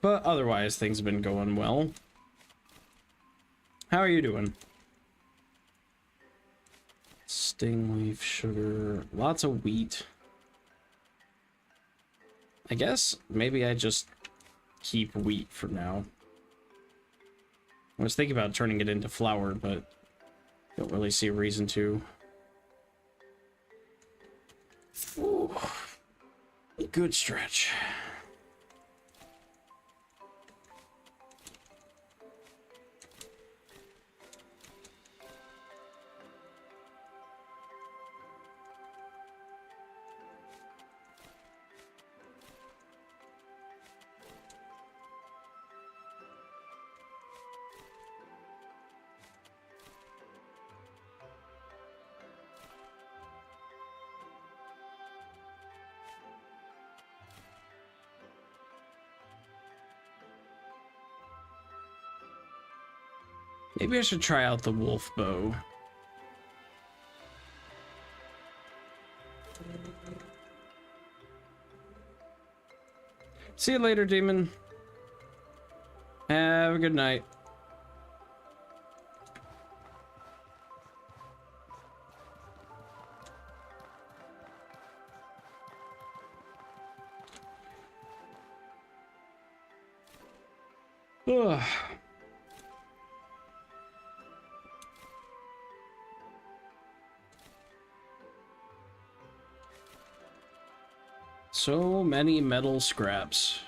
But otherwise, things have been going well. How are you doing? Stingleaf sugar, lots of wheat. I guess maybe I just keep wheat for now. I was thinking about turning it into flour, but don't really see a reason to. Ooh, good stretch. Maybe I should try out the wolf bow. See you later, demon. Have a good night. Ugh. So many metal scraps.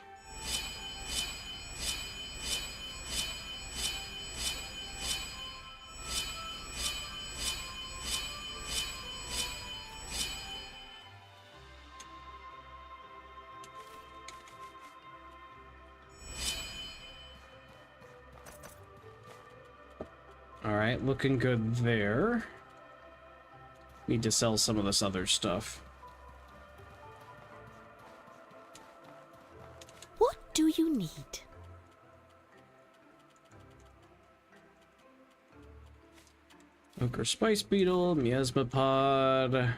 All right, looking good there. Need to sell some of this other stuff. What do you need? Ochre spice beetle, miasma pod.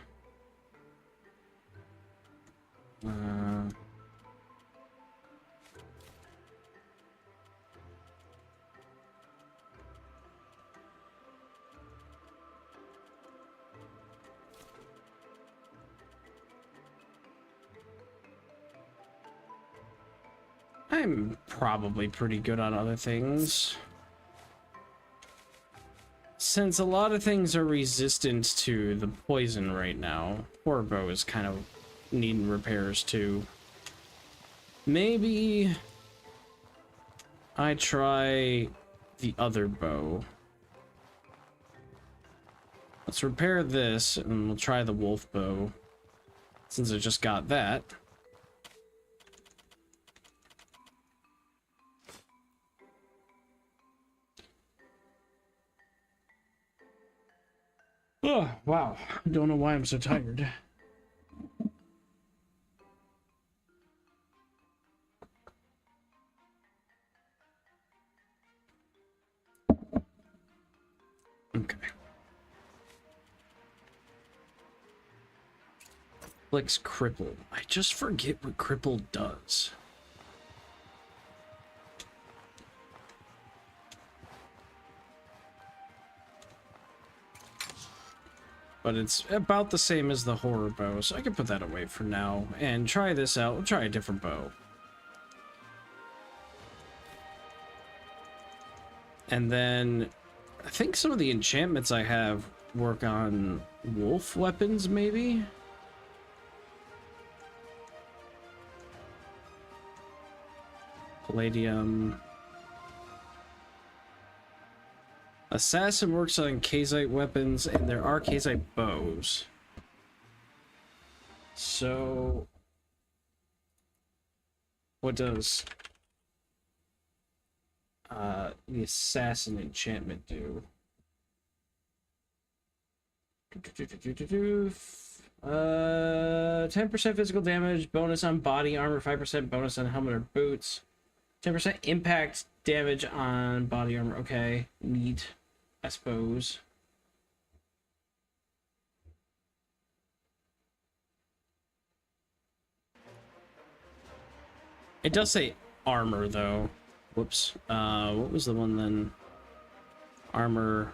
I'm probably pretty good on other things. Since a lot of things are resistant to the poison right now, poor bow is kind of needing repairs too. Maybe I try the other bow. Let's repair this and we'll try the wolf bow since I just got that. Oh, wow. I don't know why I'm so tired. Okay. Flicks cripple. I just forget what cripple does. But it's about the same as the horror bow, so I can put that away for now and try this out. We'll try a different bow. And then I think some of the enchantments I have work on wolf weapons, maybe? Palladium. Assassin works on Kazite weapons, and there are Kazite bows. So, what does the Assassin enchantment do? 10% physical damage, bonus on body armor, 5% bonus on helmet or boots, 10% impact damage on body armor. Okay, neat. I suppose. It does say armor though. Whoops. What was the one then? Armor.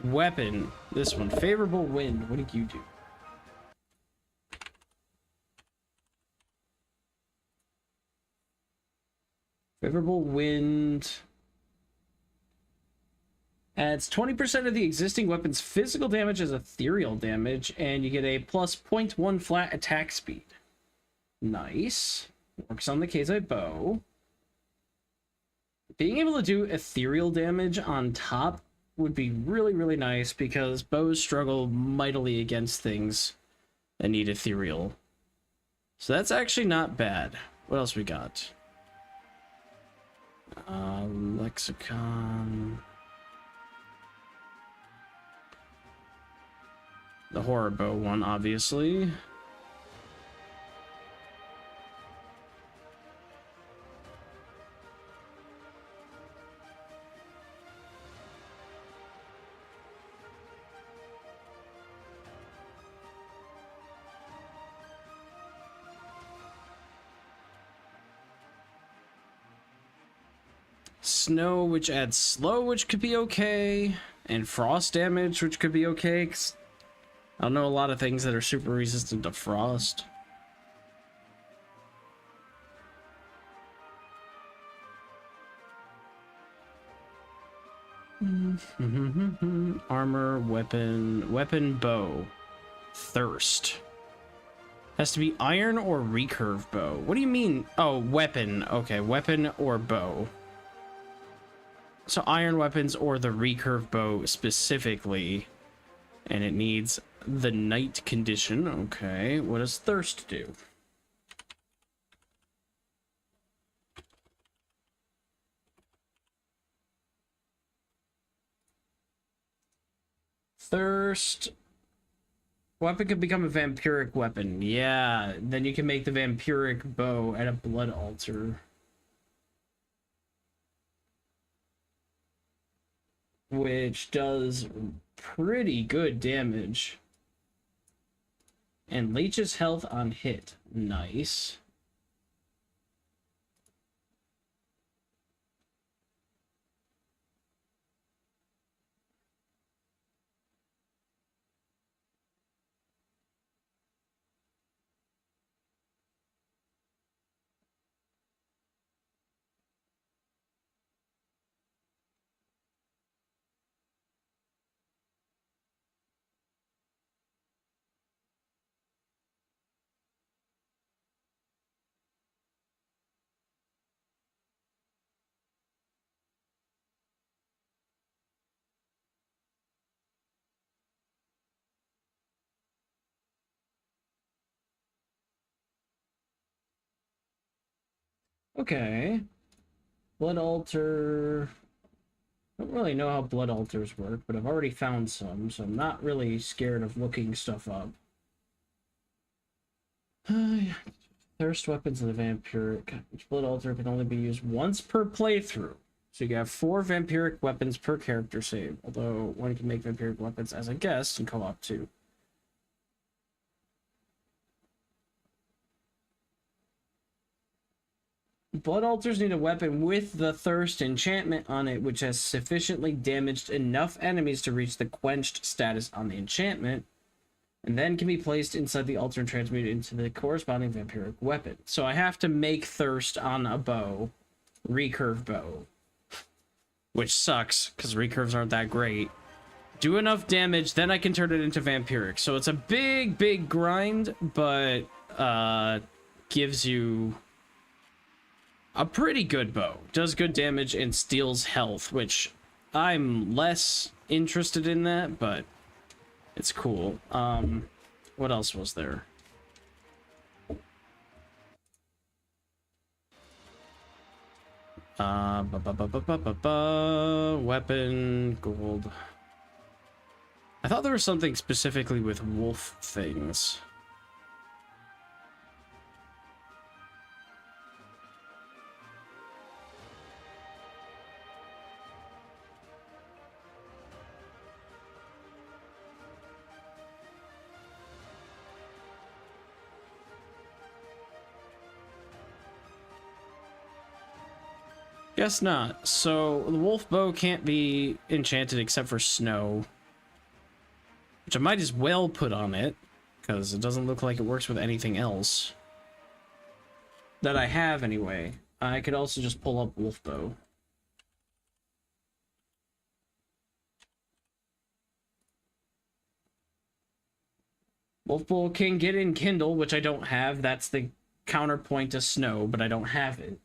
Weapon. This one. Favorable wind. What do you do? Favorable wind. Adds 20% of the existing weapon's physical damage as ethereal damage, and you get a plus 0.1 flat attack speed. Nice. Works on the Kazite bow. Being able to do ethereal damage on top would be really, really nice because bows struggle mightily against things that need ethereal. So that's actually not bad. What else we got? Lexicon... The horror bow one, obviously. Snow, which adds slow, which could be okay. And frost damage, which could be okay. 'Cause I don't know a lot of things that are super resistant to frost. Armor, weapon, bow. Thirst. Has to be iron or recurve bow. What do you mean? Oh, weapon. Okay, weapon or bow. So iron weapons or the recurve bow specifically. And it needs the night condition. Okay, what does thirst do? Thirst Weapon could become a vampiric weapon. Yeah, then you can make the vampiric bow at a blood altar. Which does pretty good damage. And leeches health on hit. Nice. Okay. Blood altar. I don't really know how blood altars work, but I've already found some, so I'm not really scared of looking stuff up. Thirst weapons of the vampiric. Each blood altar can only be used once per playthrough. So you have 4 vampiric weapons per character save, although one can make vampiric weapons as a guest and co-op too. Blood altars need a weapon with the Thirst enchantment on it, which has sufficiently damaged enough enemies to reach the quenched status on the enchantment, and then can be placed inside the altar and transmuted into the corresponding vampiric weapon. So I have to make Thirst on a bow, recurve bow, which sucks because recurves aren't that great. Do enough damage, then I can turn it into vampiric. So it's a big grind, but gives you a pretty good bow. Does good damage and steals health, which I'm less interested in that, but it's cool. What else was there? Weapon, gold. I thought there was something specifically with wolf things. Guess not. So the wolf bow can't be enchanted except for snow, which I might as well put on it because it doesn't look like it works with anything else that I have anyway. I could also just pull up wolf bow. Wolf bow can get in Kindle, which I don't have. That's the counterpoint to snow, but I don't have it.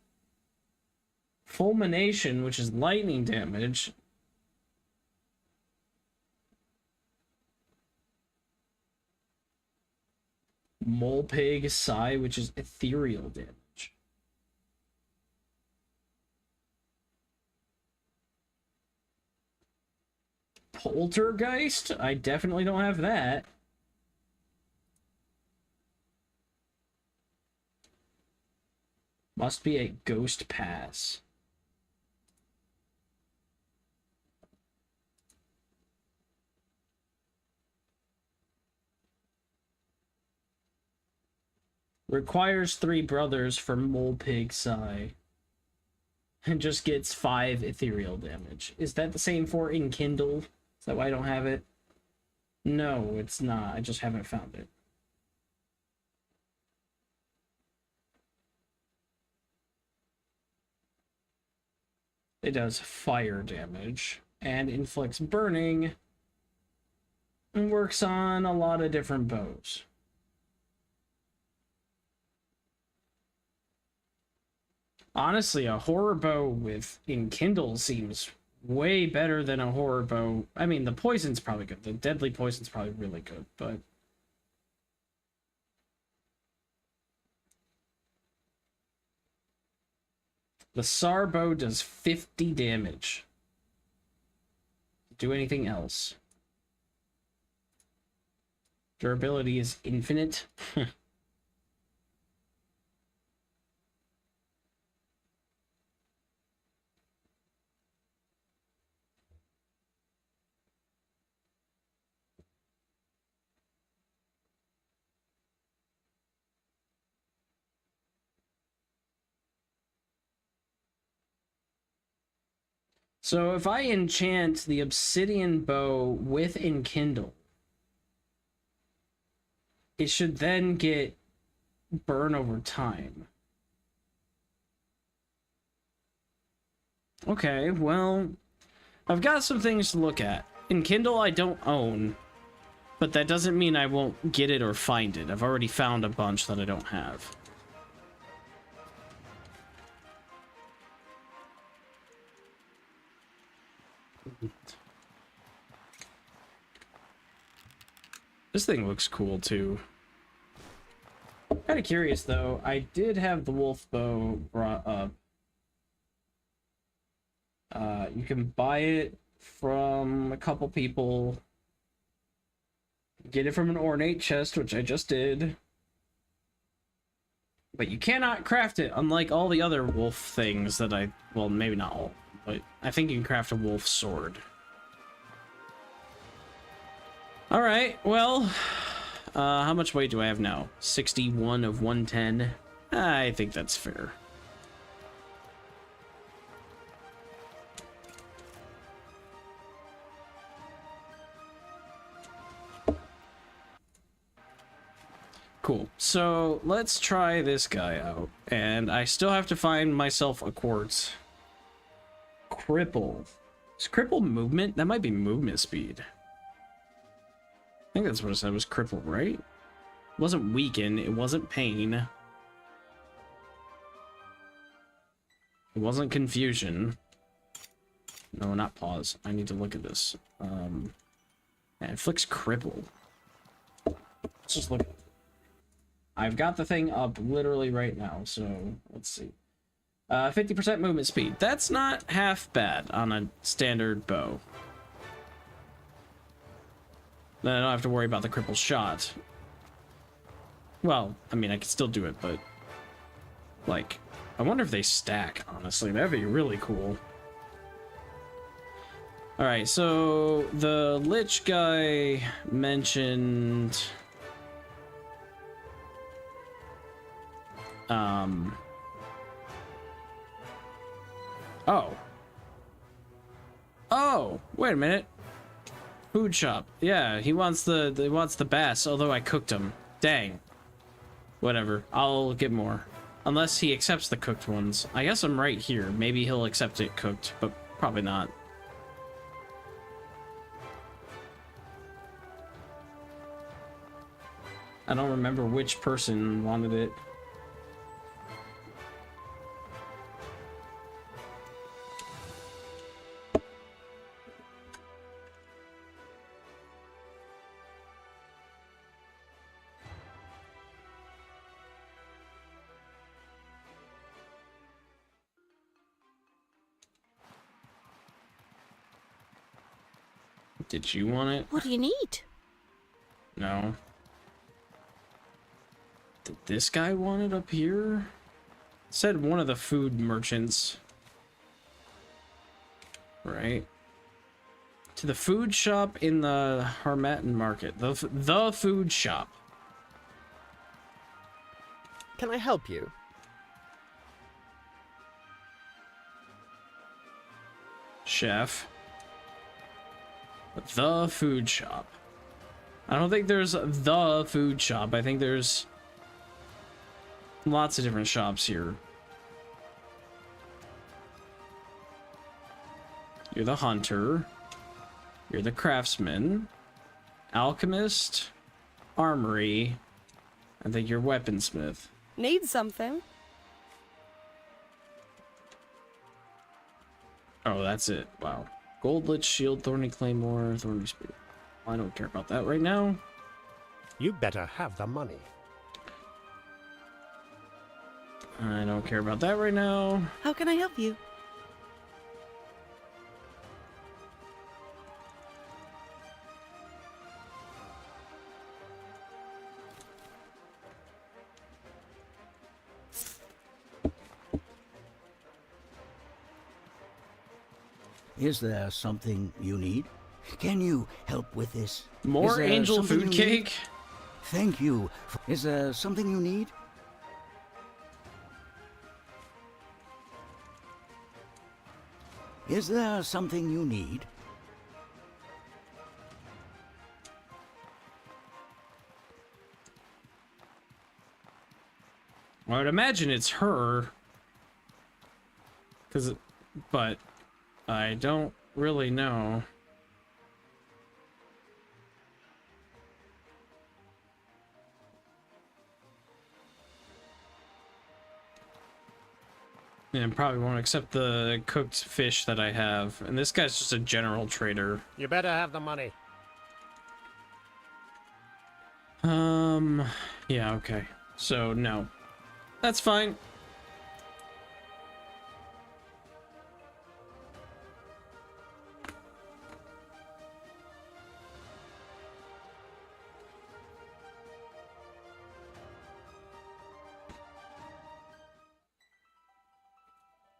Fulmination, which is lightning damage. Mole Pig Sigh, which is ethereal damage. Poltergeist? I definitely don't have that. Must be a ghost pass. Requires 3 brothers for Mole Pig Sigh. And just gets 5 ethereal damage. Is that the same for Enkindle? Is that why I don't have it? No, it's not. I just haven't found it. It does fire damage and inflicts burning and works on a lot of different bows. Honestly, a horror bow with Enkindle seems way better than a horror bow. I mean, the poison's probably good. The deadly poison's probably really good, but the Sar bow does 50 damage. Do anything else? Durability is infinite. So if I enchant the obsidian bow with enkindle, it should then get burn over time. Okay, well, I've got some things to look at. Enkindle I don't own, but that doesn't mean I won't get it or find it. I've already found a bunch that I don't have. This thing looks cool too. Kind of curious though. I did have the wolf bow brought up. You can buy it from a couple people. Get it from an ornate chest, which I just did. But you cannot craft it, unlike all the other wolf things that I... Well, maybe not all, but I think you can craft a wolf sword. Alright, well... how much weight do I have now? 61 of 110? I think that's fair. Cool. So let's try this guy out. And I still have to find myself a quartz. Cripple. Is cripple movement? That might be movement speed. I think that's what it said was cripple, right? It wasn't weaken, it wasn't pain. It wasn't confusion. No, not pause. I need to look at this. It inflicts cripple. Let's just look. I've got the thing up literally right now, so let's see. 50% movement speed. That's not half bad on a standard bow. Then I don't have to worry about the cripple shot. Well, I mean, I could still do it, but... Like, I wonder if they stack, honestly. That'd be really cool. Alright, so the Lich guy mentioned... Oh. Oh, wait a minute. Food shop. Yeah, he wants the bass, although I cooked him. Dang. Whatever. I'll get more. Unless he accepts the cooked ones. I guess I'm right here. Maybe he'll accept it cooked, but probably not. I don't remember which person wanted it. Did you want it? What do you need? No. Did this guy want it up here? It said one of the food merchants. Right. To the food shop in the Harmattan Market. The food shop. Can I help you? Chef. The food shop. I don't think there's the food shop. I think there's lots of different shops here. You're the hunter. You're the craftsman. Alchemist. Armory. I think you're weaponsmith. Need something? Oh, that's it. Wow. Gold Lich Shield, Thorny Claymore, Thorny Spear. I don't care about that right now. You better have the money. I don't care about that right now. How can I help you? Is there something you need? Can you help with this? Is More there angel something food you need? cake? Thank you. Is there something you need? Is there something you need? I would imagine it's her. But I don't really know. And probably won't accept the cooked fish that I have. And this guy's just a general trader. You better have the money. Yeah, okay. So, no. That's fine.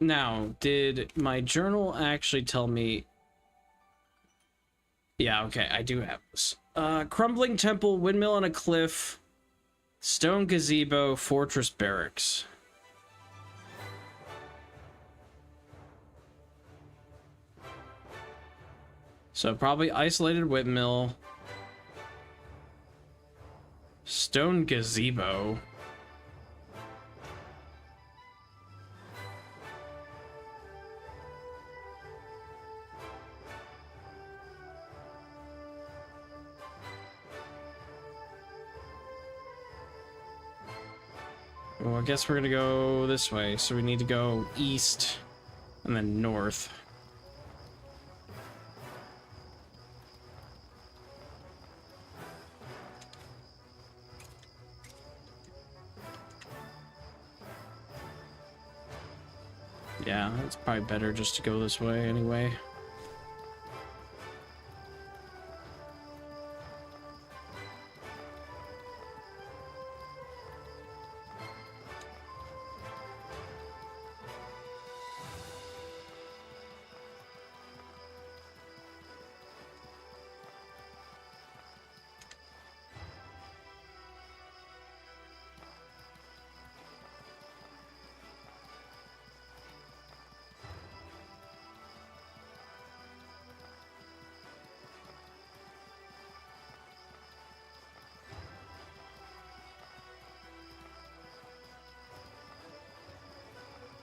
Now, did my journal actually tell me... Yeah, okay, I do have this. Crumbling temple, windmill on a cliff, stone gazebo, fortress barracks. So probably isolated windmill, stone gazebo. Well, I guess we're gonna go this way, so we need to go east and then north. Yeah, it's probably better just to go this way anyway.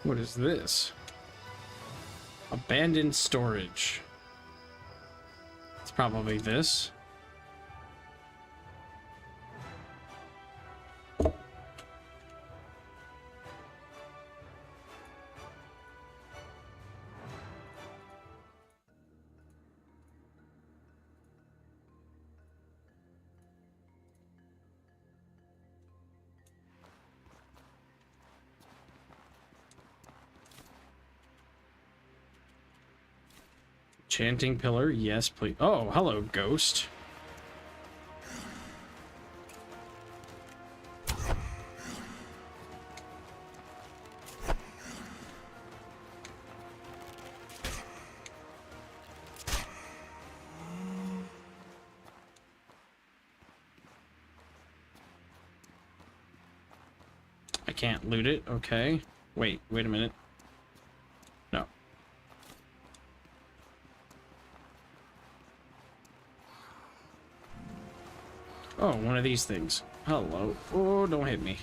What is this? Abandoned storage. It's probably this. Chanting pillar, yes, please. Oh, hello, ghost. I can't loot it, okay. Wait a minute. No. Oh, one of these things. Hello. Oh, don't hit me.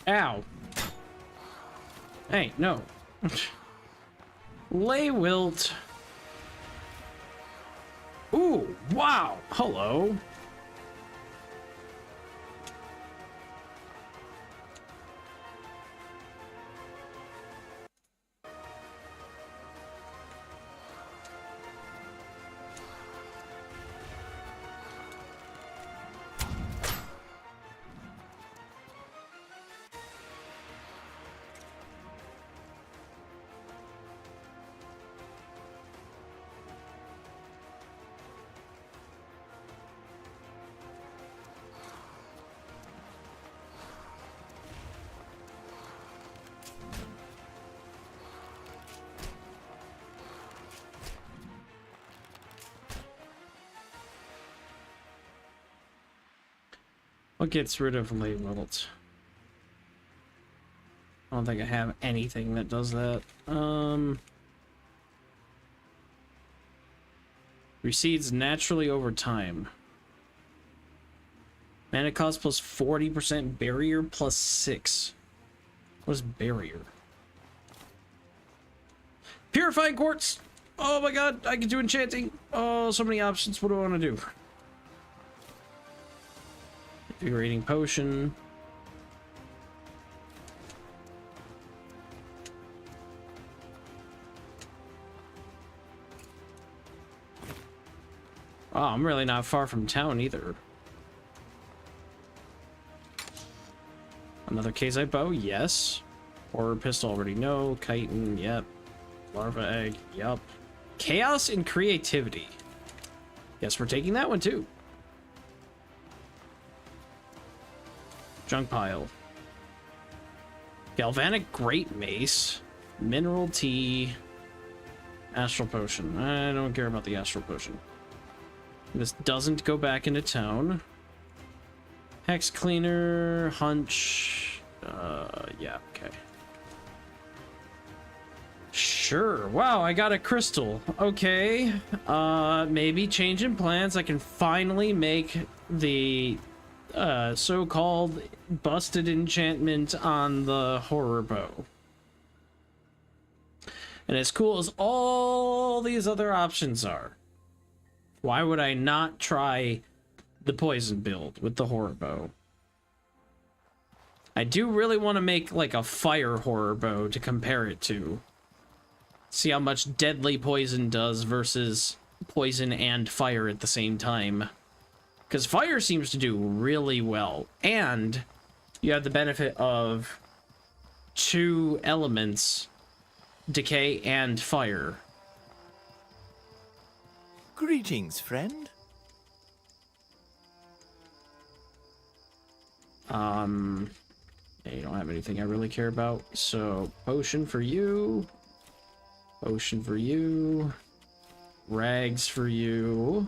Ow. Hey, no. Lay wilt. Ooh, wow. Hello. What gets rid of labels? I don't think I have anything that does that. Recedes naturally over time. Mana cost plus 40%, barrier plus 6. What is barrier? Purifying quartz! Oh my god, I can do enchanting! Oh, so many options. What do I want to do? Invigorating potion. Oh, I'm really not far from town either. Another Kazite bow, yes. Horror pistol, already no. Chitin, yep. Larva egg, yep. Chaos and creativity. Guess we're taking that one too. Junk pile. Galvanic Great Mace. Mineral Tea. Astral Potion. I don't care about the Astral Potion. This doesn't go back into town. Hex Cleaner. Hunch. Yeah, okay. Sure. Wow, I got a crystal. Okay. Maybe changing plans. I can finally make the so-called busted enchantment on the horror bow. And as cool as all these other options are, why would I not try the poison build with the horror bow? I do really want to make like a fire horror bow to compare it to. See how much deadly poison does versus poison and fire at the same time. Because fire seems to do really well. And you have the benefit of 2 elements, decay and fire. Greetings, friend. Yeah, you don't have anything I really care about. So, potion for you. Potion for you. Rags for you.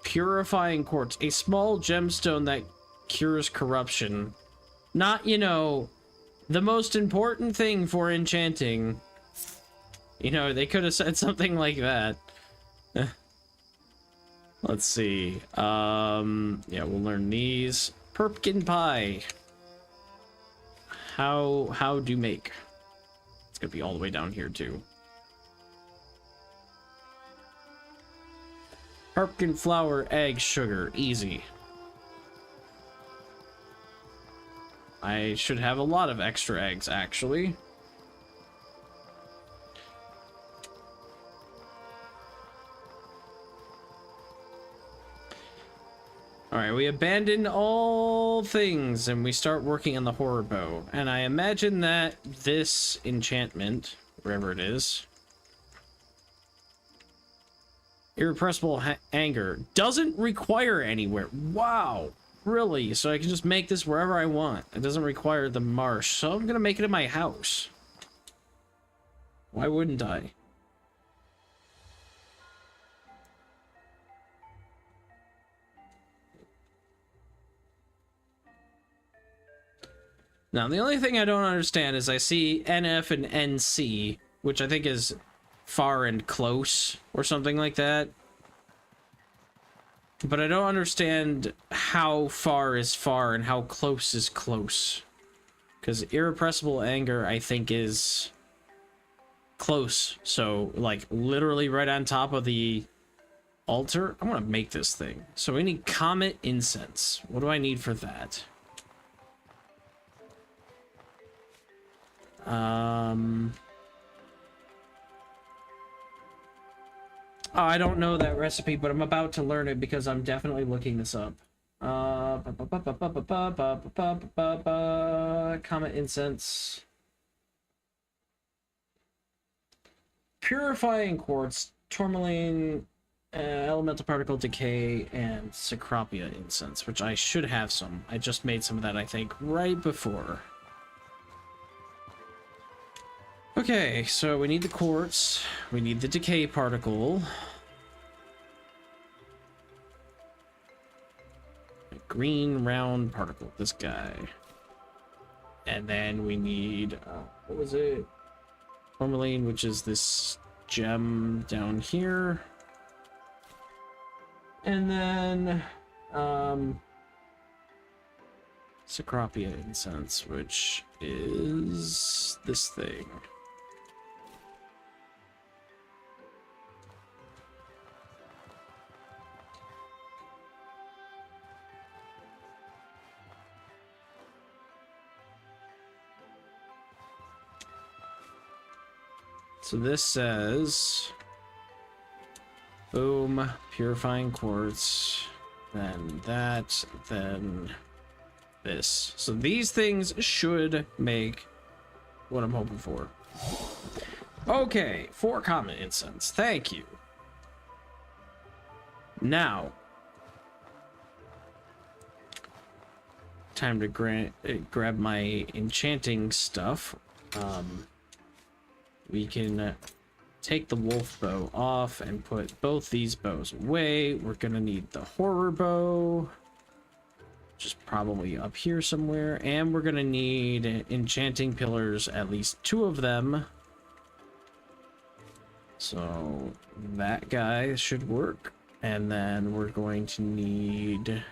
Purifying quartz, a small gemstone that cures corruption. Not, you know, the most important thing for enchanting. You know, they could have said something like that. Let's see. Yeah, we'll learn these. Pumpkin pie. How do make? It's gonna be all the way down here too. Pumpkin flour, egg, sugar. Easy. I should have a lot of extra eggs, actually. Alright, we abandon all things and we start working on the horror bow. And I imagine that this enchantment, wherever it is, irrepressible anger, doesn't require anywhere. Wow, really? So I can just make this wherever I want. It doesn't require the marsh, so I'm gonna make it in my house. Why wouldn't I? Now, the only thing I don't understand is I see NF and NC, which I think is far and close, or something like that. But I don't understand how far is far and how close is close. Because irrepressible anger, I think, is close. So, like, literally right on top of the altar. I'm gonna make this thing. So we need comet incense. What do I need for that? Oh, I don't know that recipe, but I'm about to learn it because I'm definitely looking this up. Comet incense. Purifying quartz, tourmaline, elemental particle decay, and Cecropia incense, which I should have some. I just made some of that, I think, right before. Okay, so we need the quartz, we need the decay particle, a green round particle, this guy, and then we need, what was it, tourmaline, which is this gem down here, and then, Cecropia incense, which is this thing. So this says, boom, purifying quartz, then that, then this. So these things should make what I'm hoping for. Okay, 4 comet incense. Thank you. Now, time to grab my enchanting stuff. We can take the wolf bow off and put both these bows away. We're gonna need the horror bow, which is probably up here somewhere, and we're gonna need enchanting pillars, at least 2 of them. So that guy should work, and then we're going to need,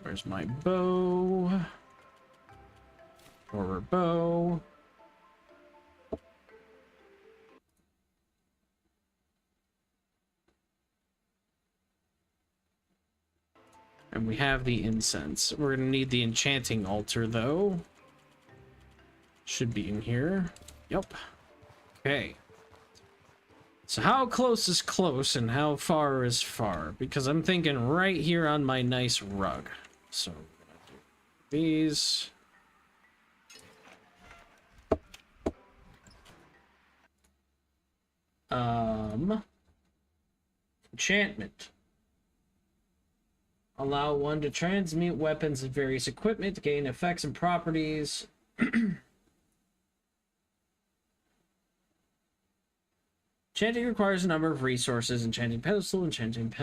where's my bow? Horror bow. And we have the incense. We're gonna need the enchanting altar though. Should be in here. Yep. Okay. So how close is close and how far is far? Because I'm thinking right here on my nice rug. So we're gonna do these. Enchantment. Allow one to transmute weapons and various equipment to gain effects and properties. Enchanting requires a number of resources: enchanting pedestal, enchanting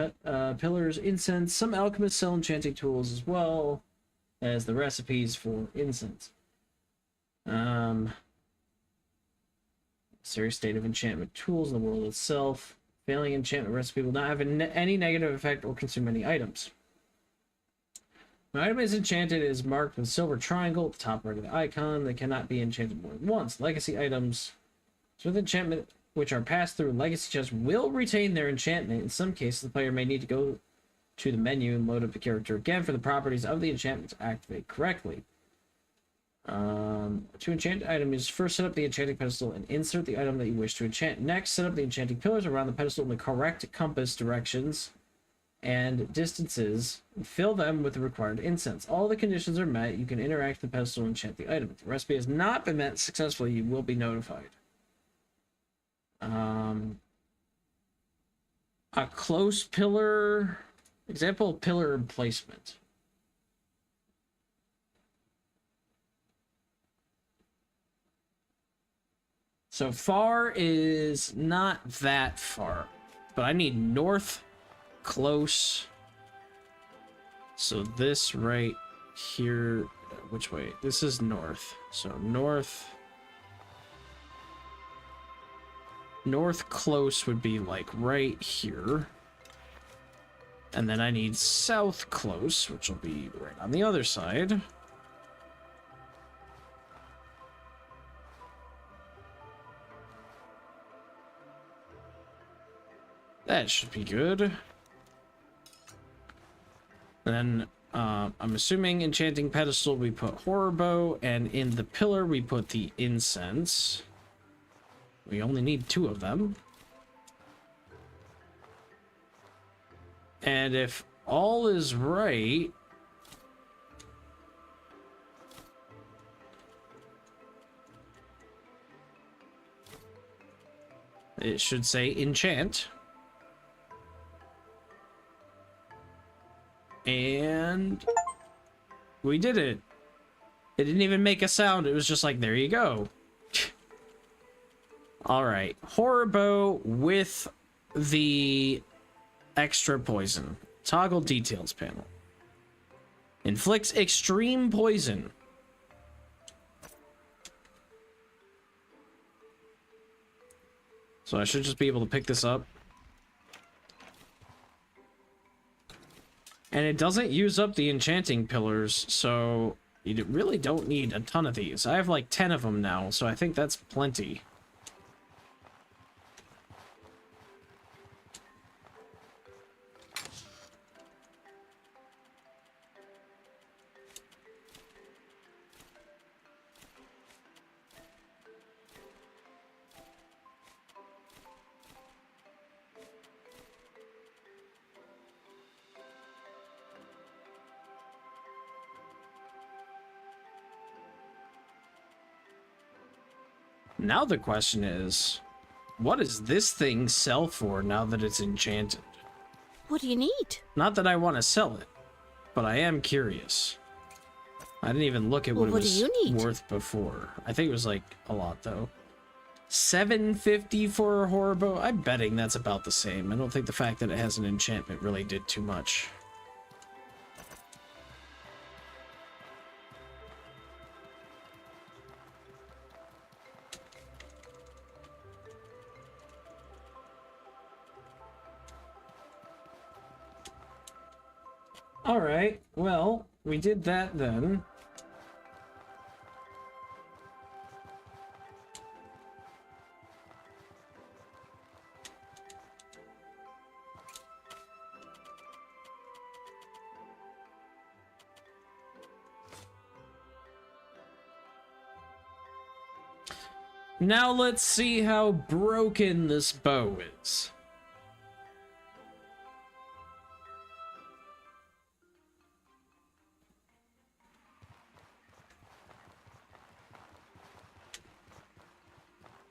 pillars, incense. Some alchemists sell enchanting tools as well as the recipes for incense. Serious state of enchantment tools in the world itself. Failing enchantment recipe will not have any negative effect or consume any items. When an item is enchanted, it is marked with a silver triangle at the top right of the icon. They cannot be enchanted more than once. Legacy items with enchantment which are passed through legacy chests will retain their enchantment. In some cases, the player may need to go to the menu and load up the character again for the properties of the enchantment to activate correctly. To enchant item is first set up the enchanting pedestal and insert the item that you wish to enchant. Next, set up the enchanting pillars around the pedestal in the correct compass directions and distances, and fill them with the required incense. All the conditions are met, you can interact with the pedestal and enchant the item. If the recipe has not been met successfully, you will be notified. A close pillar, example of pillar placement. So far is not that far, but I need north, close. So this right here, which way? This is north. So north, north close would be like right here. And then I need south close, which will be right on the other side. That should be good. And then I'm assuming enchanting pedestal we put horror bow, and in the pillar we put the incense. We only need 2 of them. And if all is right, it should say enchant. And we did it. It didn't even make a sound. It was just like, there you go. All right. Horror bow with the extra poison. Toggle details panel. Inflicts extreme poison. So I should just be able to pick this up. And it doesn't use up the enchanting pillars, so you really don't need a ton of these. I have like 10 of them now, so I think that's plenty. Now the question is, what does this thing sell for now that it's enchanted? What do you need? Not that I want to sell it, but I am curious. I didn't even look at what it what was do you need? worth before. I think it was like a lot though. $750 for a horror bow? I'm betting that's about the same. I don't think the fact that it has an enchantment really did too much. Alright, well, we did that then. Now let's see how broken this bow is.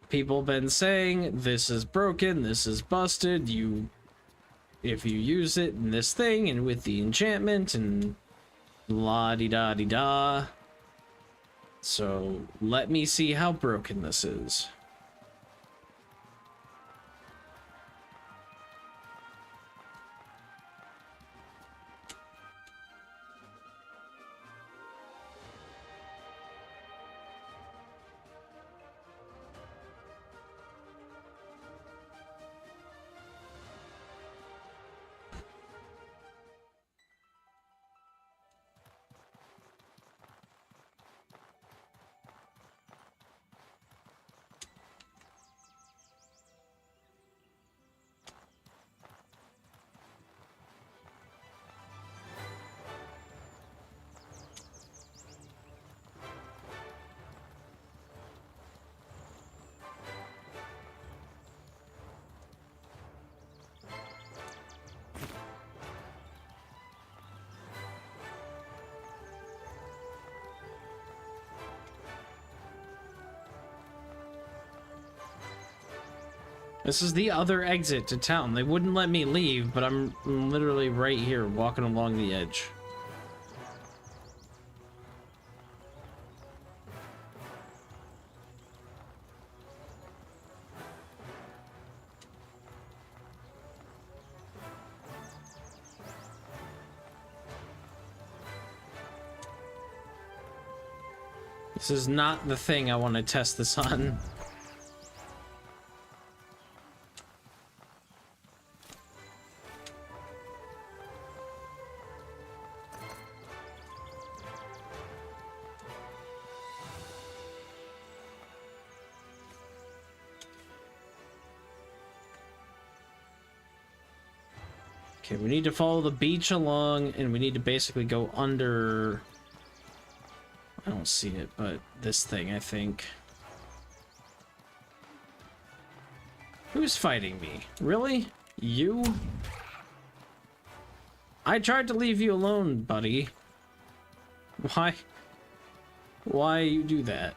People been saying this is broken, this is busted. If you use it in this thing and with the enchantment and la di da di da. So let me see how broken this is. This is the other exit to town. They wouldn't let me leave, but I'm literally right here walking along the edge. This is not the thing I want to test this on. Okay, we need to follow the beach along, and we need to basically go under... I don't see it, but this thing, I think. Who's fighting me? Really? You? I tried to leave you alone, buddy. Why? Why you do that?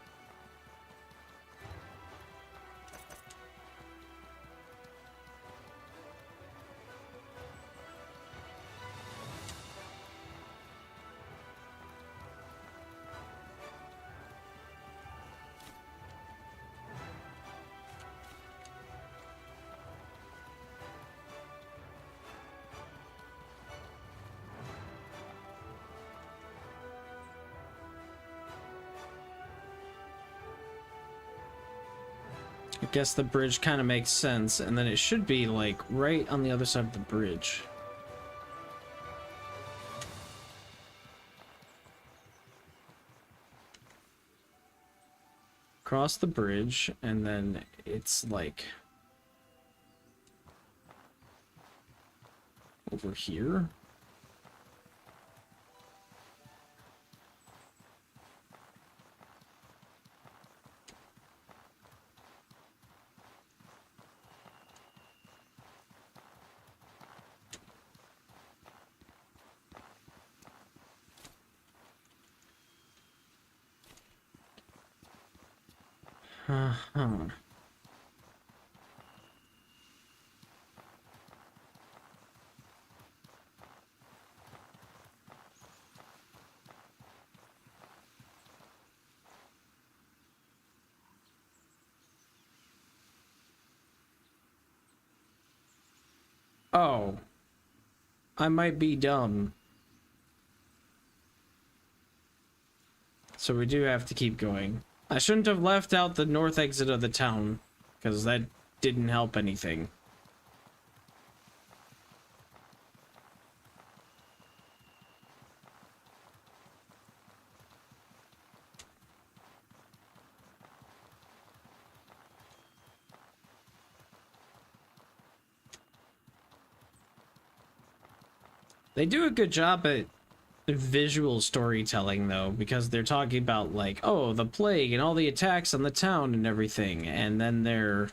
I guess the bridge kind of makes sense, and then it should be like right on the other side of the bridge. Cross the bridge, and then it's like over here. Uh-huh. Oh. I might be dumb. So we do have to keep going. I shouldn't have left out the north exit of the town, because that didn't help anything. They do a good job at visual storytelling, though, because they're talking about, like, oh, the plague and all the attacks on the town and everything, and then they're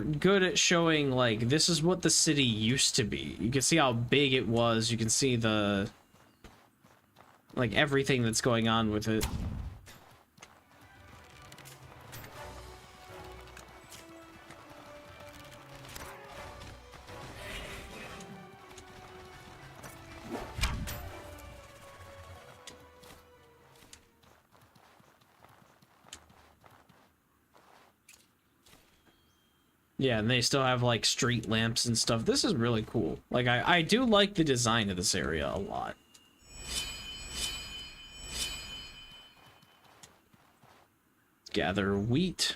good at showing, like, this is what the city used to be. You can see how big it was, you can see the, like, everything that's going on with it. Yeah, and they still have, like, street lamps and stuff. This is really cool. Like, I do like the design of this area a lot. Gather wheat.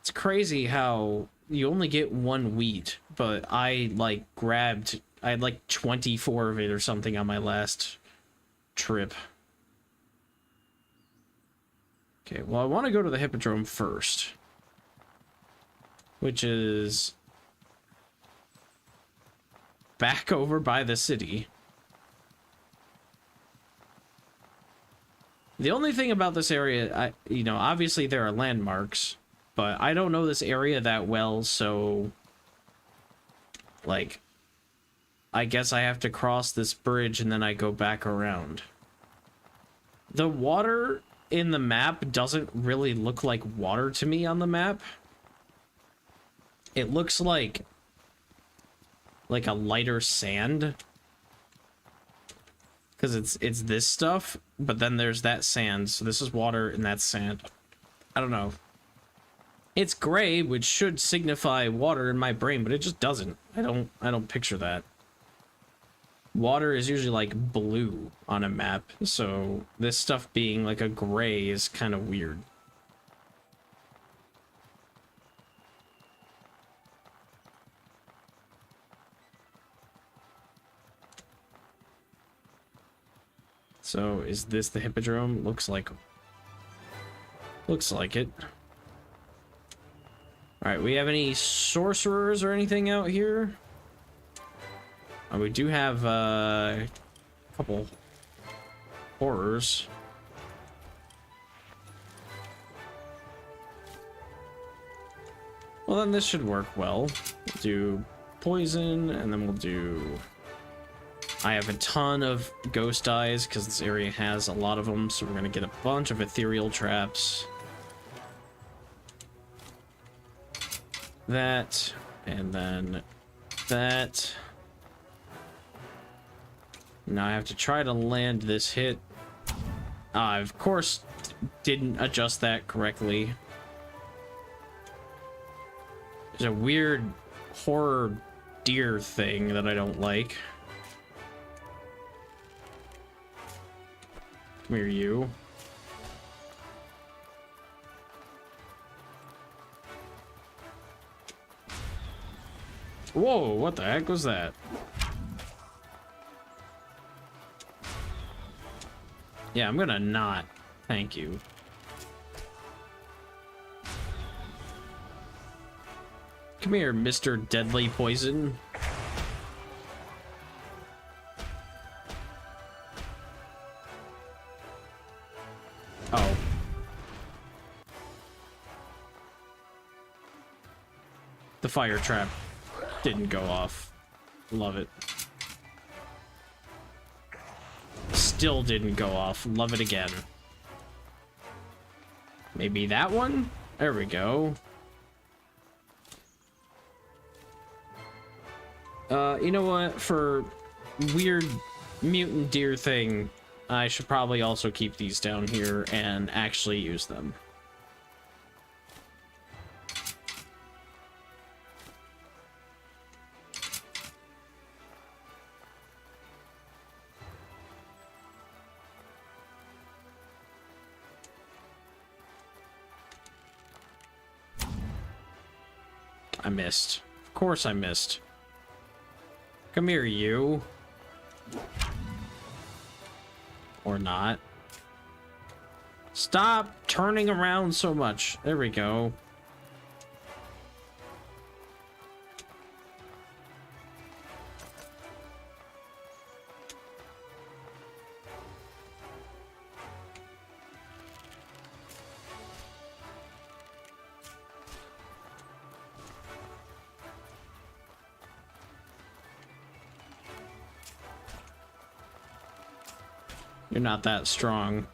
It's crazy how you only get one wheat, but I, like, I had, like, 24 of it or something on my last trip. Okay, well, I want to go to the Hippodrome first, which is back over by the city. The only thing about this area, you know, obviously there are landmarks, but I don't know this area that well, so, like, I guess I have to cross this bridge and then I go back around. The water in the map doesn't really look like water to me on the map. It looks like a lighter sand, because it's this stuff, but then there's that sand. So this is water and that's sand. I don't know. It's gray, which should signify water in my brain, but it just doesn't. I don't picture that. Water is usually like blue on a map, so this stuff being like a gray is kind of weird. So, is this the Hippodrome? Looks like it. Alright, we have any sorcerers or anything out here? We do have a couple horrors. Well, then this should work well. We'll do poison, and then we'll do... I have a ton of ghost eyes, because this area has a lot of them, so we're going to get a bunch of ethereal traps. That, and then that. Now I have to try to land this hit. I, of course, didn't adjust that correctly. There's a weird horror deer thing that I don't like. Come here, you. Whoa, what the heck was that? Yeah, I'm gonna not. Thank you. Come here, Mr. Deadly Poison. Oh. The fire trap didn't go off. Love it. Still didn't go off. Love it again. Maybe that one? There we go. You know what? For weird mutant deer thing, I should probably also keep these down here and actually use them. I missed. Of course I missed. Come here, you. Or not. Stop turning around so much. There we go. You're not that strong.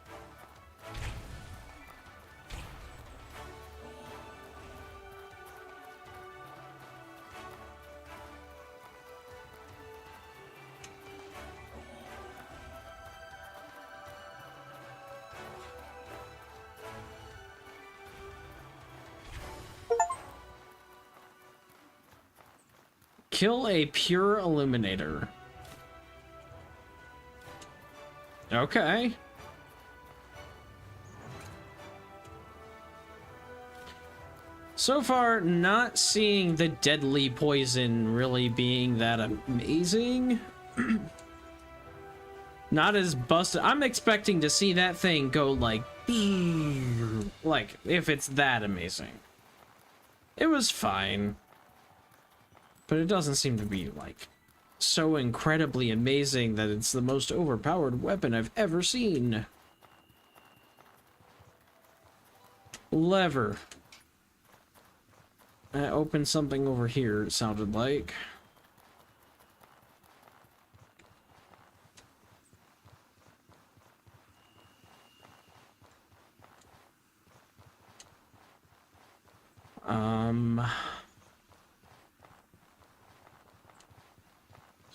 Kill a pure illuminator. Okay. So far, not seeing the deadly poison really being that amazing. Not as busted. I'm expecting to see that thing go like if it's that amazing. It was fine. But it doesn't seem to be like so incredibly amazing that it's the most overpowered weapon I've ever seen. Lever. I opened something over here, it sounded like.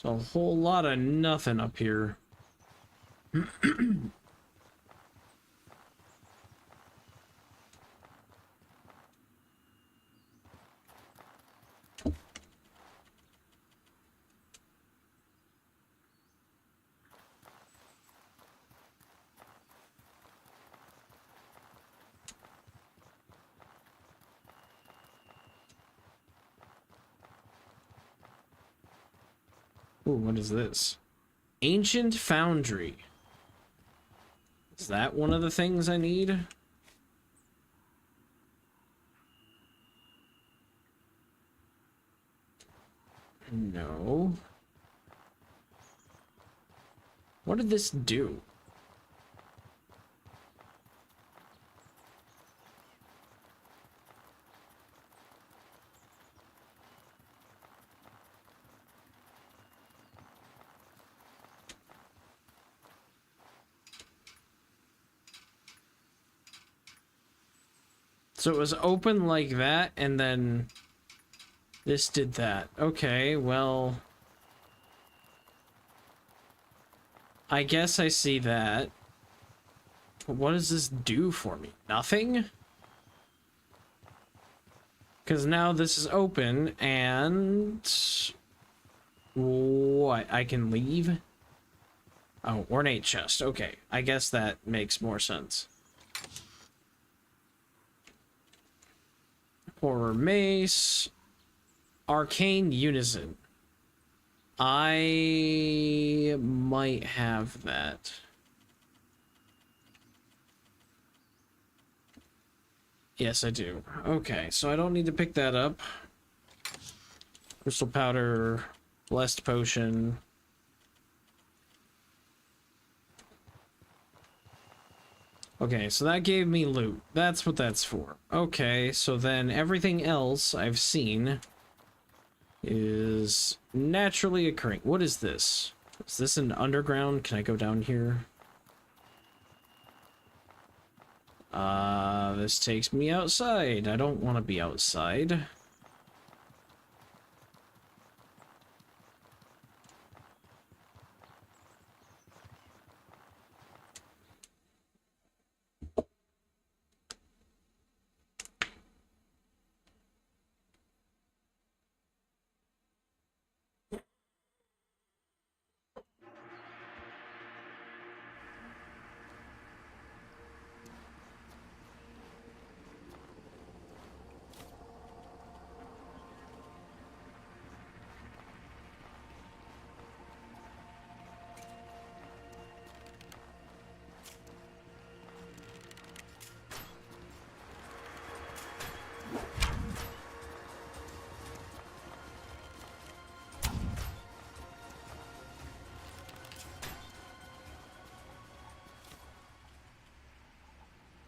A whole lot of nothing up here. Ooh, what is this? Ancient Foundry. Is that one of the things I need? No. What did this do? So it was open like that, and then this did that. Okay, well, I guess I see that. But what does this do for me? Nothing? Because now this is open, and... what? I can leave? Oh, ornate chest. Okay, I guess that makes more sense. Horror mace. Arcane unison. I might have that. Yes, I do. Okay, so I don't need to pick that up. Crystal powder, blessed potion. Okay, so that gave me loot. That's what that's for. Okay, so then everything else I've seen is naturally occurring. What is this? Is this an underground? Can I go down here? This takes me outside. I don't want to be outside.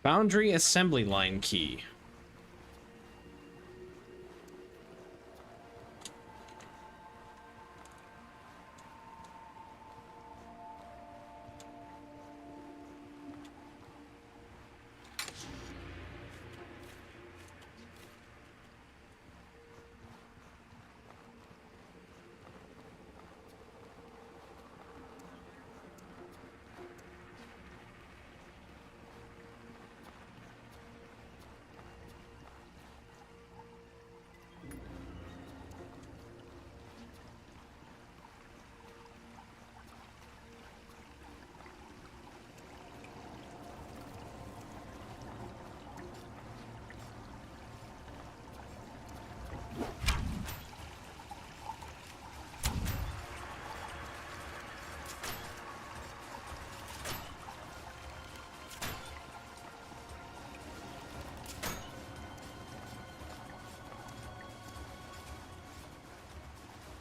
Boundary assembly line key.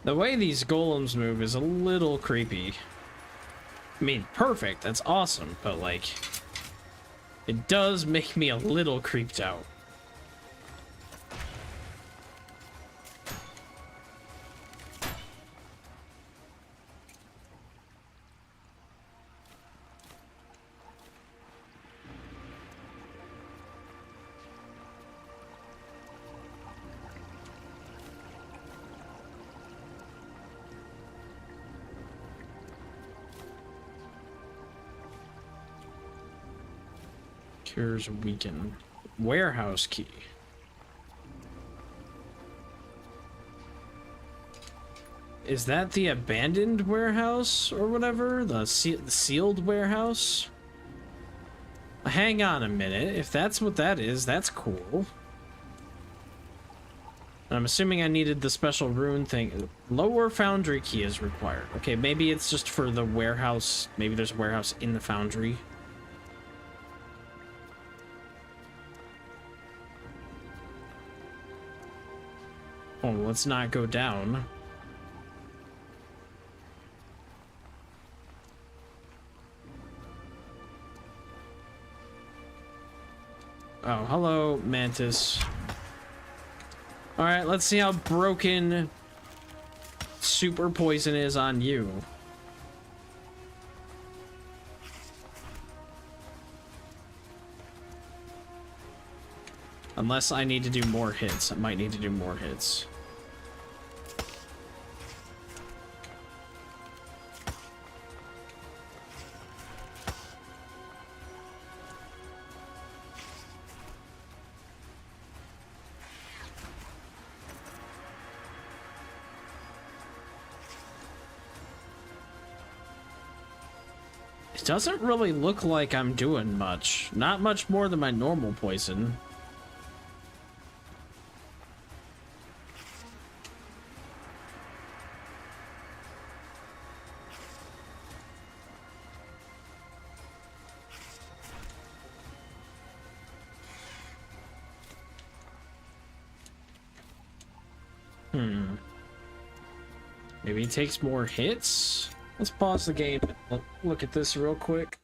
The way these golems move is a little creepy. I mean, perfect, that's awesome, but like, it does make me a little creeped out. Cures weaken. Warehouse key. Is that the abandoned warehouse or whatever? The sealed warehouse? Hang on a minute. If that's what that is, that's cool. I'm assuming I needed the special rune thing. Lower foundry key is required. Okay, maybe it's just for the warehouse. Maybe there's a warehouse in the foundry. Oh, let's not go down. Oh, hello, Mantis. Alright, let's see how broken super poison is on you. Unless I need to do more hits. I might need to do more hits. It doesn't really look like I'm doing much. Not much more than my normal poison. Maybe he takes more hits? Let's pause the game and look at this real quick.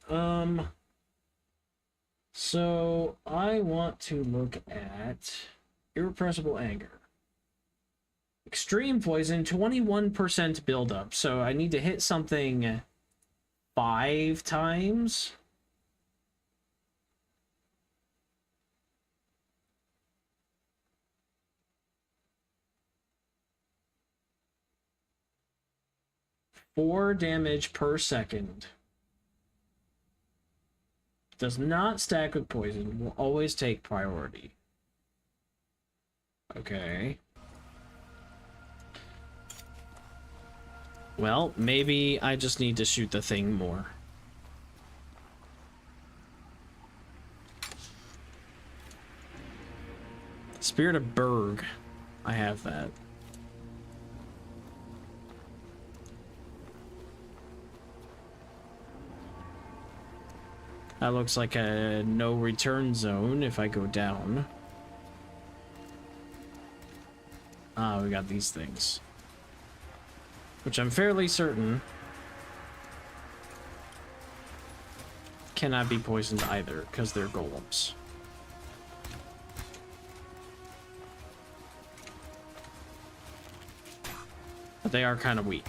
So I want to look at irrepressible anger. Extreme poison, 21% buildup. So I need to hit something 5 times. Four damage per second. Does not stack with poison. Will always take priority. Okay. Well, maybe I just need to shoot the thing more. Spirit of Berg. I have that. That looks like a no return zone if I go down. Ah, we got these things. Which I'm fairly certain cannot be poisoned either, because they're golems. But they are kind of weak.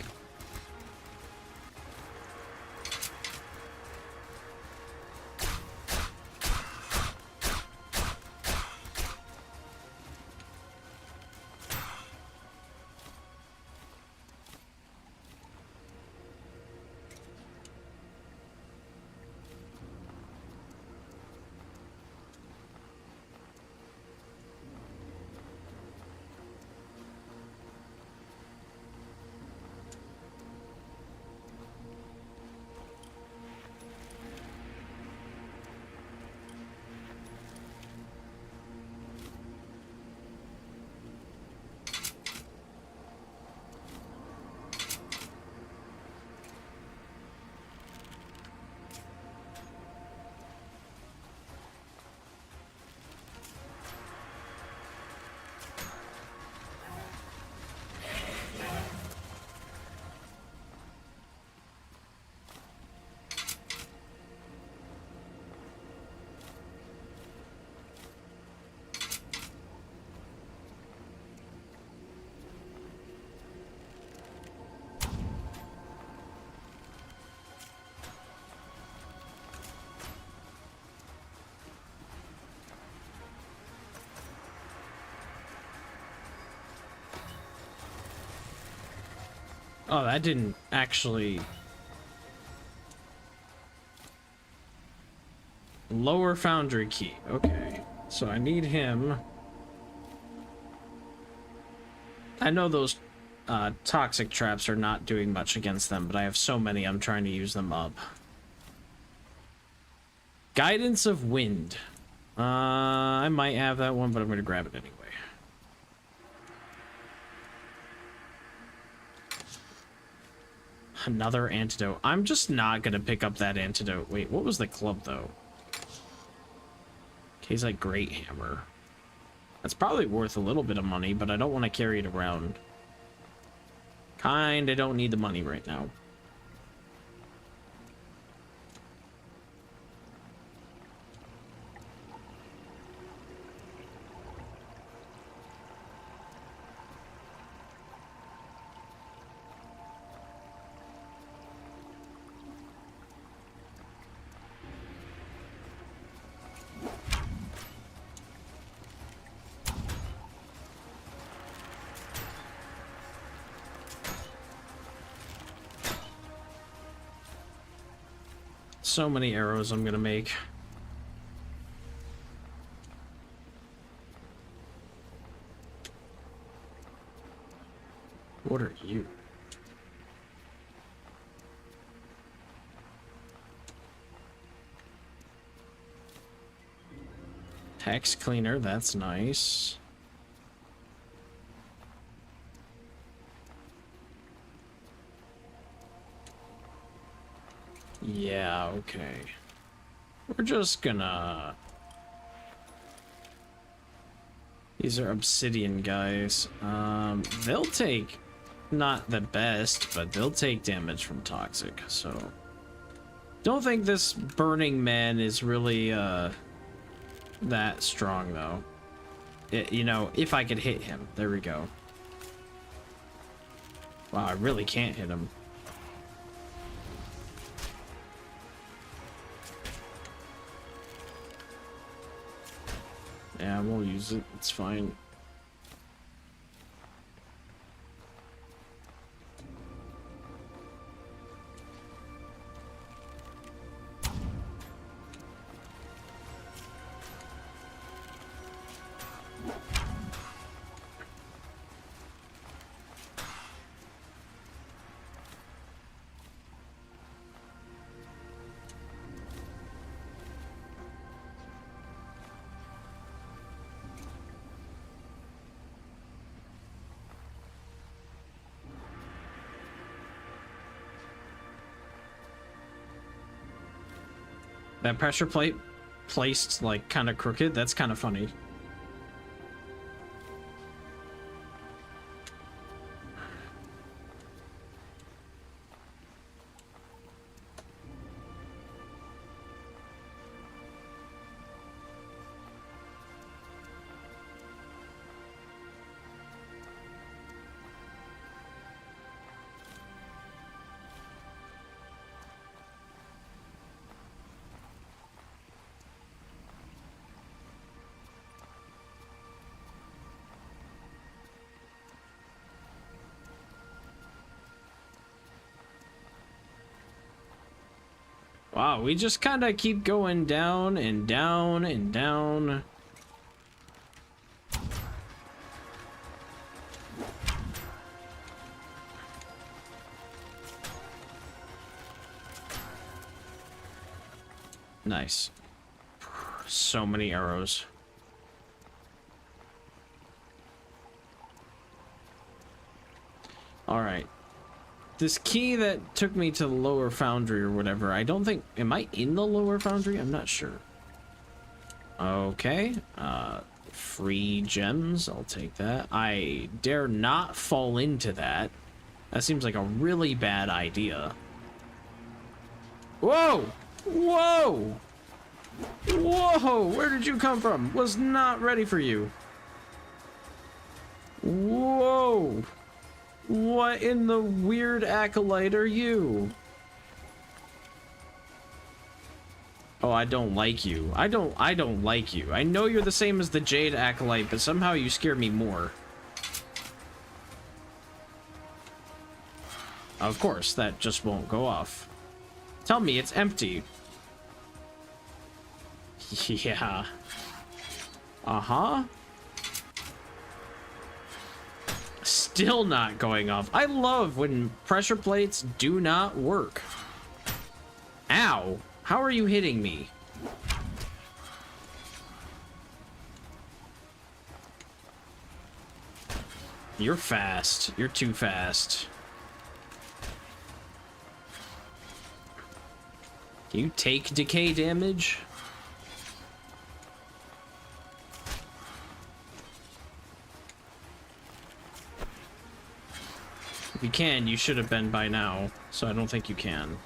Oh, that didn't actually... Lower foundry key. Okay. So I need him. I know those toxic traps are not doing much against them, but I have so many I'm trying to use them up. Guidance of Wind. I might have that one, but I'm going to grab it anyway. Another antidote. I'm just not gonna pick up that antidote. Wait, what was the club though? Case like Great Hammer. That's probably worth a little bit of money, but I don't want to carry it around. Kinda don't need the money right now. So many arrows I'm gonna make. What are you? Hex cleaner, that's nice. Yeah, okay. We're just gonna... These are obsidian guys. They'll take... Not the best, but they'll take damage from toxic, so... Don't think this burning man is really, that strong, though. You know, if I could hit him. There we go. Wow, I really can't hit him. Yeah, I won't use it. It's fine. That pressure plate placed like kind of crooked. That's kind of funny. Wow, we just kind of keep going down and down and down. Nice. So many arrows. All right. This key that took me to the lower foundry or whatever, I don't think... Am I in the lower foundry? I'm not sure. Okay. Free gems. I'll take that. I dare not fall into that. That seems like a really bad idea. Whoa! Whoa! Whoa! Where did you come from? Was not ready for you. Whoa! What in the weird acolyte are you? Oh, I don't like you. I don't like you. I know you're the same as the Jade acolyte, but somehow you scare me more. Of course, that just won't go off. Tell me it's empty. Yeah. Uh-huh. Still not going off. I love when pressure plates do not work. Ow. How are you hitting me? You're fast. You're too fast. Can you take decay damage? If you can, you should have been by now, so I don't think you can.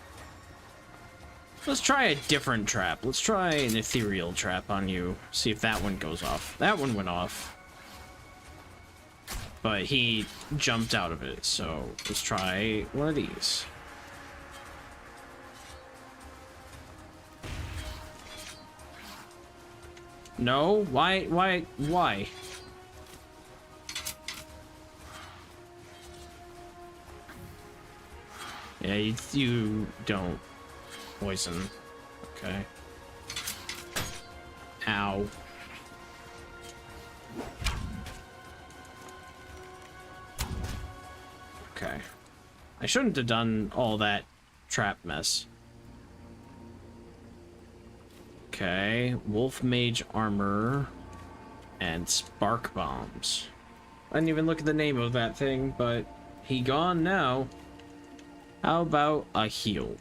Let's try a different trap. Let's try an ethereal trap on you. See if that one goes off. That one went off. But he jumped out of it, so let's try one of these. No? Why? Yeah, you don't poison. Okay. Ow. Okay. I shouldn't have done all that trap mess. Okay, wolf mage armor and spark bombs. I didn't even look at the name of that thing, but he gone now. How about a heal?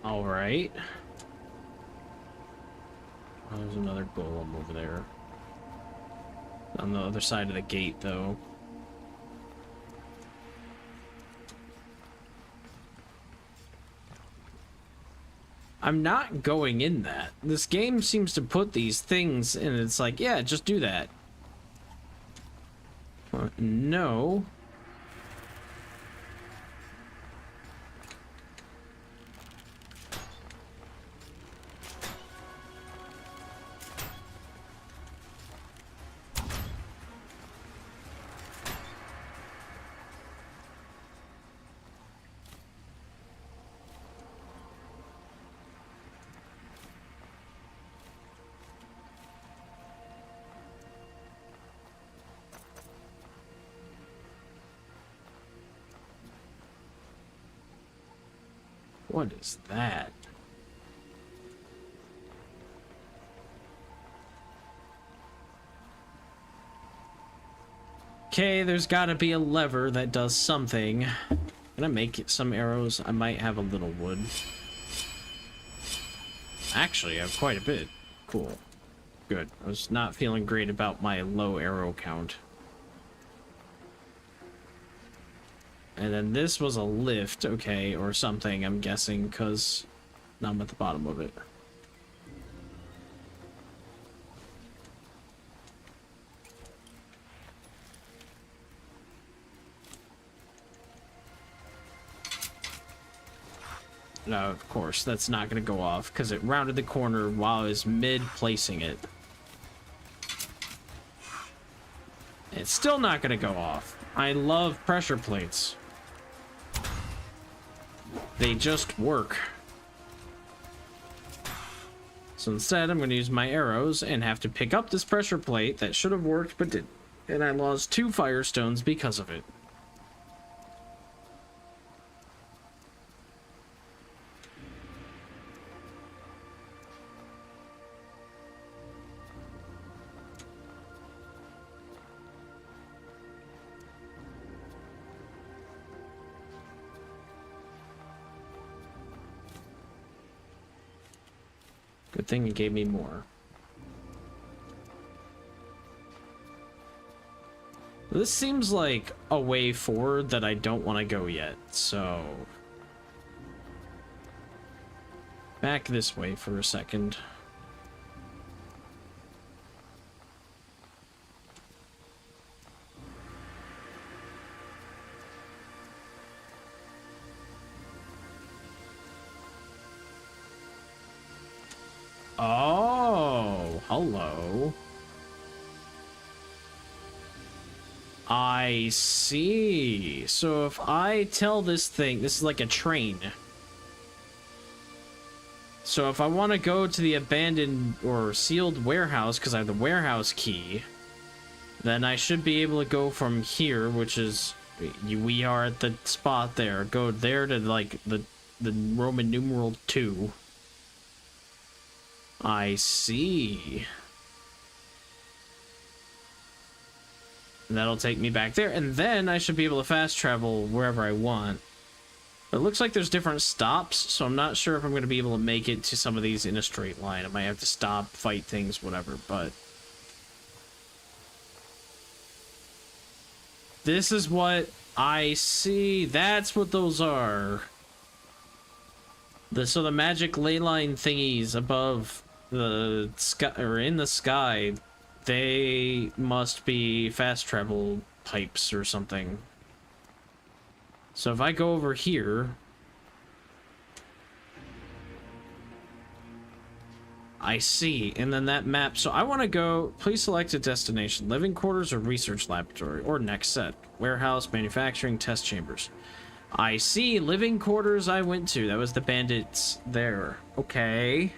All right. Oh, there's another golem over there. On the other side of the gate, though. I'm not going in that. This game seems to put these things, and it's like, yeah, just do that. No. What is that? Okay, there's gotta be a lever that does something. Can I make some arrows? I might have a little wood. Actually, I have quite a bit. Cool. Good. I was not feeling great about my low arrow count. And then this was a lift, okay, or something, I'm guessing, because I'm at the bottom of it. No, of course, that's not going to go off, because it rounded the corner while I was mid-placing it. It's still not going to go off. I love pressure plates. They just work. So instead, I'm going to use my arrows and have to pick up this pressure plate that should have worked but didn't. And I lost 2 firestones because of it. Good thing it gave me more. This seems like a way forward that I don't want to go yet, so... back this way for a second. Oh, hello. I see. So if I tell this thing, this is like a train. So if I want to go to the abandoned or sealed warehouse because I have the warehouse key, then I should be able to go from here, which is, we are at the spot there, go there to like the Roman numeral 2. I see. And that'll take me back there, and then I should be able to fast travel wherever I want. But it looks like there's different stops, so I'm not sure if I'm going to be able to make it to some of these in a straight line. I might have to stop, fight things, whatever, but... This is what I see. That's what those are. So the magic ley line thingies above the sky, or in the sky, they must be fast travel pipes or something. So if I go over here, I see, and then that map. So I want to go, please select a destination, living quarters or research laboratory, or next set, warehouse, manufacturing, test chambers. I see, living quarters I went to. That was the bandits there. Okay.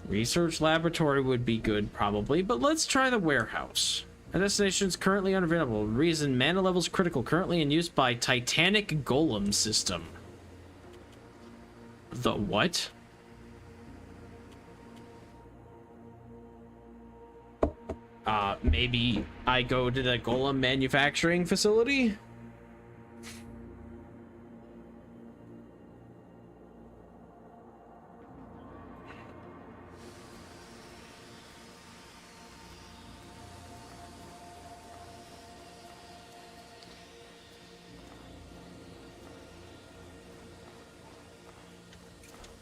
Research laboratory would be good, probably, but let's try the warehouse. A destination is currently unavailable. Reason, mana levels critical, currently in use by Titanic Golem system. The what? Maybe I go to the Golem manufacturing facility?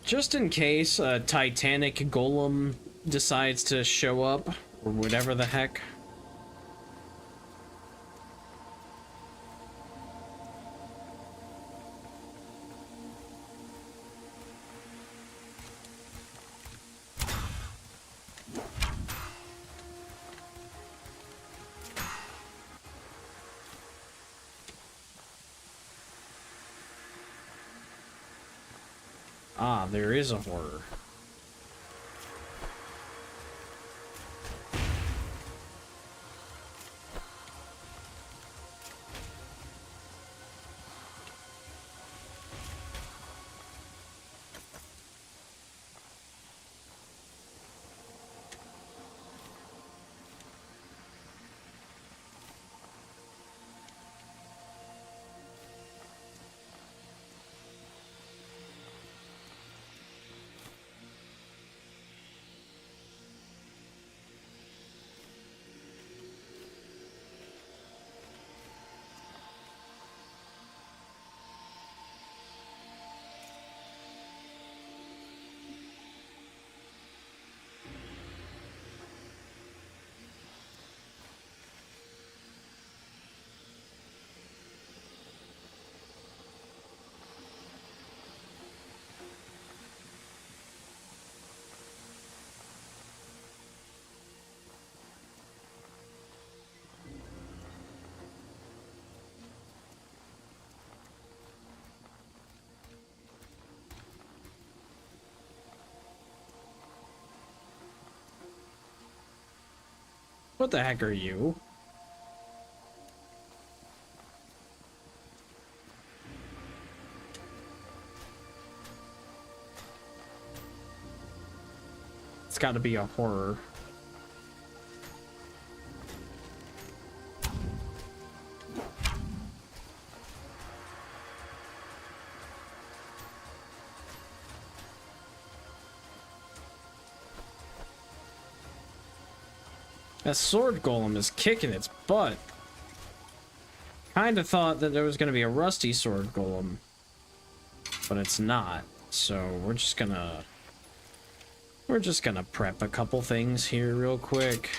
Just in case a Titanic Golem decides to show up, or whatever the heck. Ah, there is a horror. What the heck are you? It's got to be a horror. That sword golem is kicking its butt. Kinda thought that there was gonna be a rusty sword golem, but it's not. So we're just gonna prep a couple things here real quick.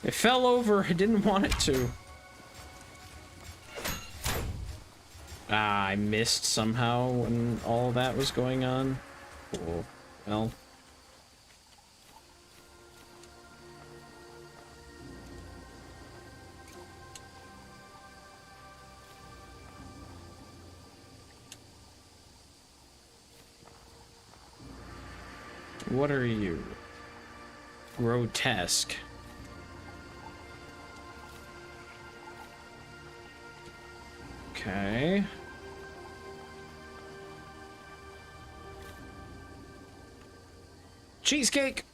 It fell over. I didn't want it to. Ah, I missed somehow when all that was going on. Cool. Well. What are you? Grotesque. Okay. Cheesecake!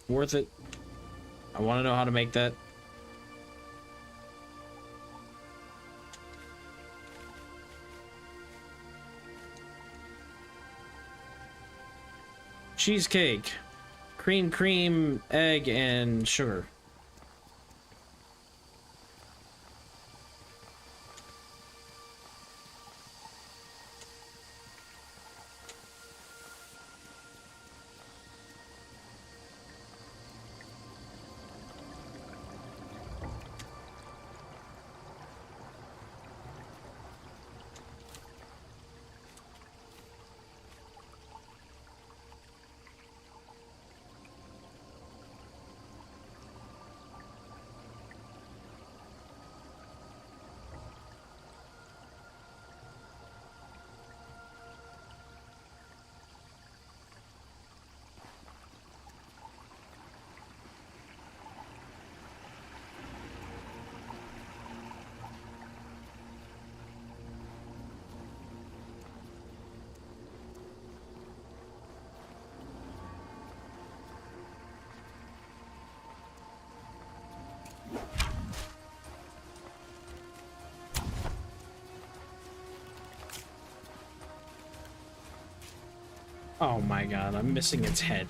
Worth it. I want to know how to make that. Cheesecake. Cream, egg, and sugar. Oh my god, I'm missing its head.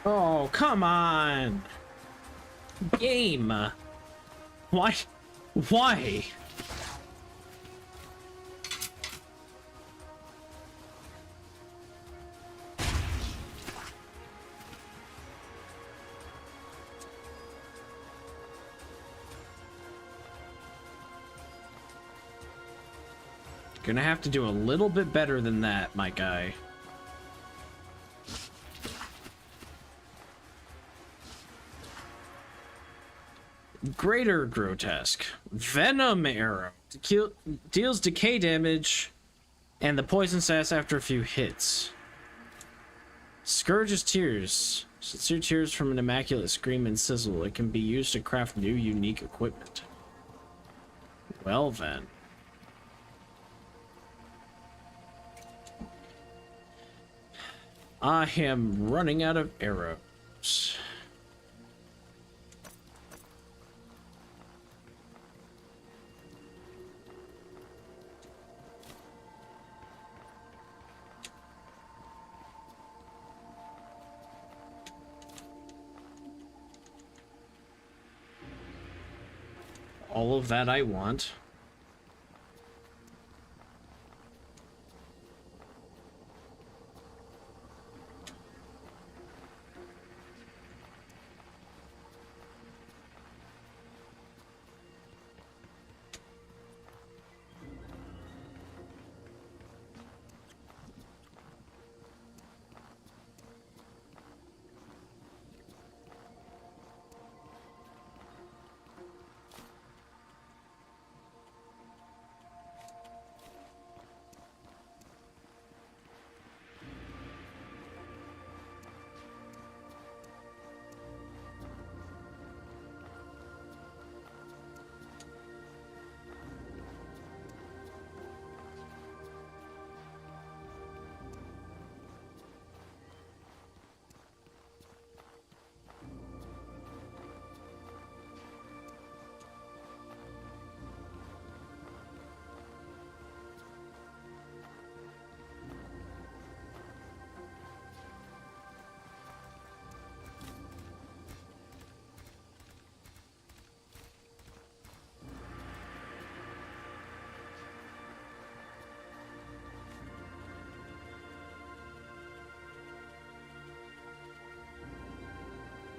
Oh, come on! Game! Why? Why? Gonna have to do a little bit better than that, my guy. Greater Grotesque. Venom Arrow. Deals decay damage and the poison stats after a few hits. Scourge's Tears. Sincere tears from an immaculate scream and sizzle. It can be used to craft new, unique equipment. Well then. I am running out of arrows. All of that I want.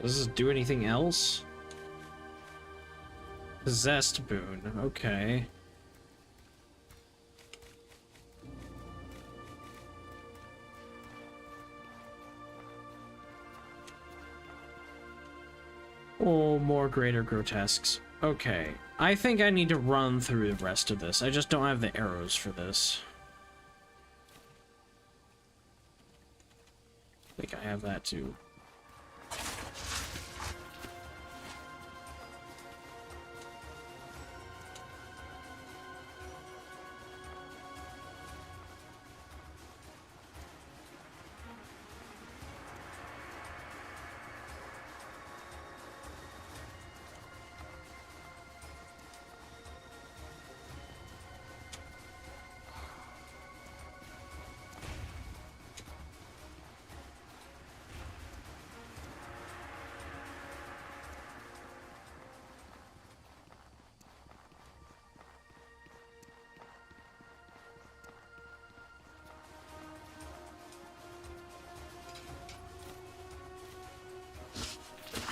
Does this do anything else? Possessed boon. Okay. Oh, more greater grotesques. Okay. I think I need to run through the rest of this. I just don't have the arrows for this. I think I have that too.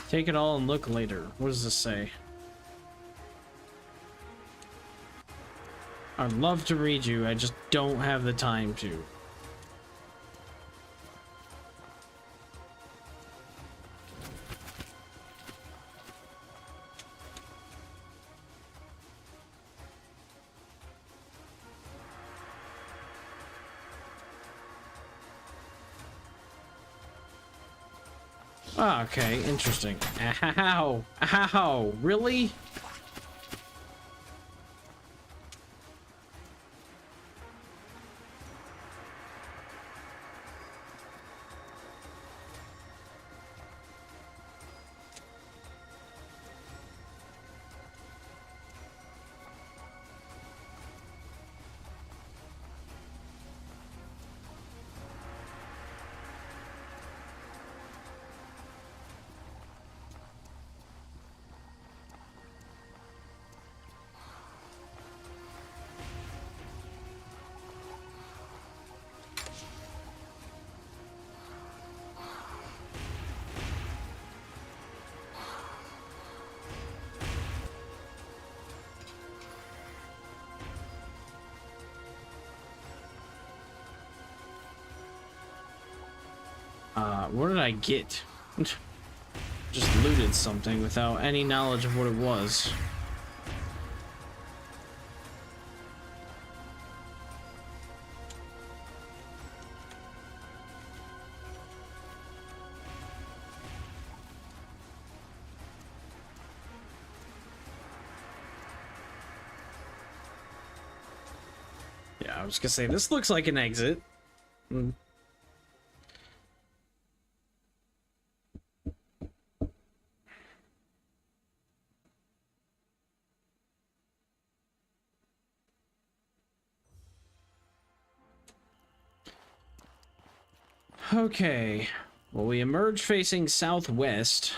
Take it all and look later. What does this say? I'd love to read you, I just don't have the time to. Oh, okay, interesting. Ow! Ow! Really? What did I get? Just looted something without any knowledge of what it was. Yeah, I was gonna say, this looks like an exit. Okay, well, we emerge facing southwest.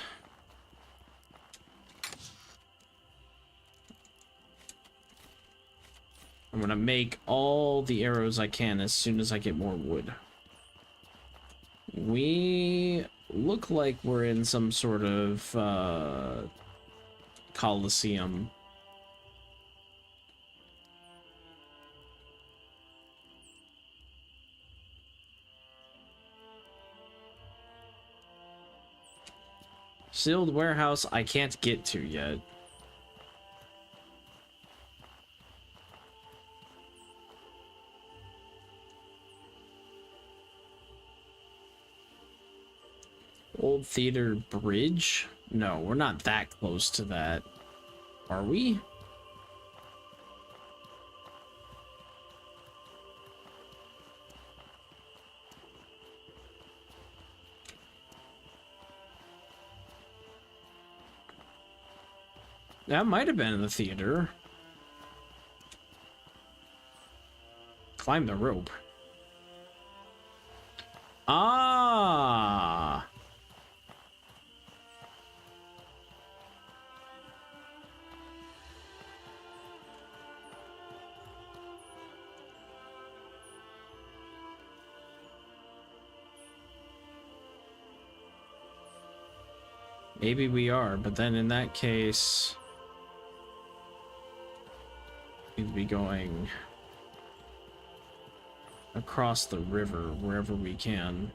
I'm gonna make all the arrows I can as soon as I get more wood. We look like we're in some sort of coliseum. Sealed warehouse I can't get to yet. Old Theater Bridge? No, we're not that close to that. Are we? That might have been in the theater. Climb the rope. Ah! Maybe we are, but then in that case, we'd be going across the river wherever we can.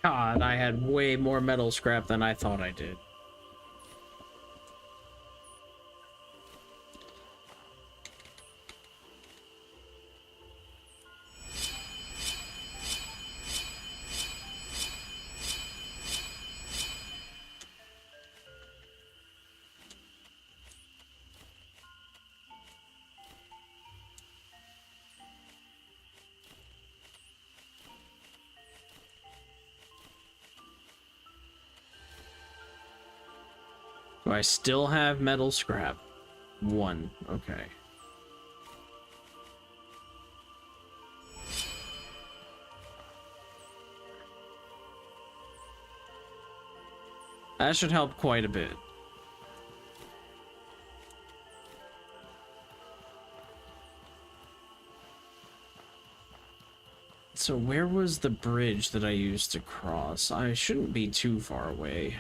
God, I had way more metal scrap than I thought I did. Do I still have metal scrap? 1. Okay. That should help quite a bit. So where was the bridge that I used to cross? I shouldn't be too far away.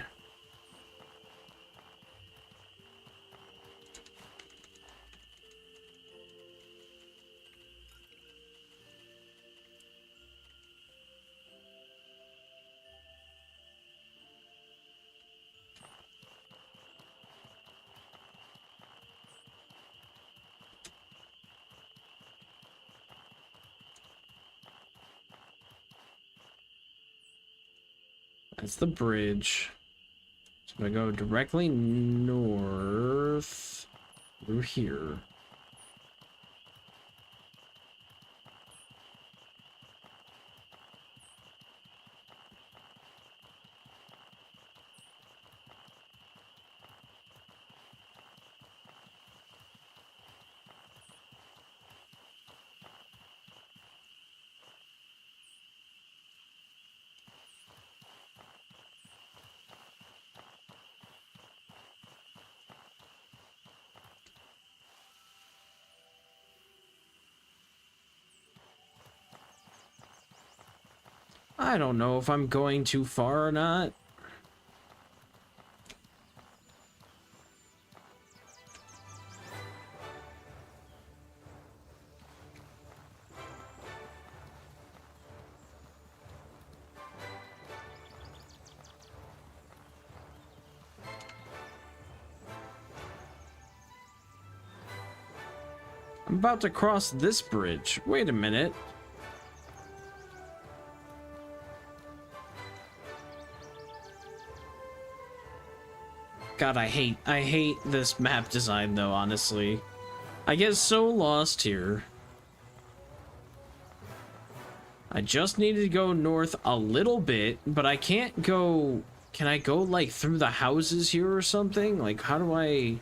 That's the bridge. So I go directly north through here. I don't know if I'm going too far or not. I'm about to cross this bridge. Wait a minute. God, I hate this map design though, honestly. I get so lost here. I just needed to go north a little bit, but I can't go... Can I go, like, through the houses here or something? Like, how do I...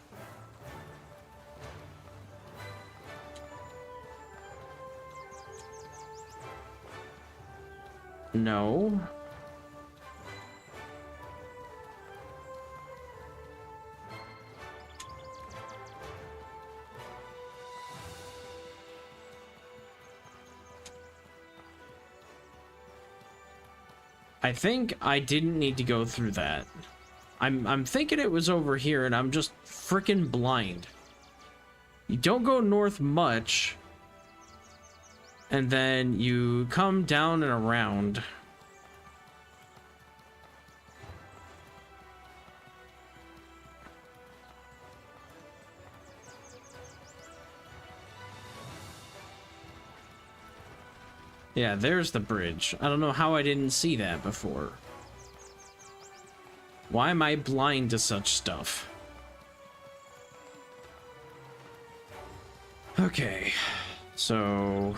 No. I think I didn't need to go through that. I'm thinking it was over here and I'm just freaking blind. You don't go north much. And then you come down and around. Yeah, there's the bridge. I don't know how I didn't see that before. Why am I blind to such stuff? Okay, so...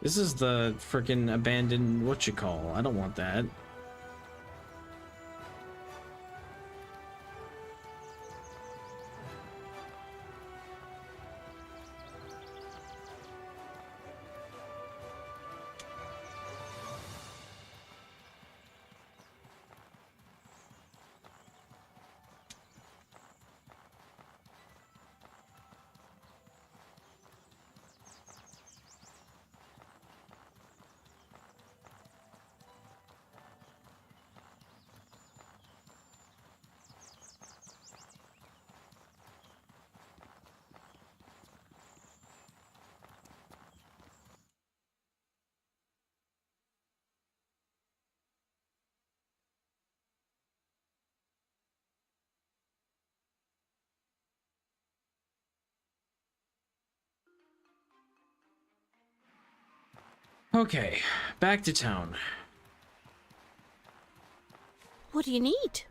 This is the freaking abandoned whatchamacallit. I don't want that. Okay, back to town. What do you need?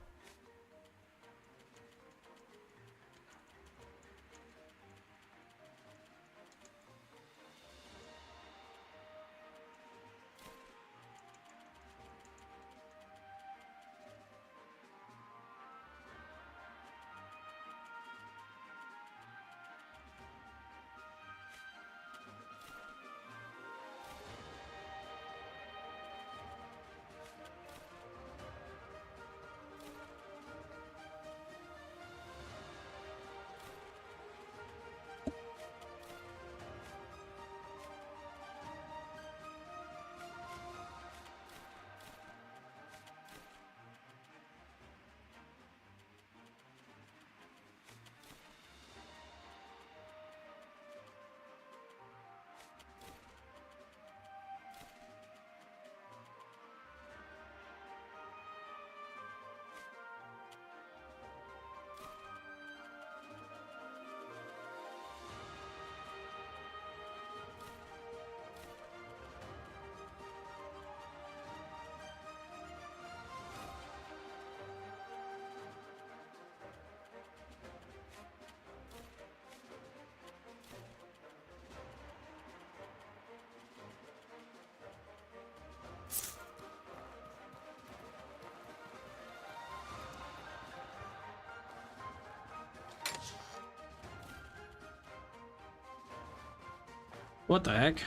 What the heck?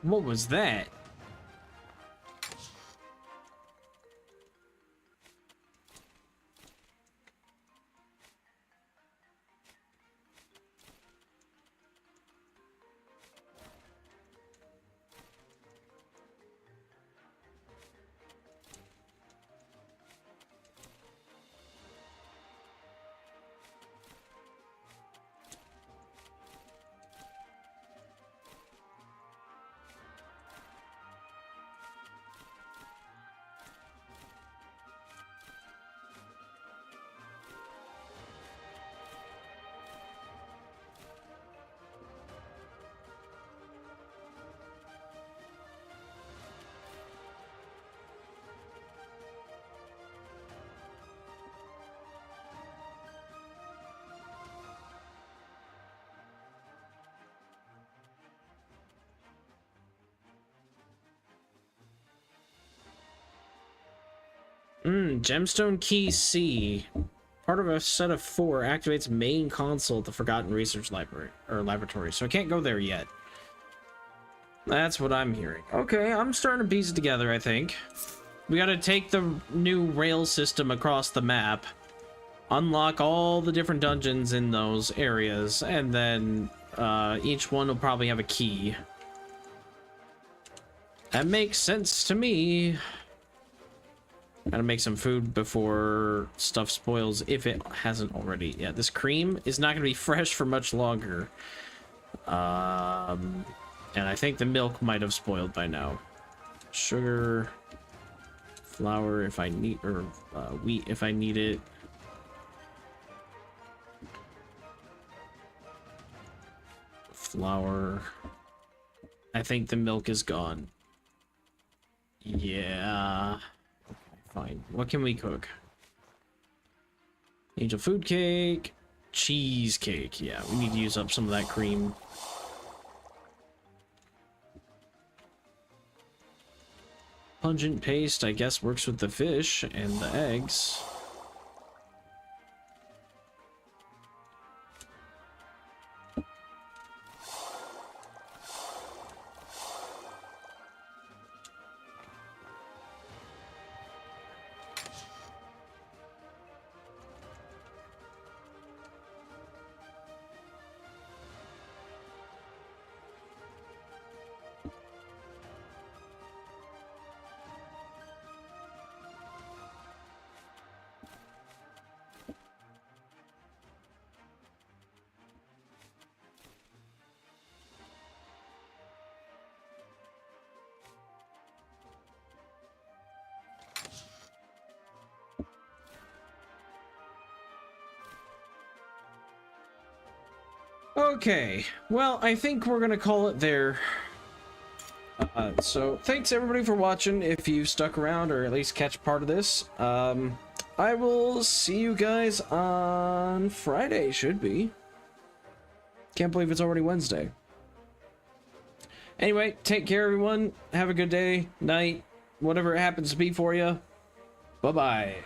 What was that? Gemstone Key C. Part of a set of 4 activates main console at the Forgotten Research Library or laboratory. So I can't go there yet. That's what I'm hearing. Okay, I'm starting to piece it together, I think. We gotta take the new rail system across the map, unlock all the different dungeons in those areas, and then each one will probably have a key. That makes sense to me. Gotta make some food before stuff spoils, if it hasn't already. Yeah, this cream is not gonna be fresh for much longer. And I think the milk might have spoiled by now. Sugar, flour if I need, or wheat if I need it. Flour. I think the milk is gone. Yeah. Fine. What can we cook? Angel food cake. Cheesecake. Yeah, we need to use up some of that cream. Pungent paste, I guess, works with the fish and the eggs. Okay, well, I think we're gonna call it there. So thanks everybody for watching, if you stuck around or at least catch part of this. I will see you guys on Friday, should be. Can't believe it's already Wednesday. Anyway, take care everyone, have a good day, night, whatever it happens to be for you. Bye-bye.